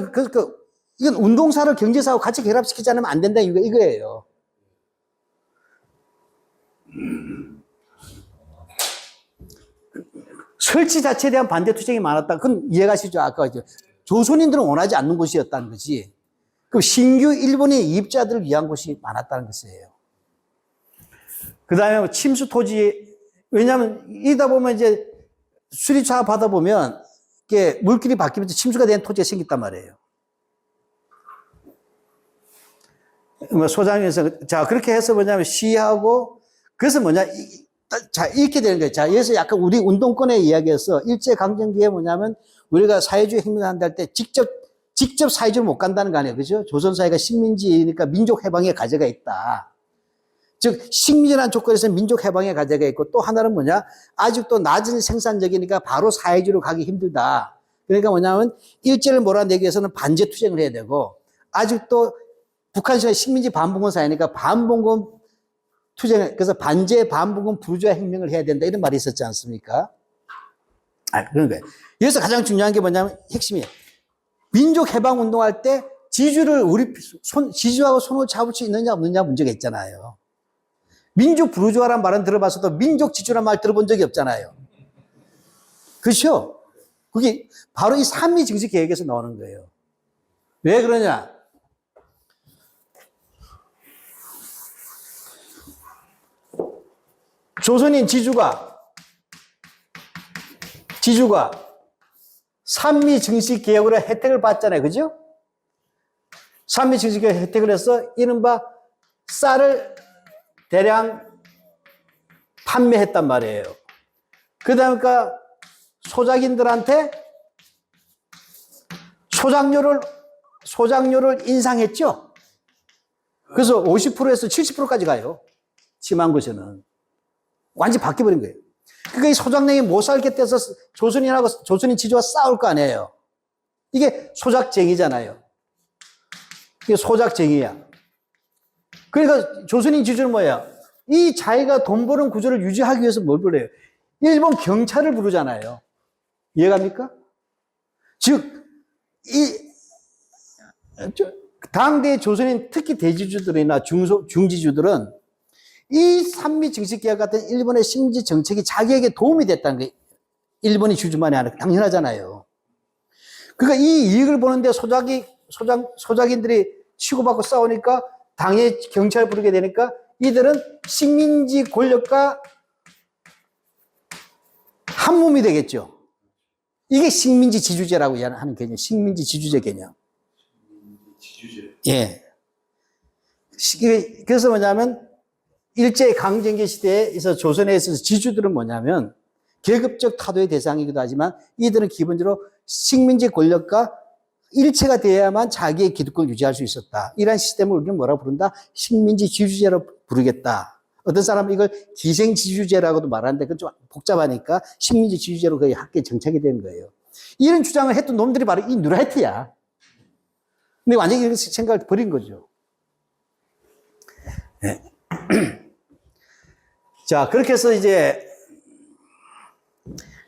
이건 운동사를 경제사하고 같이 결합시키지 않으면 안 된다. 이거예요. 설치 자체에 대한 반대 투쟁이 많았다. 그건 이해가시죠? 아까 조선인들은 원하지 않는 곳이었다는 거지. 그럼 신규 일본인 이입자들을 위한 곳이 많았다는 것이에요. 그 다음에 침수 토지, 왜냐하면 이다 보면 이제 수리차 받아 보면 이게 물길이 바뀌면서 침수가 된 토지가 생겼단 말이에요. 소장에서 자 그렇게 해서 뭐냐면 시하고 그래서 뭐냐 자 이렇게 되는 거예요. 자 여기서 약간 우리 운동권의 이야기에서 일제 강점기에 뭐냐면 우리가 사회주의 혁명을 한다 할 때 직접 사회주의로 못 간다는 거 아니에요. 그죠? 조선 사회가 식민지니까 민족 해방의 과제가 있다. 즉 식민지라는 조건에서 민족 해방의 과제가 있고 또 하나는 뭐냐? 아직도 낮은 생산력이니까 바로 사회주의로 가기 힘들다. 그러니까 뭐냐면 일제를 몰아내기 위해서는 반제 투쟁을 해야 되고 아직도 북한 시대 식민지 반봉건 사회니까 반봉건 투쟁, 그래서 반제 반봉건 부르주아 혁명을 해야 된다 이런 말이 있었지 않습니까? 그런 거예요. 여기서 가장 중요한 게 뭐냐면 핵심이 민족 해방 운동할 때 지주하고 손을 잡을 수 있느냐 없느냐 문제가 있잖아요. 민족 부르주아란 말은 들어봤어도 민족 지주란 말 들어본 적이 없잖아요. 그렇죠? 그게 바로 이 삼위 증식 계획에서 나오는 거예요. 왜 그러냐? 조선인 지주가 삼위 증식 계획으로 혜택을 받잖아요. 그죠? 삼위 증식 계획 혜택을 해서 이른바 쌀을 대량 판매했단 말이에요. 그러니까 소작인들한테 소장료를 인상했죠. 그래서 50%에서 70%까지 가요. 심한 곳에는. 완전히 바뀌어버린 거예요. 그러니까 이 소장량이 못 살게 돼서 조선인 지주와 싸울 거 아니에요. 이게 소작쟁이잖아요. 이게 소작쟁이야. 그러니까 조선인 지주는 뭐야? 이 자기가 돈 버는 구조를 유지하기 위해서 뭘 불러요? 일본 경찰을 부르잖아요. 이해갑니까? 즉, 당대 조선인 특히 대지주들이나 중지주들은 이 삼미 증식계약 같은 일본의 식민지 정책이 자기에게 도움이 됐다는 게 일본이 주주만이 아니라 당연하잖아요. 그러니까 이 이익을 보는데 소작인들이 치고받고 싸우니까 당에 경찰 부르게 되니까 이들은 식민지 권력과 한 몸이 되겠죠. 이게 식민지 지주제라고 하는 개념, 식민지 지주제 개념. 지주제. 예. 그래서 뭐냐면 일제 강점기 시대에서 조선에 있어서 지주들은 뭐냐면 계급적 타도의 대상이기도 하지만 이들은 기본적으로 식민지 권력과 일체가 되어야만 자기의 기득권을 유지할 수 있었다. 이러한 시스템을 우리는 뭐라고 부른다? 식민지 지주제로 부르겠다. 어떤 사람은 이걸 기생지주제라고도 말하는데 그건 좀 복잡하니까 식민지 지주제로 거의 학계에 정착이 되는 거예요. 이런 주장을 했던 놈들이 바로 이 누라이트야. 근데 완전히 이런 생각을 버린 거죠. 네. 자, 그렇게 해서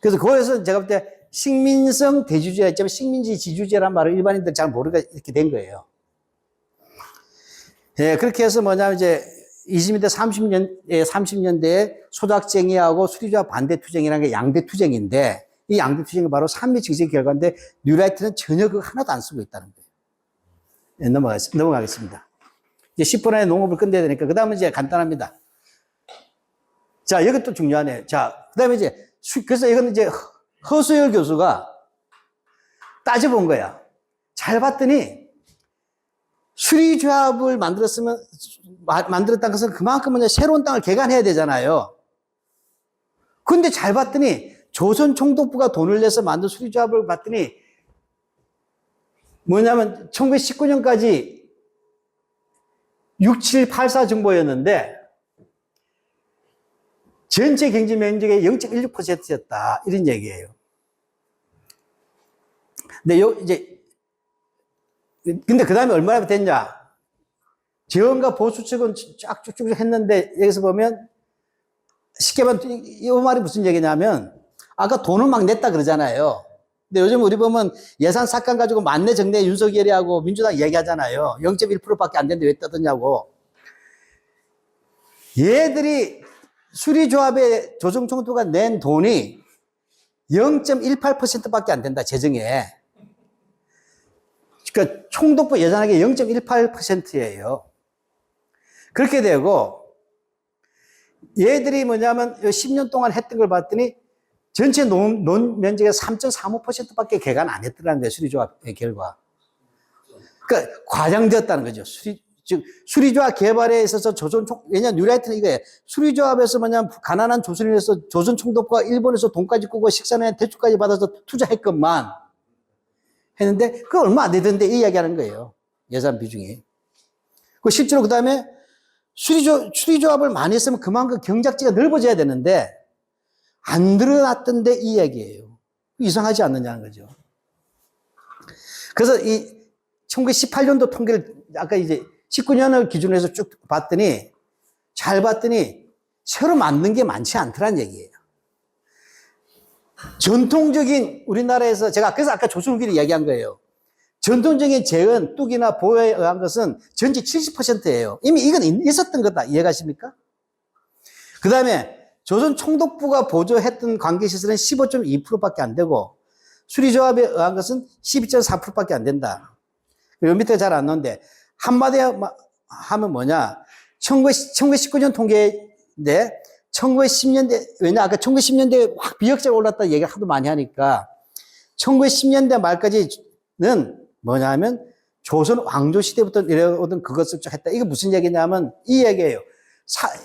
그래서 거기서 제가 볼 때 식민성 대주제가 있지만 식민지 지주제란 말을 일반인들 잘 모르게 이렇게 된 거예요. 예, 그렇게 해서 뭐냐면 20년대, 30년대에 소작쟁이하고 수리조합 반대투쟁이라는 게 양대투쟁인데 이 양대투쟁이 바로 산미증식의 결과인데 뉴라이트는 전혀 그거 하나도 안 쓰고 있다는 거예요. 예, 넘어가겠습니다. 이제 10분 안에 농업을 끝내야 되니까 그 다음은 이제 간단합니다. 자, 이것도 중요하네요. 자, 그 다음에 그래서 이거는 허수열 교수가 따져본 거야. 잘 봤더니 수리조합을 만들었다는 것은 그만큼 새로운 땅을 개간해야 되잖아요. 근데 잘 봤더니 조선 총독부가 돈을 내서 만든 수리조합을 봤더니 뭐냐면 1919년까지 6784 정보였는데 전체 경지 면적의 0.16%였다. 이런 얘기예요. 근데 그 다음에 얼마나 됐냐? 재원과 보수 측은 쫙 쭉쭉 했는데 여기서 보면 쉽게 말하면 이 말이 무슨 얘기냐면 아까 돈을 막 냈다 그러잖아요. 근데 요즘 우리 보면 예산 삭감 가지고 만내 정내 윤석열이하고 민주당 얘기하잖아요. 0.1%밖에 안 되는데 왜 떠드냐고. 얘들이 수리조합에 조정총독부가 낸 돈이 0.18%밖에 안 된다, 재정에. 그러니까 총독부 예산액의 0.18%예요. 그렇게 되고 얘들이 뭐냐면 10년 동안 했던 걸 봤더니 전체 논 면적의 3.35%밖에 개간 안 했더라는 거예요. 수리조합의 결과. 그러니까 과장되었다는 거죠. 수리조합 개발에 있어서 왜냐면 뉴라이트는 이거예요. 수리조합에서 뭐냐면 가난한 조선을 위해서 조선 총독부가 일본에서 돈까지 꾸고 식사나 대출까지 받아서 투자했건만 했는데 그거 얼마 안 되던데 이 이야기 하는 거예요. 예산 비중이. 실제로 그 다음에 수리조합을 많이 했으면 그만큼 경작지가 넓어져야 되는데 안 드러났던데 이 얘기예요. 이상하지 않느냐는 거죠. 그래서 이 1918년도 통계를 아까 19년을 기준으로 해서 쭉 봤더니 잘 봤더니 새로 만든 게 많지 않더란 얘기예요. 전통적인 우리나라에서 제가 그래서 아까 조선후기를 이야기한 거예요. 전통적인 재원, 뚝이나 보호에 의한 것은 전체 70%예요. 이미 이건 있었던 거다. 이해가십니까? 그 다음에 조선 총독부가 보조했던 관계시설은 15.2%밖에 안 되고 수리조합에 의한 것은 12.4%밖에 안 된다. 요 밑에 잘 안 나오는데 한마디 하면 뭐냐 1919년 통계인데 1910년대 왜냐 아까 1910년대에 확 비역자가 올랐다 얘기를 하도 많이 하니까 1910년대 말까지는 뭐냐면 조선 왕조 시대부터 내려오던 그것을 쭉 했다. 이게 무슨 얘기냐면 이 얘기예요.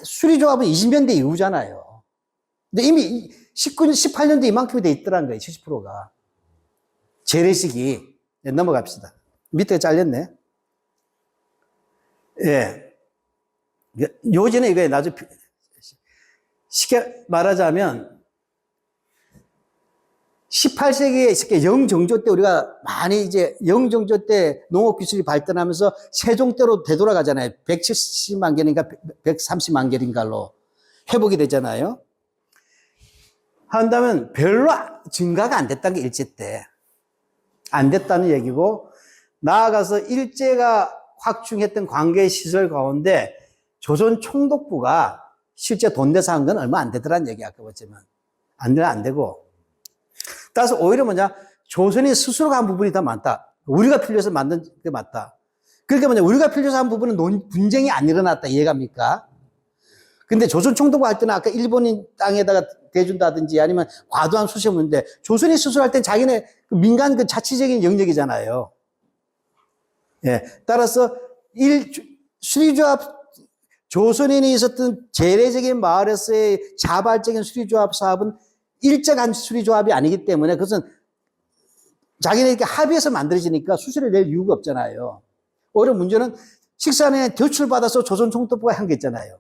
수리조합은 20년대 이후잖아요. 근데 이미 18년대 이만큼이 돼 있더라는 거예요. 70%가. 재래식이. 네, 넘어갑시다. 밑에 잘렸네. 예. 요지는 이거예요. 나중에 쉽게 말하자면 18세기에 영정조 때 우리가 많이 영정조 때 농업기술이 발전하면서 세종대로 되돌아가잖아요. 170만 개인가 130만 개인가로 회복이 되잖아요. 한다면 별로 증가가 안 됐다는 게 일제 때. 안 됐다는 얘기고 나아가서 일제가 확충했던 관계시설 가운데 조선 총독부가 실제 돈 내서 한 건 얼마 안 되더라는 얘기 아까 봤지만 안 되고 따라서 오히려 뭐냐 조선이 스스로가 한 부분이 더 많다. 우리가 필요해서 만든 게 맞다. 그러니까 뭐냐, 우리가 필요해서 한 부분은 분쟁이 안 일어났다. 이해갑니까? 근데 조선 총독부 할 때는 아까 일본인 땅에다가 대준다든지 아니면 과도한 수세 문제, 조선이 스스로 할 땐 자기네 그 민간 그 자치적인 영역이잖아요. 예. 따라서 수리조합, 조선인이 있었던 재래적인 마을에서의 자발적인 수리조합 사업은 일정한 수리조합이 아니기 때문에 그것은 자기네 이렇게 합의해서 만들어지니까 수수료를 낼 이유가 없잖아요. 오히려 문제는 식산에 대출받아서 조선 총독부가 한 게 있잖아요.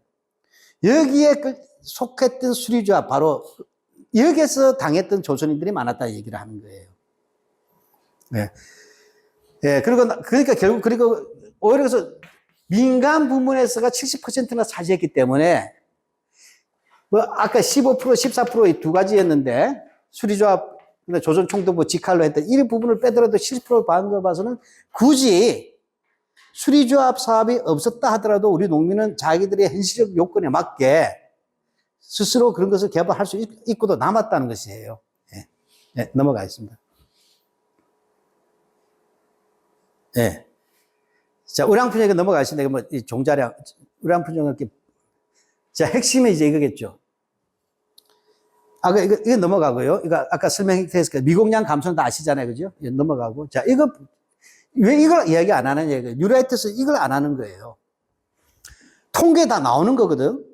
여기에 속했던 수리조합, 바로 여기에서 당했던 조선인들이 많았다는 얘기를 하는 거예요. 네. 예, 그러니까 결국, 그리고 오히려 그래서 민간 부문에서가 70%나 차지했기 때문에, 뭐, 아까 15%, 14% 이 두 가지였는데, 수리조합, 조선 총독부 직할로 했던 이 부분을 빼더라도 70%를 받은 걸 봐서는 굳이 수리조합 사업이 없었다 하더라도 우리 농민은 자기들의 현실적 요건에 맞게 스스로 그런 것을 개발할 수 있고도 남았다는 것이에요. 예. 네, 넘어가겠습니다. 예. 자, 우량푼정에 넘어가시는데, 뭐, 이 종자량, 우량푼정을 이렇게, 자, 핵심은 이제 이거겠죠. 이거 넘어가고요. 이거 아까 설명했으니까 미공량 감소는 다 아시잖아요. 그죠? 넘어가고. 자, 왜 이걸 이야기 안 하는 얘기예요? 뉴라이트에서 이걸 안 하는 거예요. 통계에 다 나오는 거거든.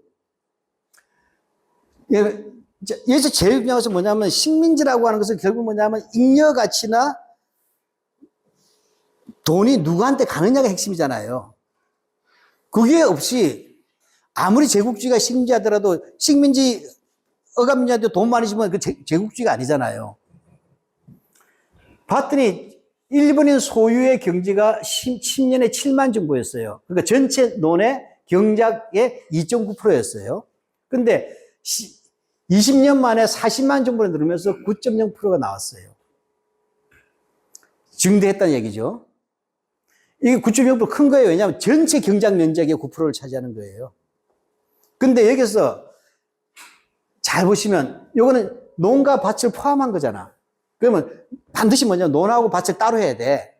여기서 제일 중요한 것은 뭐냐면 식민지라고 하는 것은 결국 뭐냐면 잉여 가치나 돈이 누구한테 가느냐가 핵심이잖아요. 그게 없이 아무리 제국주의가 식민지하더라도 식민지 억압민주한테 돈 많이 주면 그 제국주의가 아니잖아요. 봤더니 일본인 소유의 경지가 10년에 7만 정도였어요. 그러니까 전체 논의 경작의 2.9%였어요. 근데 20년 만에 40만 정도로 늘으면서 9.0%가 나왔어요. 증대했다는 얘기죠. 이게 9.0% 큰 거예요. 왜냐하면 전체 경작 면적의 9%를 차지하는 거예요. 근데 여기서 잘 보시면 이거는 논과 밭을 포함한 거잖아. 그러면 반드시 뭐냐, 논하고 밭을 따로 해야 돼.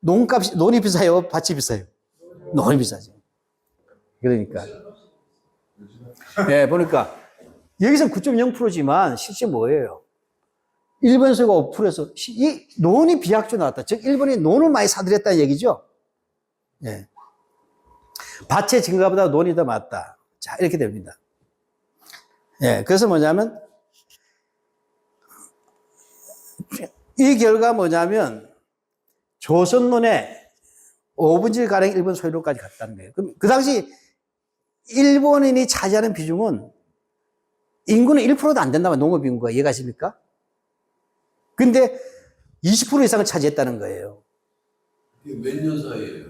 논이 비싸요? 밭이 비싸요? 논이 비싸죠. 그러니까. 예, 보니까 여기서 9.0%지만 실제 뭐예요? 일본 소유가 5%에서 이 논이 비약조 나왔다. 즉 일본이 논을 많이 사들였다는 얘기죠. 예. 밭의 증가보다 논이 더 많다. 자, 이렇게 됩니다. 예, 그래서 뭐냐면 이 결과 뭐냐면 조선론의 5분의 1가량 일본 소유로까지 갔다는 거예요. 그럼 그 당시 일본인이 차지하는 비중은 인구는 1%도 안 된다면 농업인구가 이해가십니까? 근데 20% 이상을 차지했다는 거예요. 이게 몇 년 사이에요?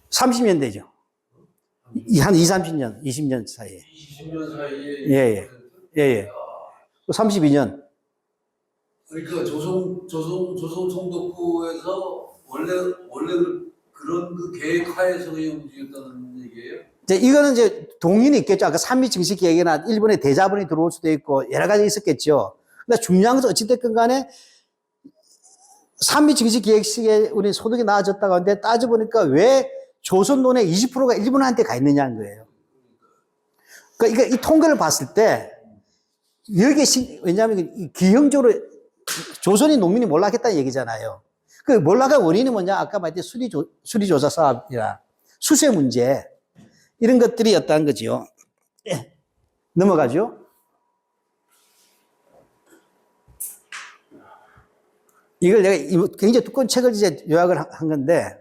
30년 되죠. 한 20, 30년, 20년 사이에. 20년 사이에? 예, 예. 예. 32년. 그러니까 조선 총독부에서 원래 그런 그 계획하에서 움직였다는 얘기예요? 이거는 이제 동인이 있겠죠. 아까 산미 증식 계획이나 일본의 대자본이 들어올 수도 있고 여러 가지 있었겠죠. 근데 중요한 것은 어찌됐든 간에 산미 증식 계획 시기에 우리 소득이 나아졌다고 하는데 따져보니까 왜 조선론의 20%가 일본한테 가 있느냐는 거예요. 그러니까 이 통계를 봤을 때 여기에 왜냐하면 기형적으로 조선인 농민이 몰락했다는 얘기잖아요. 그 몰락한 원인이 뭐냐? 아까 말했듯이 수리조사 사업이나 수세 문제 이런 것들이었다는 거죠. 예. 넘어가죠. 이걸 내가 굉장히 두꺼운 책을 이제 요약을 한 건데,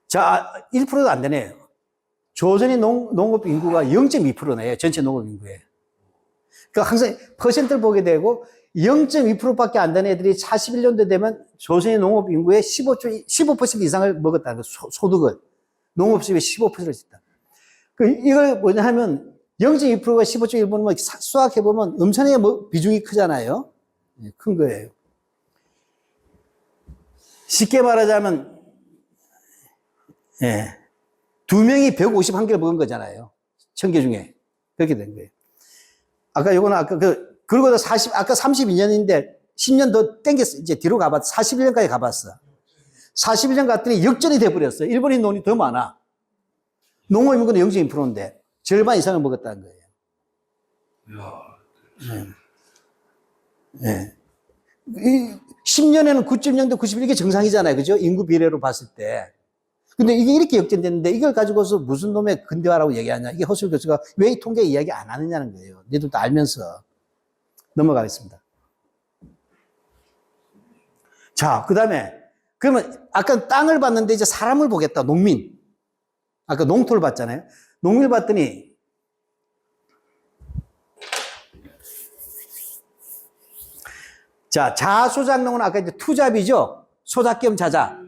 자, 1%도 안 되네요. 조선의 농업 인구가 0.2%네요. 전체 농업 인구에. 그러니까 항상 퍼센트를 보게 되고 0.2%밖에 안 되는 애들이 41년도 되면 조선의 농업 인구의 15% 이상을 먹었다는 거예요. 소득을. 농업 수입의 15%를 했다. 이걸 뭐냐 하면 0.2%가 15.1%면 수학해보면 엄청나게 비중이 크잖아요. 큰 거예요. 쉽게 말하자면, 예. 2명이 151개를 먹은 거잖아요. 1000개 중에. 그렇게 된 거예요. 아까 요거는 아까 그러고 아까 32년인데 10년 더 땡겼어. 이제 뒤로 가봤어. 41년까지 가봤어. 41년 갔더니 역전이 돼버렸어. 일본인 논이 더 많아. 농업 인구는 0.2%인데 절반 이상을 먹었다는 거예요. 야, 예. 이 10년에는 9.0대 91 이게 정상이잖아요. 그죠? 인구 비례로 봤을 때. 근데 이게 이렇게 역전됐는데 이걸 가지고서 무슨 놈의 근대화라고 얘기하냐. 이게 허술 교수가 왜 이 통계 이야기 안 하느냐는 거예요. 니들도 알면서. 넘어가겠습니다. 자, 그 다음에 그러면 아까 땅을 봤는데 이제 사람을 보겠다. 농민. 아까 농토를 봤잖아요. 농민을 봤더니 자, 자소작농은 아까 이제 투잡이죠. 소작 겸 자작.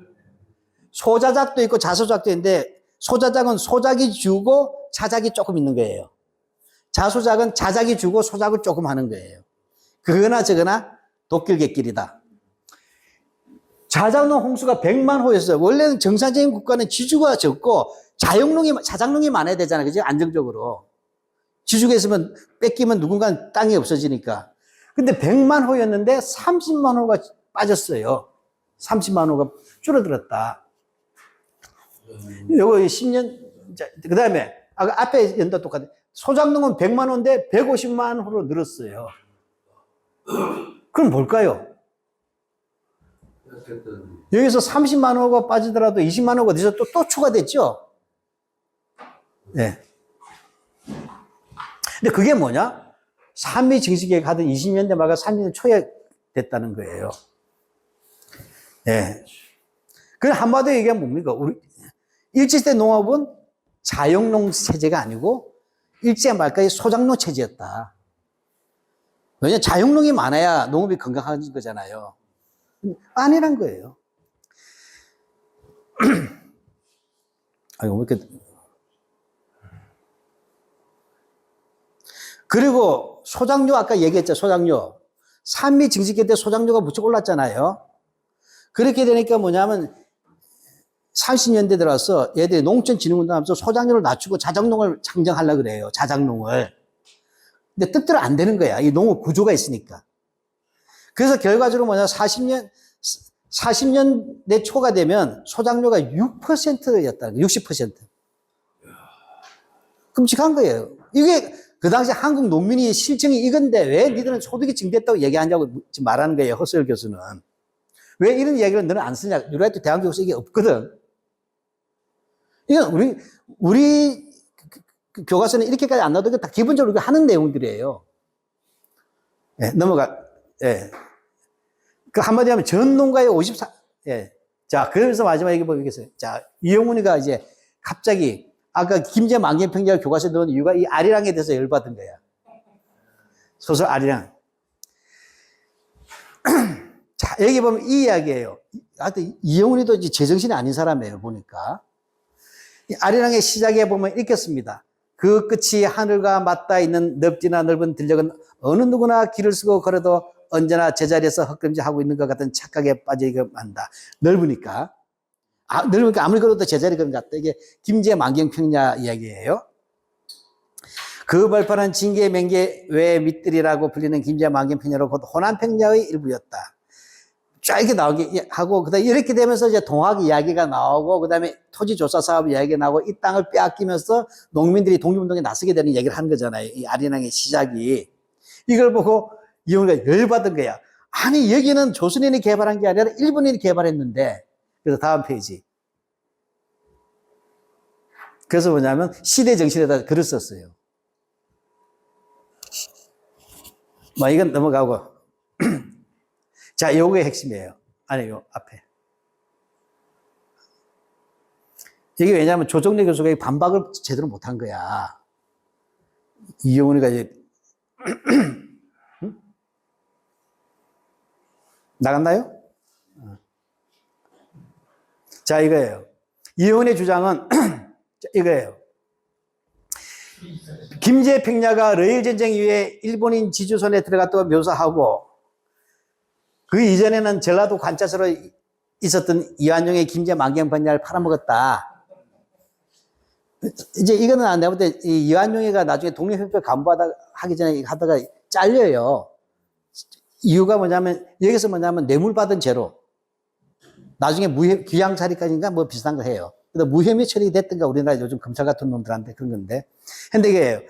소자작도 있고 자소작도 있는데 소자작은 소작이 주고 자작이 조금 있는 거예요. 자소작은 자작이 주고 소작을 조금 하는 거예요. 그거나 저거나 독길객길이다. 자작농 홍수가 100만 호였어요. 원래는 정상적인 국가는 지주가 적고 자작농이 많아야 되잖아요. 그죠? 안정적으로. 지주가 있으면 뺏기면 누군가 땅이 없어지니까. 근데 100만 호였는데 30만 호가 빠졌어요. 30만 호가 줄어들었다. 요거 10년, 그 다음에, 아까 앞에 연도 똑같아. 소작농은 100만 호인데 150만 호로 늘었어요. 그럼 뭘까요? 여기서 30만 호가 빠지더라도 20만 호가 어디서 또 추가됐죠? 네. 근데 그게 뭐냐? 산미 증식계획 하던 20년대 말과 30년대 초에 됐다는 거예요. 예. 그럼 한마디로 얘기하면 뭡니까? 우리 일제시대 농업은 자영농 체제가 아니고 일제 말까지 소작농 체제였다. 왜냐면 자영농이 많아야 농업이 건강한 거잖아요. 아니란 거예요. 아이고, 왜 이렇게. 그리고 소작류, 아까 얘기했죠, 소작류. 산미 증식계 때 소작류가 무척 올랐잖아요. 그렇게 되니까 뭐냐면 30년대 들어서 얘들이 농촌진흥운동 하면서 소작류를 낮추고 자작농을 창정하려고 그래요. 자작농을. 근데 뜻대로 안 되는 거야. 이 농업 구조가 있으니까. 그래서 결과적으로 뭐냐, 40년대 초가 되면 소작류가 6%였다는 거예요. 60%. 끔찍한 거예요. 이게 그 당시 한국 농민이 실정이 이건데 왜 니들은 소득이 증대했다고 얘기하냐고 지금 말하는 거예요. 허수열 교수는. 왜 이런 얘기를 너는 안 쓰냐. 유라이트 대한교수 이게 없거든. 이건 우리 교과서는 이렇게까지 안 나와도 다 기본적으로 하는 내용들이에요. 예, 넘어가. 예. 그 한마디 하면 전 농가의 54, 예. 자, 그래서 마지막 얘기 보겠어요. 자, 이영훈이가 이제 갑자기 아까 김제 만개평야 교과서에 넣은 이유가 이 아리랑에 대해서 열받은 거야. 소설 아리랑. 자, 여기 보면 이 이야기예요. 하여튼 이영훈이도 이제 제정신이 아닌 사람이에요, 보니까. 이 아리랑의 시작에 보면 읽겠습니다. 그 끝이 하늘과 맞닿아 있는 넓지나 넓은 들녘은 어느 누구나 길을 쓰고 걸어도 언제나 제자리에서 헛걸음질하고 있는 것 같은 착각에 빠지게 한다. 넓으니까. 넓으니까 아무리 걸어도 제자리 그런 것 같다. 이게 김제 만경평야 이야기예요. 그 벌판은 징계 맹계 외 밑들이라고 불리는 김제 만경평야로 곧 호남평야의 일부였다. 쫙 이렇게 나오게 하고, 그 다음에 이렇게 되면서 이제 동학 이야기가 나오고, 그 다음에 토지조사 사업 이야기가 나오고, 이 땅을 빼앗기면서 농민들이 독립운동에 나서게 되는 얘기를 하는 거잖아요. 이 아리랑의 시작이. 이걸 보고 이영훈이가 열받은 거야. 아니, 여기는 조선인이 개발한 게 아니라 일본인이 개발했는데. 그래서 다음 페이지. 그래서 뭐냐면 시대 정신에다 글을 썼어요. 뭐 이건 넘어가고. 자, 요게 핵심이에요. 아니, 요 앞에. 이게 왜냐하면 조정래 교수가 반박을 제대로 못한 거야. 이영훈이가 이제 나갔나요? 자, 이거예요. 이영훈의 주장은 이거예요. 김제평야가 러일전쟁 이후에 일본인 지주손에 들어갔다고 묘사하고, 그 이전에는 전라도 관짜서로 있었던 이완용의 김제 만경평야를 팔아먹었다. 이제 이거는 안 내가 볼 때 이완용이가 나중에 독립협회 간부하다 하기 전에 하다가 잘려요. 이유가 뭐냐면, 여기서 뭐냐면, 뇌물 받은 죄로, 나중에 귀양 처리까지인가 뭐 비슷한 거 해요. 그래서 무혐의 처리됐던가 우리나라 요즘 검찰 같은 놈들한테 그런 건데. 근데 이게,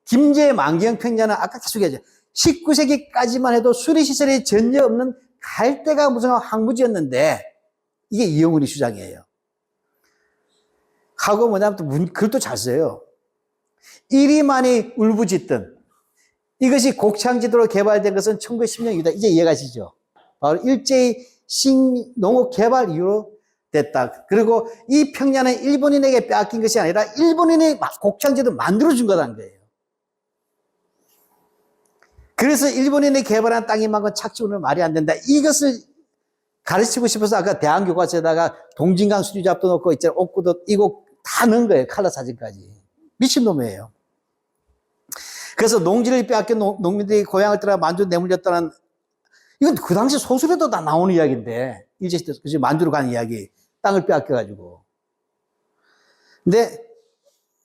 김제 만기형 평자는 아까 계속 얘기했죠. 19세기까지만 해도 수리시설이 전혀 없는 갈대가 무슨 황무지였는데, 이게 이영훈이 주장이에요. 하고 뭐냐면 또 글도 잘 써요. 이리만이 울부짖던 이것이 곡창지도로 개발된 것은 1910년 이후다. 이제 이해가시죠? 바로 일제히 농업 개발 이후로 됐다. 그리고 이 평야는 일본인에게 빼앗긴 것이 아니라 일본인이 곡창지도 만들어준 거라는 거예요. 그래서 일본인이 개발한 땅이만큼 착지운은 말이 안 된다. 이것을 가르치고 싶어서 아까 대한교과서에다가 동진강 수리잡도 넣고 있잖아요. 옥구도 이거 다 넣은 거예요. 칼라 사진까지. 미친놈이에요. 그래서 농지를 빼앗긴 농민들이 고향을 떠나 만주 내몰렸다는, 이건 그 당시 소설에도 다 나오는 이야기인데, 일제시대 그치 만주로 가는 이야기, 땅을 빼앗겨가지고. 근데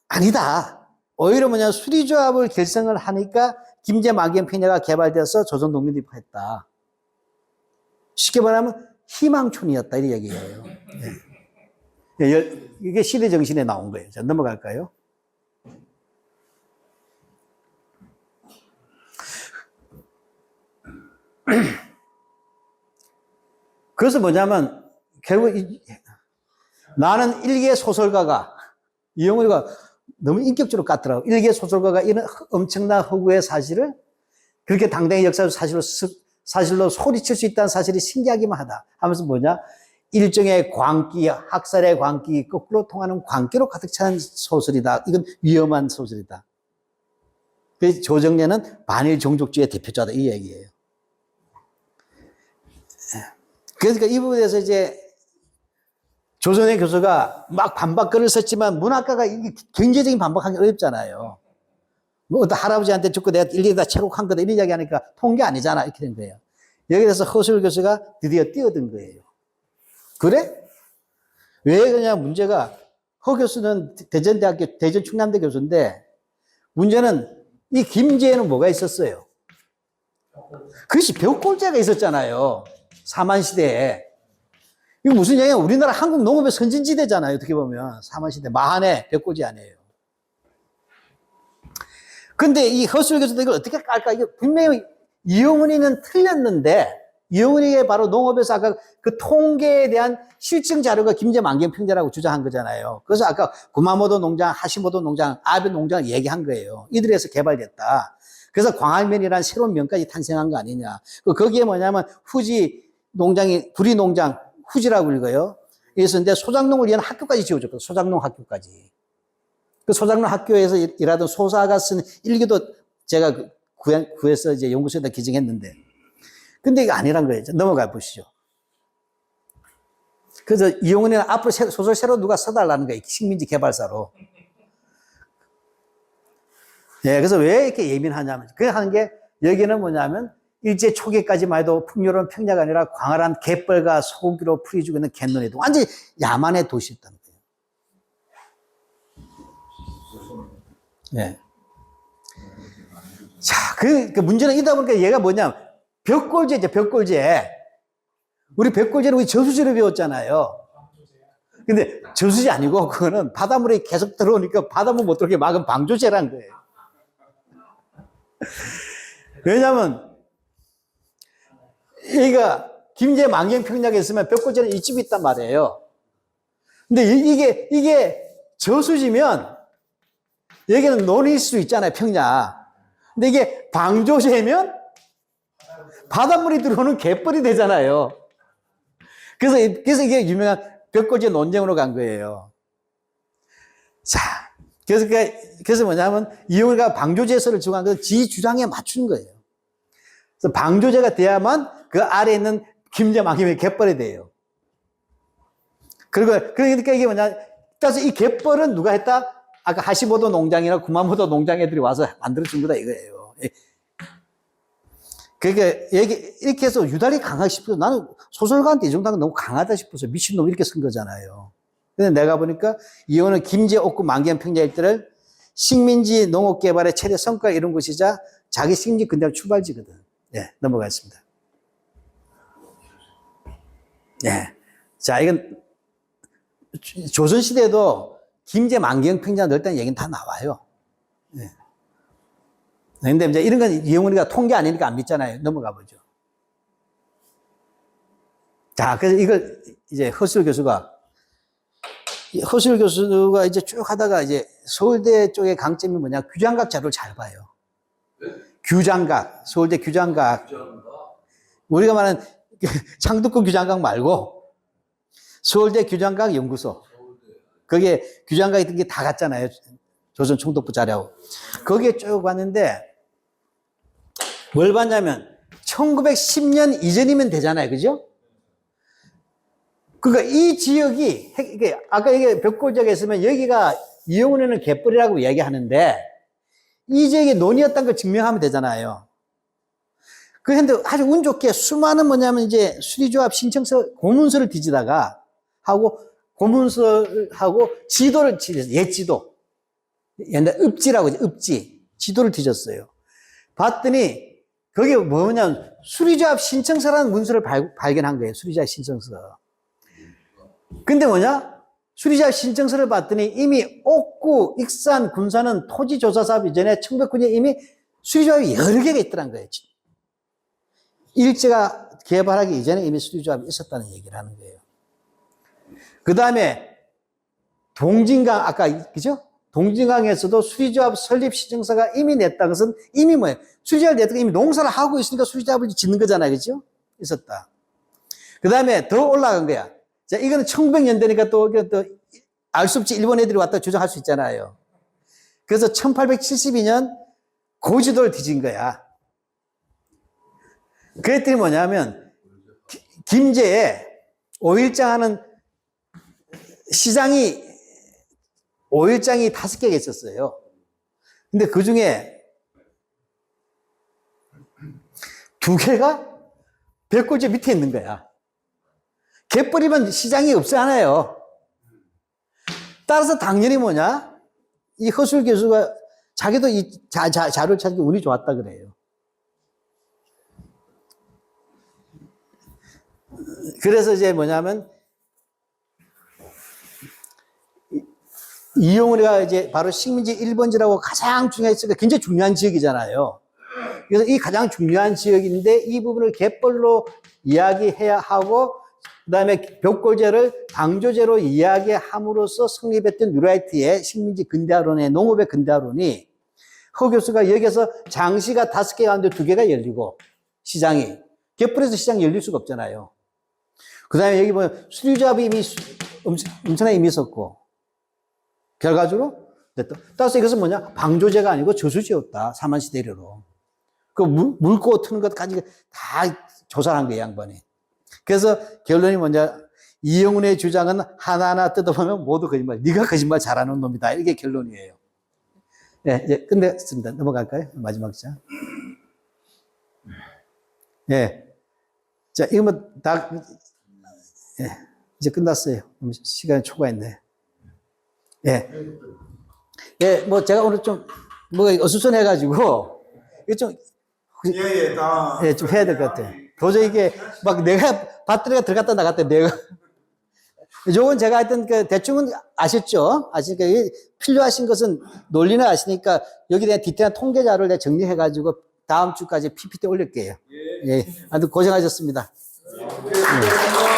아니다. 오히려 뭐냐, 수리조합을 결성을 하니까 김제 만기형 평야가 개발돼서 조선 농민들이 했다. 쉽게 말하면 희망촌이었다 이 얘기예요. 네. 이게 시대 정신에 나온 거예요. 자, 넘어갈까요? 그래서 뭐냐면 결국 나는 일개 소설가가 이영훈이가 너무 인격적으로 깠더라고. 일개 소설가가 이런 엄청난 허구의 사실을 그렇게 당당히 역사적 사실로 소리칠 수 있다는 사실이 신기하기만 하다 하면서 뭐냐, 일종의 광기, 학살의 광기, 거꾸로 통하는 광기로 가득 찬 소설이다. 이건 위험한 소설이다. 그래서 조정래는 반일 종족주의 대표자다 이 얘기예요. 그러니까 이 부분에서 이제 조선의 교수가 막 반박글을 썼지만 문학가가 이게 경제적인 반박하기 어렵잖아요. 뭐 어떤 할아버지한테 죽고 내가 일일이 다 채곡한 거다 이런 이야기 하니까 통계 아니잖아 이렇게 된 거예요. 여기 대해서 허술 교수가 드디어 뛰어든 거예요. 그래? 왜 그러냐 문제가, 허 교수는 대전대학교 대전 충남대 교수인데 문제는 이 김제에는 뭐가 있었어요? 그것이 벽골제가 있었잖아요. 사만시대에. 이거 무슨 얘기냐, 우리나라 한국 농업의 선진지대잖아요. 어떻게 보면 사만시대 마한의 벽골제 아니에요. 근데 이 허술 교수도 이걸 어떻게 깔까? 이게 분명히 이영훈이는 틀렸는데, 이영훈이가 바로 농업에서 아까 그 통계에 대한 실증 자료가 김제 만기형 평자라고 주장한 거잖아요. 그래서 아까 구마모토 농장, 하시모토 농장, 아베 농장을 얘기한 거예요. 이들에서 개발됐다. 그래서 광활면이라는 새로운 면까지 탄생한 거 아니냐. 거기에 뭐냐면 후지 농장이, 구리 농장, 후지라고 읽어요. 그랬었는데 소장농을 위한 학교까지 지어줬거든요. 소장농 학교까지. 그 소장농 학교에서 일하던 소사가 쓴 일기도 제가 구해서 이제 연구소에다 기증했는데. 근데 이게 아니란 거예요. 넘어가 보시죠. 그래서 이용훈이는 앞으로 소설 새로 누가 써달라는 거예요. 식민지 개발사로. 예, 그래서 왜 이렇게 예민하냐면, 그게 하는 게, 여기는 뭐냐면, 일제 초기까지만 해도 풍요로운 평야가 아니라 광활한 갯벌과 소고기로 풀이주고 있는 갯논에도 완전히 야만의 도시였다는 거예요. 예. 자, 그 문제는 이다 보니까 얘가 뭐냐, 벽골제죠, 벽골제. 우리 벽골제는 우리 저수지로 배웠잖아요. 근데 저수지 아니고, 그거는 바닷물이 계속 들어오니까 바닷물 못 들어오게 막은 방조제라는 거예요. 왜냐면, 여기가 김제 만기형 평야에 있으면 벽골제는 이 집이 있단 말이에요. 근데 이게 저수지면 여기는 논일 수 있잖아요, 평야. 근데 이게 방조제면 바닷물이 들어오는 갯벌이 되잖아요. 그래서 이게 유명한 벽골제 논쟁으로 간 거예요. 자, 그래서 뭐냐면 이용우가 방조제서를 주장한 건 지 주장에 맞춘 거예요. 그래서 방조제가 돼야만 그 아래에 있는 김제 만기형의 갯벌이 돼요. 그러니까 이게 뭐냐, 따라서 이 갯벌은 누가 했다? 아까 하시모토 농장이나 구마모토 농장 애들이 와서 만들어준 거다 이거예요. 그러니까 이렇게 해서 유달리 강하게 싶어서, 나는 소설가한테 이 정도는 너무 강하다 싶어서 미친놈 이렇게 쓴 거잖아요. 근데 내가 보니까 이거는 김제 옥구 만기형 평야 일대를 식민지 농업 개발의 최대 성과 이런 곳이자 자기 식민지 근대화 출발지거든. 예, 넘어가겠습니다. 예. 자, 이건 조선시대에도 김제 만경평자 넓다는 얘기는 다 나와요. 예. 근데 이제 이런 건 이영훈이가 통계 아니니까 안 믿잖아요. 넘어가 보죠. 자, 그래서 이걸 이제 허수일 교수가 이제 쭉 하다가 이제 서울대 쪽의 강점이 뭐냐, 규장각 자료를 잘 봐요. 네? 규장각, 서울대 규장각. 우리가 말하는 창덕궁 규장각 말고 서울대 규장각 연구소. 거기에 규장각 있던 게 다 갔잖아요. 조선 총독부 자료하고. 거기에 쭉 봤는데 뭘 봤냐면 1910년 이전이면 되잖아요. 그죠? 그러니까 이 지역이, 아까 이게 벽골 지역에 있으면 여기가 이영훈에는 갯벌이라고 이야기하는데 이 지역이 논이었다는 걸 증명하면 되잖아요. 그런데 아주 운 좋게 수많은 뭐냐면 이제 수리조합 신청서 고문서를 뒤지다가 하고 고문서하고 지도를 뒤졌어요. 옛 지도. 옛날 읍지라고 하죠. 읍지. 지도를 뒤졌어요. 봤더니 그게 뭐냐면 수리조합 신청서라는 문서를 발견한 거예요. 수리조합 신청서. 근데 뭐냐? 수리조합 신청서를 봤더니 이미 옥구, 익산, 군산은 토지조사사업 이전에 1909년에 이미 수리조합이 여러 개가 있더란 거예요. 일제가 개발하기 이전에 이미 수리조합이 있었다는 얘기를 하는 거예요. 그 다음에 동진강, 아까, 그죠? 동진강에서도 수리조합 설립 신청서가 이미 냈다는 것은 이미 뭐예요? 수리조합을 냈다가 이미 농사를 하고 있으니까 수리조합을 짓는 거잖아요. 그죠? 있었다. 그 다음에 더 올라간 거야. 자, 이거는 1900년대니까 또 알 수 없이 일본 애들이 왔다 주장할 수 있잖아요. 그래서 1872년 고지도를 뒤진 거야. 그랬더니 뭐냐면, 김제에 오일장 하는 시장이, 오일장이 5개가 있었어요. 근데 그 중에 2개가 벽골제 밑에 있는 거야. 갯벌이면 시장이 없잖아요. 따라서 당연히 뭐냐? 이 허술 교수가 자기도 이 자료를 찾기 운이 좋았다 그래요. 그래서 이제 뭐냐면, 이영훈이가 이제 바로 식민지 1번지라고 가장 중요했으니까 굉장히 중요한 지역이잖아요. 그래서 이 가장 중요한 지역인데 이 부분을 갯벌로 이야기해야 하고, 그 다음에 벽골제를 방조제로 이야기함으로써 성립했던 뉴라이트의 식민지 근대화론의 농업의 근대화론이 허 교수가 여기서 장시가 5개 가운데 2개가 열리고 시장이 갯벌에서 시장이 열릴 수가 없잖아요. 그 다음에 여기 보면 수리조합이 이미 엄청나게 이미 있었고 결과적으로 됐다. 따라서 이것은 뭐냐? 방조제가 아니고 저수지였다. 사만시대로로. 그 물고 트는 것까지 다 조사한 거예요, 양반이. 그래서 결론이 뭐냐? 이영훈의 주장은 하나하나 뜯어보면 모두 거짓말. 네가 거짓말 잘하는 놈이다. 이게 결론이에요. 네, 이제 끝냈습니다. 넘어갈까요? 마지막 장. 네. 자, 이거 뭐 다, 예, 이제 끝났어요. 시간이 초과했네. 예. 예, 뭐 제가 오늘 좀, 뭐가 어수선해가지고, 이거 좀, 예, 좀 해야 될 것 같아요. 도저히 이게, 막 내가 배터리가 들어갔다 나갔다 내가. 요건 제가 하여튼 그 대충은 아셨죠? 아시니까 필요하신 것은 논리는 아시니까 여기 대한 디테일한 통계 자료를 내가 정리해가지고 다음 주까지 PPT 올릴게요. 예. 아무튼 고생하셨습니다. 예.